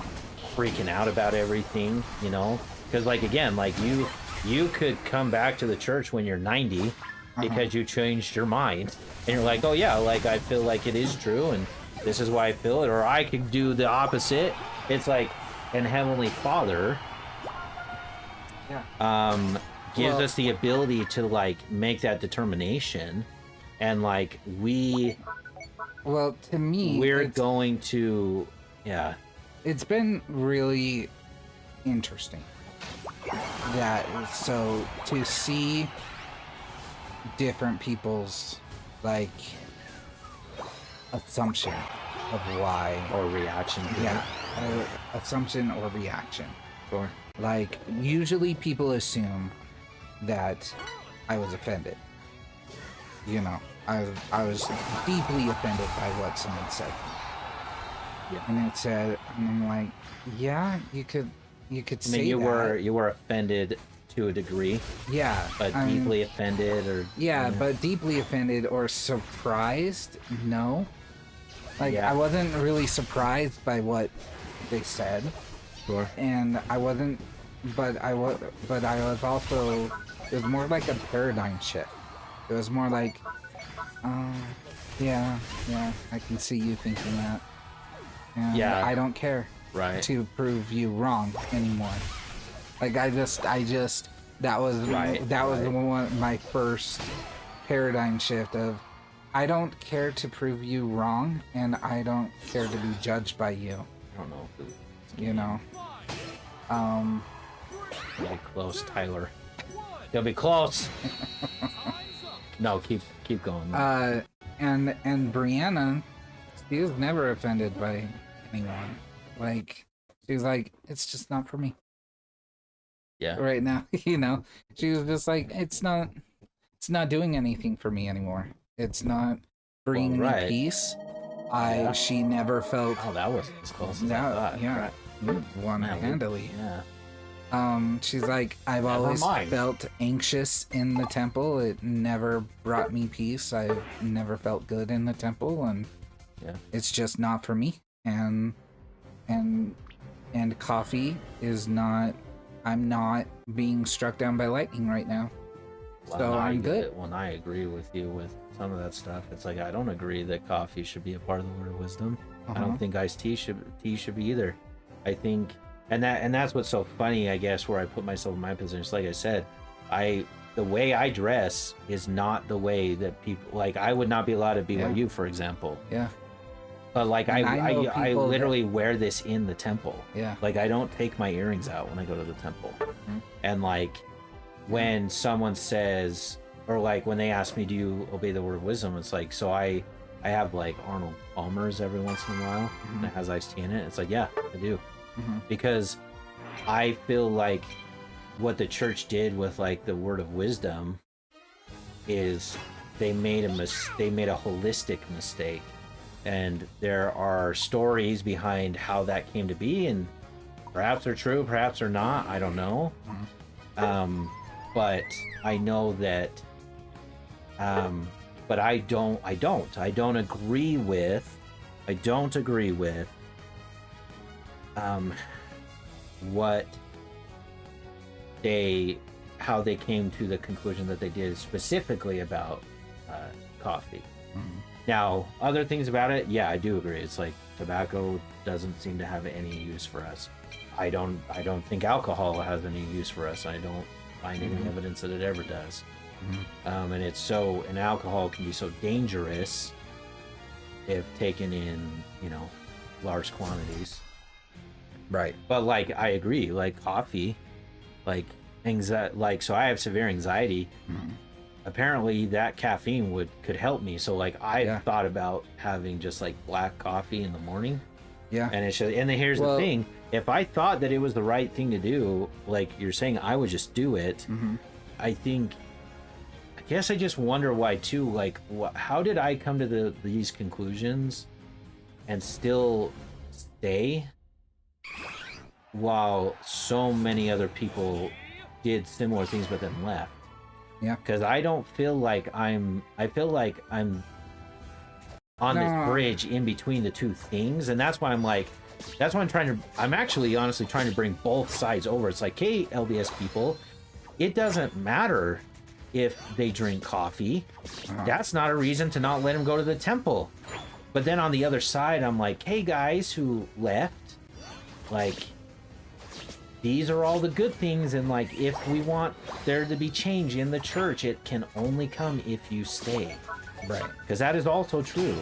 freaking out about everything, you know, because like again, like you could come back to the church when you're 90 because you changed your mind and you're like, oh yeah, like I feel like it is true and this is why I feel it. Or I could do the opposite. It's like an Heavenly Father gives us the ability to like make that determination, and like Well, to me, we're going to it's been really interesting so to see different people's like assumption of why or reaction to assumption or reaction. Sure. Like usually people assume that I was offended, you know, I was deeply offended by what someone said. Yeah. And it said, and I'm like, yeah, you could say you that. you were offended to a degree, Yeah, but I mean, deeply offended, or but deeply offended or surprised, no. Like Yeah. I wasn't really surprised by what they said, sure. and I wasn't, but I was also. It was more like a paradigm shift. It was more like, yeah, I can see you thinking that. And Yeah. I don't care Right. to prove you wrong anymore. Like I just that was one my first paradigm shift of I don't care to prove you wrong and I don't care to be judged by you. I don't know if it's You know. really close, Tyler. You'll be close. No, keep going. And Brianna, she was never offended by anyone. Like she was like, it's just not for me Yeah. right now. You know, she was just like, it's not doing anything for me anymore. It's not bringing me peace. She never felt. Oh, that was as close as I Yeah, thought. yeah. Right. You won Man, handily. Yeah. She's like, I've always felt anxious in the temple. It never brought me peace. I've never felt good in the temple, and it's just not for me. And coffee is not. I'm not being struck down by lightning right now, so I'm good. When I agree with you with some of that stuff, it's like I don't agree that coffee should be a part of the word of wisdom. I don't think iced tea should be either. I think. And that's what's so funny, I guess, where I put myself in my position. It's like I said, the way I dress is not the way that people like. I would not be allowed at BYU, for example. Yeah. But like And I know I people literally wear this in the temple. Yeah. Like I don't take my earrings out when I go to the temple. Mhm. And like when someone says, or like when they ask me, do you obey the word of wisdom? It's like, so I have like Arnold Palmer's every once in a while and it has iced tea in it. It's like, yeah, I do. Because I feel like what the church did with like the word of wisdom is they made a holistic mistake. And there are stories behind how that came to be, and perhaps they're true, perhaps they're not. I don't know. But I know that. But I don't agree with. What how they came to the conclusion that they did specifically about coffee. Now, other things about it, yeah, I do agree. It's like tobacco doesn't seem to have any use for us. I don't think alcohol has any use for us. I don't find any evidence that it ever does. And alcohol can be so dangerous if taken in, large quantities. Right. But like, I agree. Like coffee, like so I have severe anxiety. Apparently that caffeine could help me. So like I thought about having just like black coffee in the morning. Yeah. And here's the thing. If I thought that it was the right thing to do, like you're saying, I would just do it. I guess I just wonder why too. Like, how did I come to these conclusions and still stay while so many other people did similar things but then left? Yeah. Because I don't feel like I feel like I'm on this bridge in between the two things. And that's why I'm actually honestly trying to bring both sides over. It's like, hey, LDS people, it doesn't matter if they drink coffee. That's not a reason to not let them go to the temple. But then on the other side, I'm like, hey guys who left, like, these are all the good things, and like if we want there to be change in the church, it can only come if you stay. Right. Because that is also true.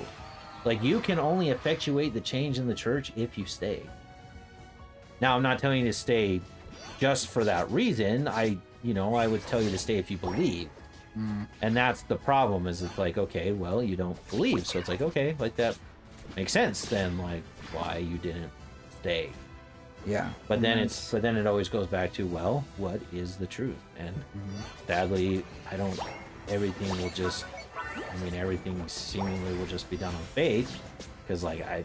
Like you can only effectuate the change in the church if you stay. Now I'm not telling you to stay just for that reason. I would tell you to stay if you believe. And that's the problem, is it's like, okay, well, you don't believe, so it's like, okay, like that makes sense then, like why you didn't stay. Yeah. But then it always goes back to, well, what is the truth? And sadly, everything seemingly will just be done on faith. Because like I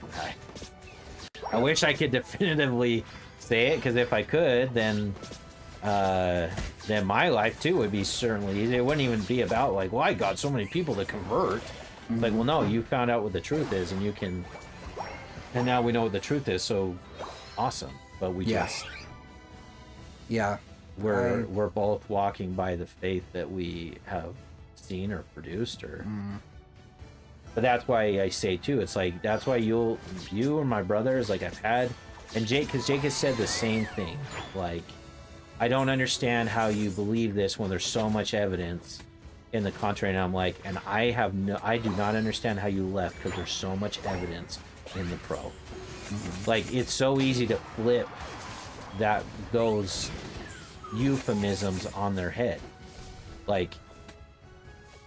wish I could definitively say it, because if I could, then my life too would be certainly easy. It wouldn't even be about like, well, I got so many people to convert. It's like, well, no, you found out what the truth is, and now we know what the truth is, so awesome. But we we're both walking by the faith that we have seen or produced, or but that's why I say too, it's like, that's why you and my brothers, like I've had, and because Jake has said the same thing, like, I don't understand how you believe this when there's so much evidence in the contrary. And I'm like, and I do not understand how you left, because there's so much evidence in the pro. Like, it's so easy to flip those euphemisms on their head. Like,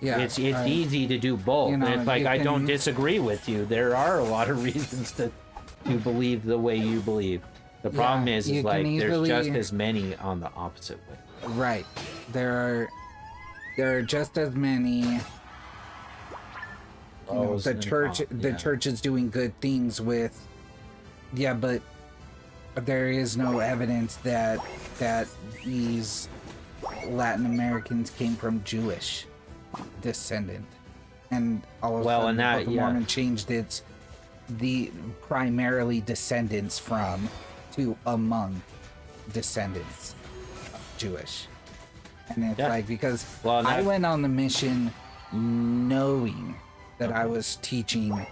it's easy to do both. And it's like, I don't disagree with you. There are a lot of reasons to believe the way you believe. The problem is like, there's just as many on the opposite way. Right. There are just as many. The church is doing good things with. Yeah, but there is no evidence that these Latin Americans came from Jewish descendant, and all of a sudden the Book of Mormon changed its primarily descendants from to among descendants Jewish. And it's like, because I went on the mission knowing that I was teaching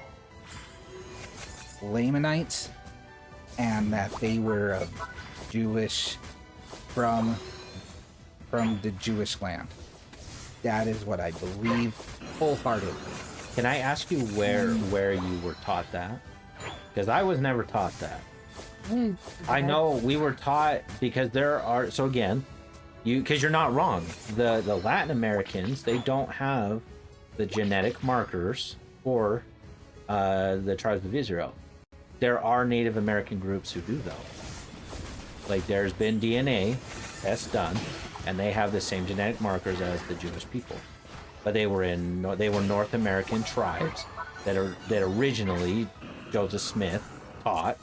Lamanites, and that they were Jewish from the Jewish land. That is what I believe wholeheartedly. Can I ask you where you were taught that? because I was never taught that. I know we were taught, because there are, so again, because you're not wrong. The Latin Americans, they don't have the genetic markers for the tribes of Israel. There are Native American groups who do though. Like there's been DNA tests done, and they have the same genetic markers as the Jewish people, but they were North American tribes that originally Joseph Smith taught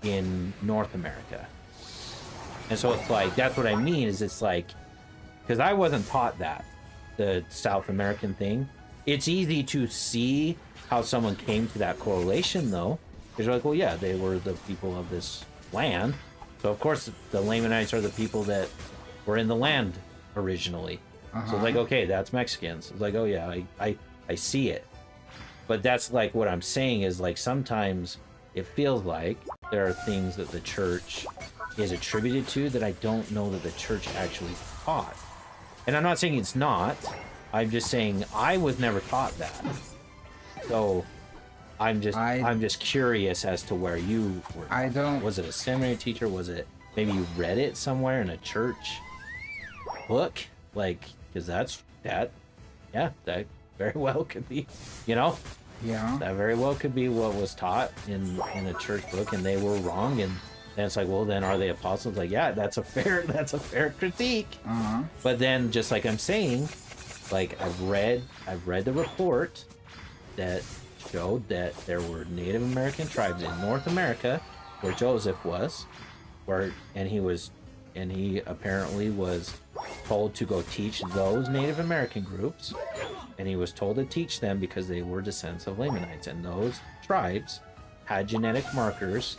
in North America. And so it's like, that's what I mean, is it's like, because I wasn't taught that, the South American thing. It's easy to see how someone came to that correlation though, because you're like, well, yeah, they were the people of this land. So of course the Lamanites are the people that were in the land originally. So it's like, okay, that's Mexicans. It's like, oh yeah, I see it. But that's like what I'm saying is like sometimes it feels like there are things that the church is attributed to that I don't know that the church actually taught. And I'm not saying it's not. I'm just saying I was never taught that. So I'm just curious as to where you were. Was it a seminary teacher? Was it maybe you read it somewhere in a church book? Like, because that very well could be, you know? Yeah. That very well could be what was taught in a church book, and they were wrong. And then it's like, well, then are they apostles? Like, yeah, that's a fair critique. But then, just like I'm saying, like I've read the report that showed that there were Native American tribes in North America where Joseph was, and he apparently was told to go teach those Native American groups, and he was told to teach them because they were descendants of Lamanites, and those tribes had genetic markers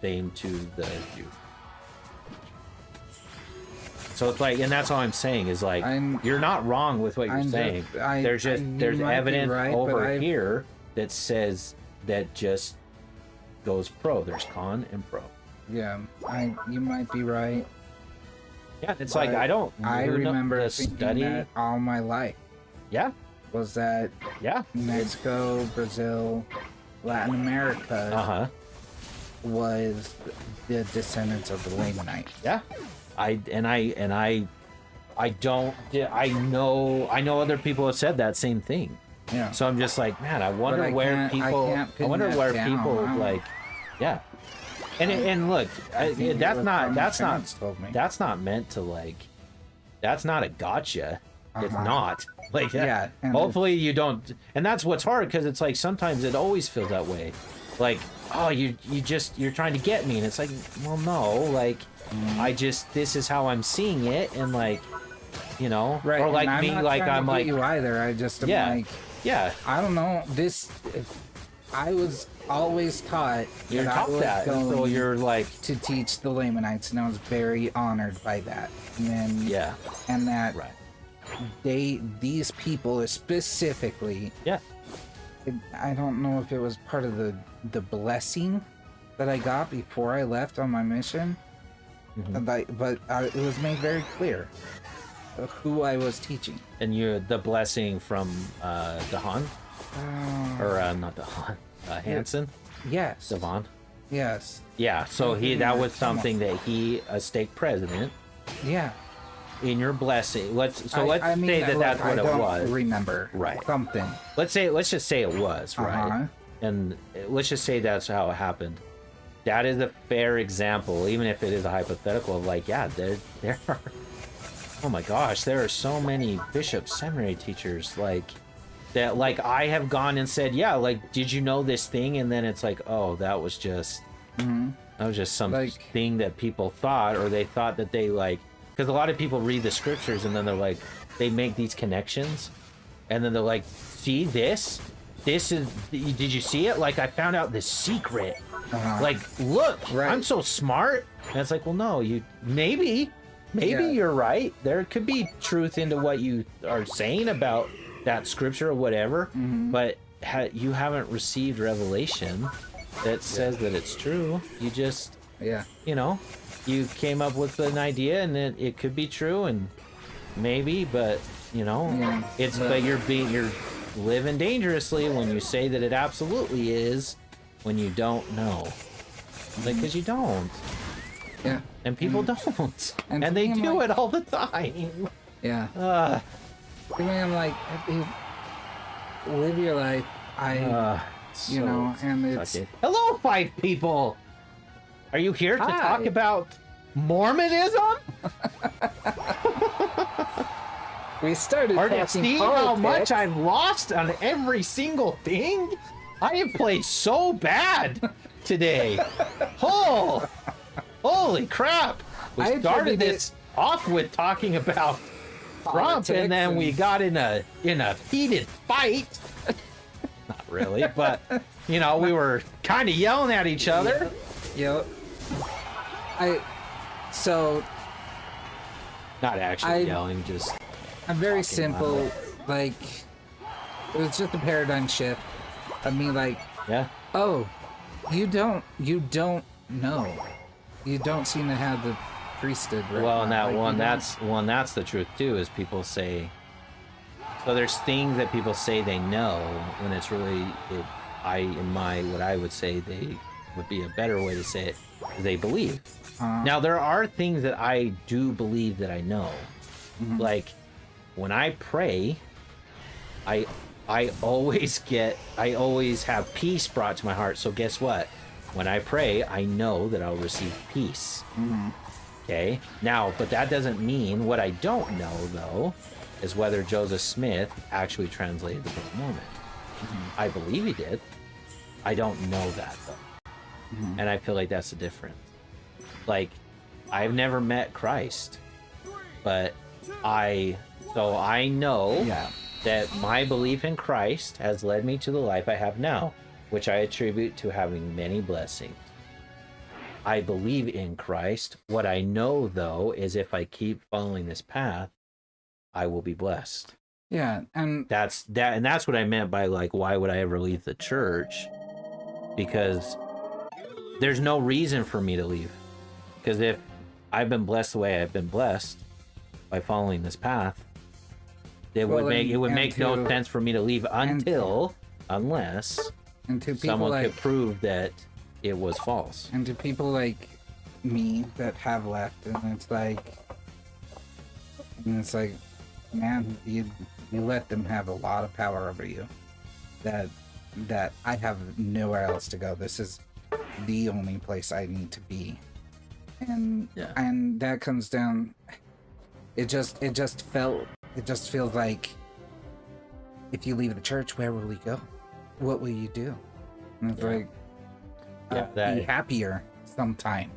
same to the Jew. So it's like, and that's all I'm saying is like, you're not wrong with what you're saying. There's evidence over here that says that just goes pro. There's con and pro. Yeah, you might be right. Yeah, it's like I remember thinking that all my life. Yeah. Was that Mexico, Brazil, Latin America was the descendants of the Lamanites. Yeah. I know other people have said that same thing. Yeah. So I'm just like, man, I wonder where people like, yeah. And look, that's not meant to like, that's not a gotcha. It's not like that. Yeah. Hopefully you don't. And that's what's hard, because it's like sometimes it always feels that way. Like, oh, you're trying to get me, and it's like, well, no, like, this is how I'm seeing it, and like, you know, right. Or like me, like I'm like you either. I just am like, I don't know. I was always taught so you're like to teach the Lamanites, and I was very honored by that. And then and that these people specifically, I don't know if it was part of the blessing that I got before I left on my mission, but it was made very clear who I was teaching. And the blessing from Dahan? Or not Dahan, Hansen? Yes. Devon? Yes. Yeah, so that was something that a stake president. Yeah. In your blessing, let's say that's what it was. Remember, right? Something. Let's just say it was, right? And let's just say that's how it happened. That is a fair example, even if it is a hypothetical of like, there are. Oh my gosh, there are so many bishop seminary teachers like that. Like I have gone and said, like, did you know this thing? And then it's like, oh, that was just some thing that people thought, or they thought that they like. Because a lot of people read the scriptures and then they're like, they make these connections, and then they're like, see this is, did you see it? Like I found out this secret. Like, look, I'm so smart. And it's like, well, no, maybe you're right. There could be truth into what you are saying about that scripture or whatever, but you haven't received revelation that says that it's true. You just, you know. You came up with an idea, and it could be true, and maybe, but you know, but you're living dangerously when you say that it absolutely is, when you don't know. Like, because you don't. Yeah. And people don't. and And they I'm do like- it all the time. Yeah. Uh, I mean, I'm like, dude, live your life. You know, and it's sucky. Hello, 5 people! Are you here to Hi. talk about Mormonism? we started Or to talking see how politics. much I've lost on every single thing? I have played so bad today. Oh, holy crap! We I started attribute this off with talking about Trump, Politics and then we and- got in a heated fight. Not really, but you know, we were kind of yelling at each other. Yep. So Not actually I- yelling, just I'm very Talking simple. loud. Like, it was just a paradigm shift. I mean, like, yeah. oh, you don't know. You don't seem to have the priesthood right Well, and now. that Like, one, you that's the truth too. Is people say, so there's things that people say they know when it's really, what I would say they would be a better way to say it, is they believe. Now there are things that I do believe that I know, like when I pray, I always have peace brought to my heart. So guess what? When I pray, I know that I'll receive peace. Okay. Now, but that doesn't mean, what I don't know though is whether Joseph Smith actually translated the Book of Mormon. I believe he did. I don't know that though. And I feel like that's the difference. Like, I've never met Christ, but I know Yeah. that my belief in Christ has led me to the life I have now, which I attribute to having many blessings. I believe in Christ. What I know, though, is if I keep following this path, I will be blessed. Yeah, and That's what I meant by, like, why would I ever leave the church? Because there's no reason for me to leave. Because if I've been blessed the way I've been blessed by following this path, it would make no sense for me to leave unless and to people someone like could prove that it was false. and to people like me that have left, and it's like, man, you let them have a lot of power over you. That I have nowhere else to go. This is the only place I need to be, and Yeah. and that comes down. It just feels like, if you leave the church, where will you go? What will you do? And it's like, be happier sometimes.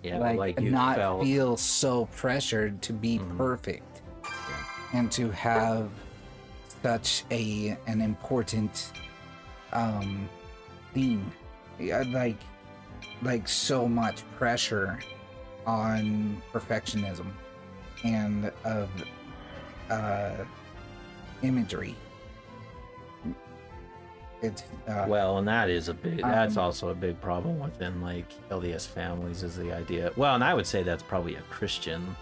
Yeah, Like you not felt, feel so pressured to be perfect, and to have such an important thing. Yeah, like so much pressure on perfectionism and of imagery. It's well, and that is that's also a big problem within, like, LDS families, is the idea. Well, and I would say that's probably a Christian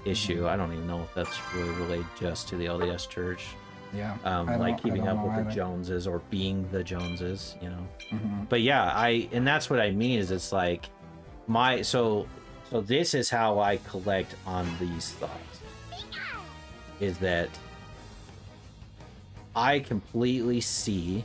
issue. I don't even know if that's really related just to the LDS church. yeah, Like keeping up with the Joneses or being the Joneses, you know. But yeah, and that's what I mean, is it's like so this is how I collect on these thoughts, is that I completely see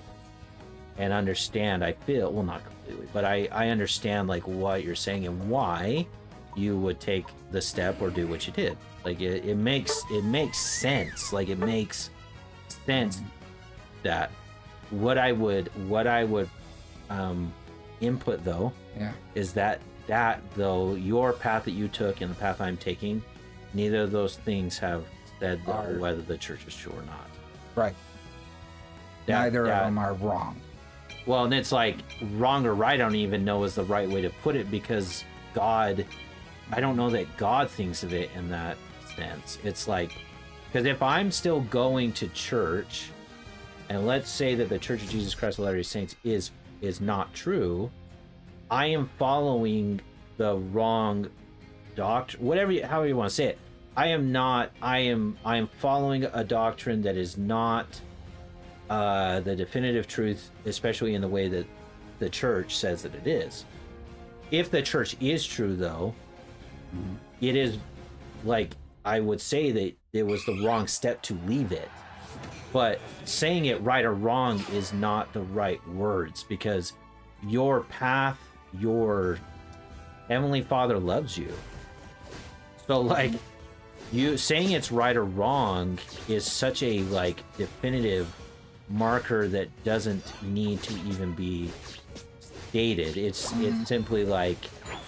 and understand, I feel, well, not completely, but I understand, like, what you're saying and why you would take the step or do what you did. Like, it makes sense. Like, it makes sense that what I would input, though, is that though your path that you took and the path I'm taking, neither of those things have said whether the church is true or not. right. Neither of them are wrong. Well, and it's like, wrong or right, I don't even know is the right way to put it, because God, I don't know that God thinks of it in that sense. It's like, because if I'm still going to church, and let's say that the Church of Jesus Christ of Latter-day Saints is not true, I am following the wrong doctrine, however you want to say it. I am following a doctrine that is not the definitive truth, especially in the way that the church says that it is. If the church is true, though, it is like, I would say that it was the wrong step to leave it. But saying it right or wrong is not the right words, because your path, your Heavenly Father loves you. So like, you saying it's right or wrong is such a like definitive marker that doesn't need to even be stated. It's simply like,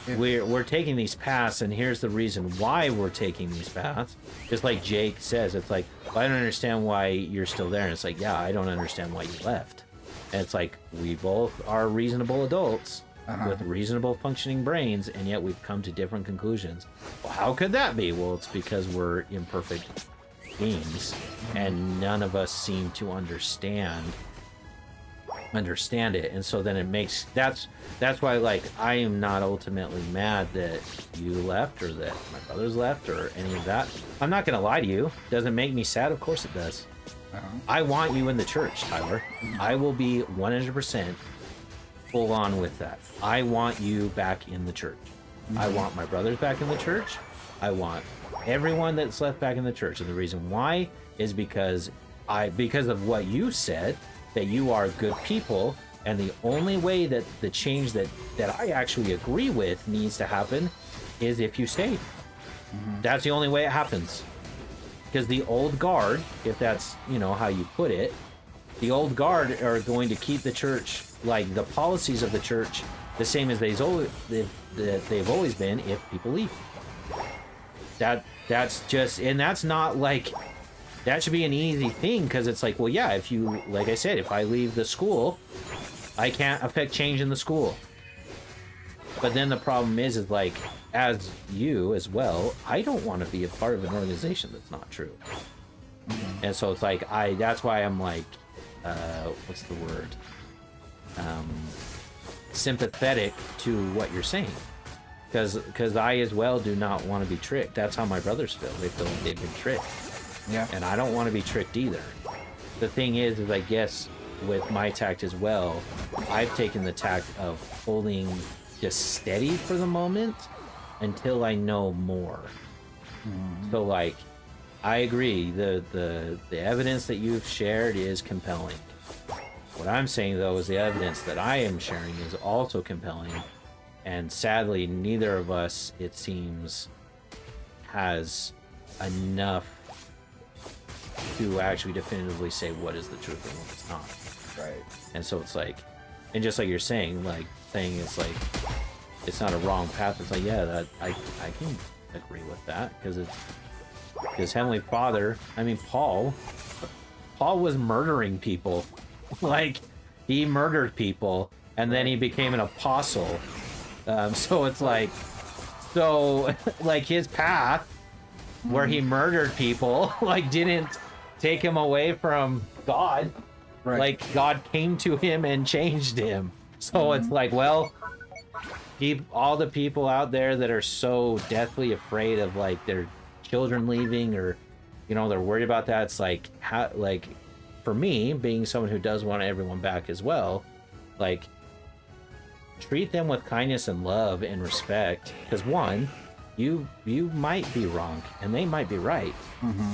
we're taking these paths, and here's the reason why we're taking these paths. Just like Jake says, it's like, well, I don't understand why you're still there. And it's like, yeah, I don't understand why you left. And it's like, we both are reasonable adults with reasonable functioning brains, and yet we've come to different conclusions. Well, how could that be? Well, it's because we're imperfect beings, and none of us seem to understand it. And so then it makes, that's why, like, I am not ultimately mad that you left, or that my brothers left, or any of that. I'm not gonna lie to you. Does it make me sad? Of course it does. I want you in the church, Tyler. I will be 100% full on with that. I want you back in the church. I want my brothers back in the church. I want everyone that's left back in the church. And the reason why is because of what you said, that you are good people, and the only way that the change that I actually agree with needs to happen is if you stay. That's the only way it happens. Because the old guard, if that's, you know, how you put it, the old guard are going to keep the church, like the policies of the church, the same as they've always been if people leave. That's just, and that's not like, that should be an easy thing, because it's like, well, yeah, if you, like I said, if I leave the school, I can't affect change in the school. But then the problem is like, as you as well, I don't want to be a part of an organization that's not true. And so it's like, that's why I'm like, what's the word? Sympathetic to what you're saying. Because I as well do not want to be tricked. That's how my brothers feel. They feel like they've been tricked. Yeah. And I don't want to be tricked either. The thing is I guess with my tact as well, I've taken the tact of holding just steady for the moment until I know more. So like, I agree, the evidence that you've shared is compelling. What I'm saying though is the evidence that I am sharing is also compelling, and sadly neither of us, it seems, has enough to actually definitively say what is the truth and what it's not. Right. And so it's like, and just like you're saying, like saying it's like, it's not a wrong path. It's like, yeah, that I can agree with that, because Heavenly Father, I mean, Paul was murdering people. Like, he murdered people, and then he became an apostle. So it's like, like his path where he murdered people, like, didn't take him away from God. Right. Like, God came to him and changed him. So it's like, well, all the people out there that are so deathly afraid of like their children leaving, or, you know, they're worried about that. It's like, how, like, for me, being someone who does want everyone back as well, like, treat them with kindness and love and respect. Because one, you might be wrong and they might be right.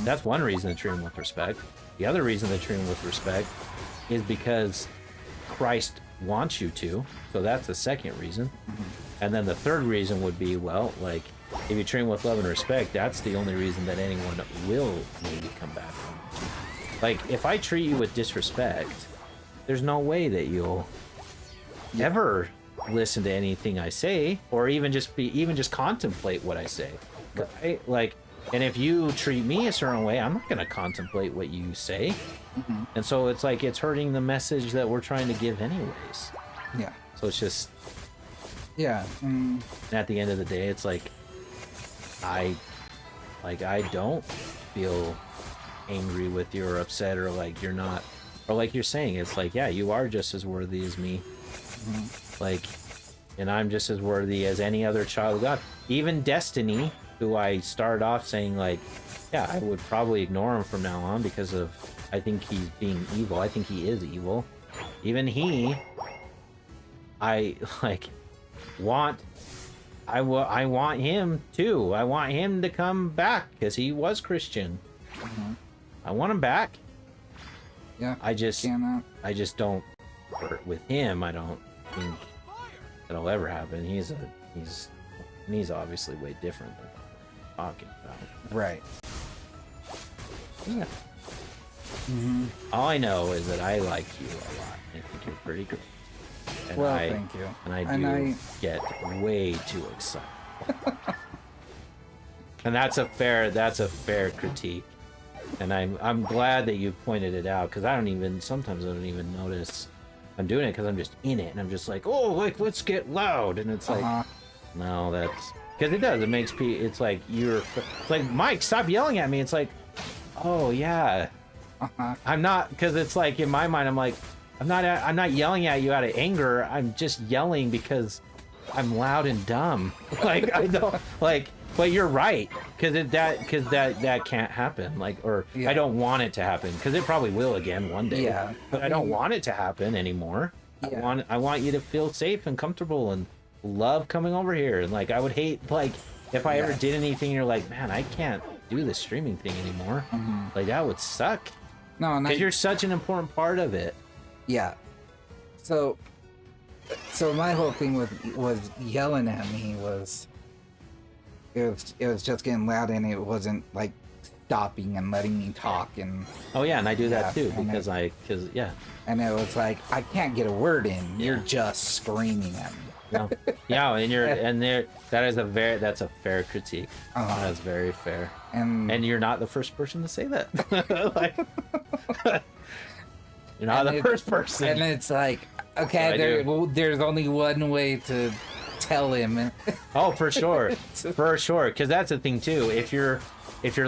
That's one reason to treat them with respect. The other reason to treat them with respect is because Christ wants you to. So that's the second reason. And then the third reason would be, well, like, if you treat them with love and respect, that's the only reason that anyone will maybe come back. Like, if I treat you with disrespect, there's no way that you'll ever listen to anything I say, or even just contemplate what I say. Right? Like, and if you treat me a certain way, I'm not going to contemplate what you say. And so it's like, it's hurting the message that we're trying to give anyways. Yeah. So it's just, yeah. at the end of the day, it's like, I don't feel angry with you or upset, or like you're not, or like you're saying, it's like, yeah, you are just as worthy as me. Like, and I'm just as worthy as any other child of God. Even Destiny, who I started off saying, like, yeah, I would probably ignore him from now on because of, I think he's being evil. I think he is evil. Even he, I like want I want him too. I want him to come back because he was Christian. I want him back. Yeah. I just Cannot. don't with him. I don't think that'll ever happen. He's obviously way different than what we're talking about. Right. Yeah. All I know is that I like you a lot. I think you're pretty great. And Well, thank you. And I get way too excited. And that's a fair critique. And I'm glad that you pointed it out, because sometimes I don't even notice I'm doing it because I'm just in it and I'm just like, oh, like, let's get loud. And it's like, no, that's because it does. It makes people, it's like Mike, stop yelling at me. It's like, oh yeah. I'm not, because it's like in my mind, I'm like, I'm not yelling at you out of anger. I'm just yelling because I'm loud and dumb. Like I don't like, but you're right, because that can't happen. Like, or I don't want it to happen, because it probably will again one day. Yeah, but I don't want it to happen anymore. Yeah. I want you to feel safe and comfortable and love coming over here. And like, I would hate like if I ever did anything, you're like, man, I can't do this streaming thing anymore. Like that would suck. No, because you're such an important part of it. Yeah. So my whole thing was yelling at me was it was just getting loud, and it wasn't like stopping and letting me talk. And oh yeah, and I do that too, and because and it was like, I can't get a word in. You're just screaming at me. No. Yeah, and that's a fair critique. That's very fair. And you're not the first person to say that. Like, you're not the first person. And it's like, okay, there's only one way to tell him. Oh, for sure, for sure. Because that's the thing too. If you're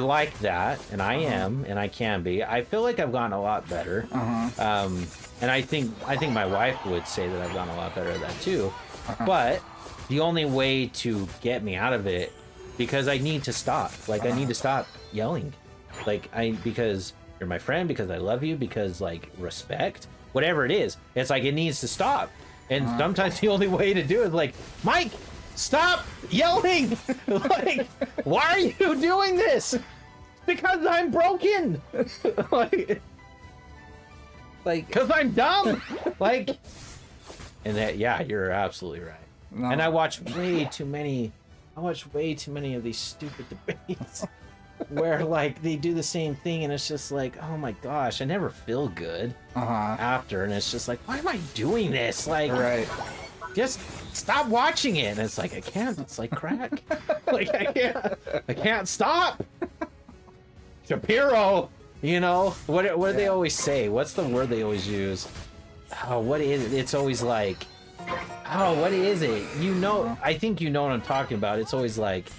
like that, and I am, and I can be, I feel like I've gotten a lot better. And I think my wife would say that I've gotten a lot better at that too. But the only way to get me out of it, because I need to stop. Like I need to stop yelling. Like because you're my friend, because I love you, because like respect, whatever it is. It's like it needs to stop. And sometimes the only way to do it is like, Mike, stop yelling. Like, why are you doing this? Because I'm broken. like, because I'm dumb. Like, and that, yeah, you're absolutely right. No. And I watch way too many of these stupid debates where like they do the same thing, and it's just like, oh my gosh, I never feel good after, and it's just like, why am I doing this? Like, just stop watching it. And it's like, I can't. It's like crack. Like I can't stop. Shapiro, you know what do they always say? What's the word they always use? Oh, what is it? It's always like, oh, what is it? You know, I think you know what I'm talking about. It's always like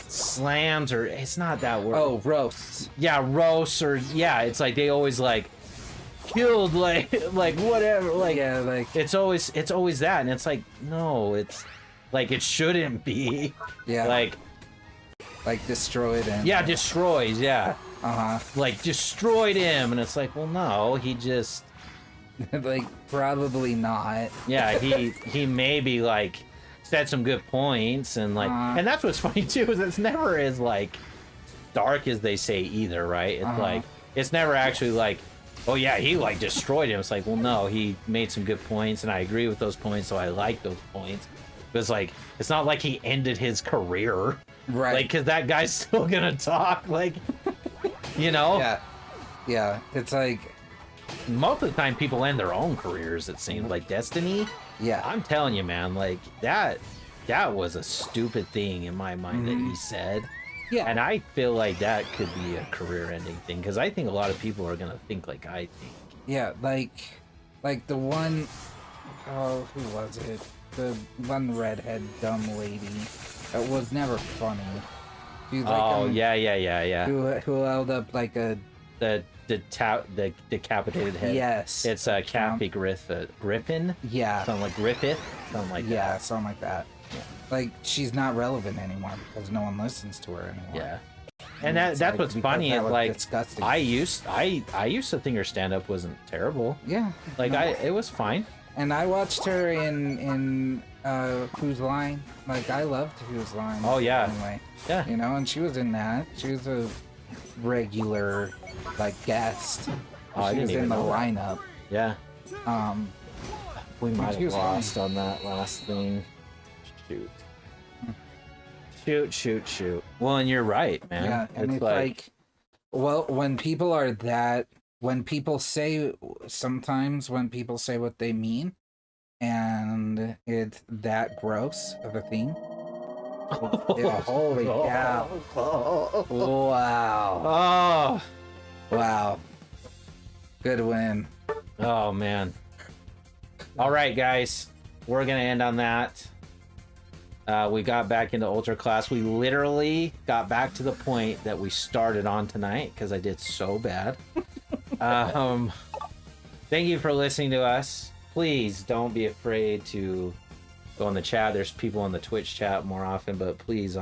slams, or it's not that word. Oh, roasts. Yeah, roasts, or yeah, it's like they always like killed, like whatever, like yeah, like it's always that, and it's like, no, it's like it shouldn't be. Yeah, like destroyed him. Yeah, destroys. Yeah. Like destroyed him, and it's like, well, no, he just. Like probably not. Yeah, he maybe like said some good points, and like and that's what's funny too, is it's never as like dark as they say either, right? It's like it's never actually like, oh yeah, he like destroyed him. It's like, well, no, he made some good points, and I agree with those points, so I like those points. But it's like, it's not like he ended his career, right? Like, because that guy's still gonna talk, like, you know. Yeah, it's like most of the time people end their own careers, it seems. Like Destiny, I'm telling you, man, like that was a stupid thing in my mind that he said. And I feel like that could be a career-ending thing, because I think a lot of people are gonna think like I think. Yeah, like the one, oh, who was it? The one redhead dumb lady that was never funny. She was like, yeah. Who held up like the decapitated head. Yes. It's Kathy Griffin. Yeah. Something like Griffith. Something like that. Yeah, something like that. Yeah. Like, she's not relevant anymore because no one listens to her anymore. Yeah. And that's like, what's funny is like disgusting. I used to think her stand up wasn't terrible. Yeah. Like it was fine. And I watched her in Whose Line. Like, I loved Whose Line. Oh, yeah. Anyway, Yeah. you know, and she was in that. She was a regular, like, guest. Oh, I She didn't was even in the know that. lineup. Yeah. We might she have was lost on that last thing. Shoot. Well, and you're right, man. Yeah, and it's like, well, when people are that, when people say, sometimes when people say what they mean, and it's that gross of a thing. Holy cow. Wow. Oh. Wow. Good win. Oh, man. All right, guys. We're going to end on that. We got back into Ultra Class. We literally got back to the point that we started on tonight because I did so bad. Thank you for listening to us. Please don't be afraid to go in the chat. There's people on the Twitch chat more often, but please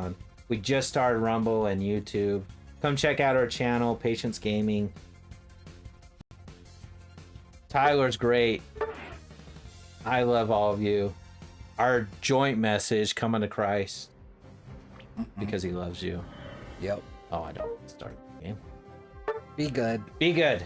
we just started Rumble and YouTube. Come check out our channel, Patience Gaming. Tyler's great. I love all of you. Our joint message, come unto Christ because he loves you. Yep. Oh, I don't start the game. Be good. Be good.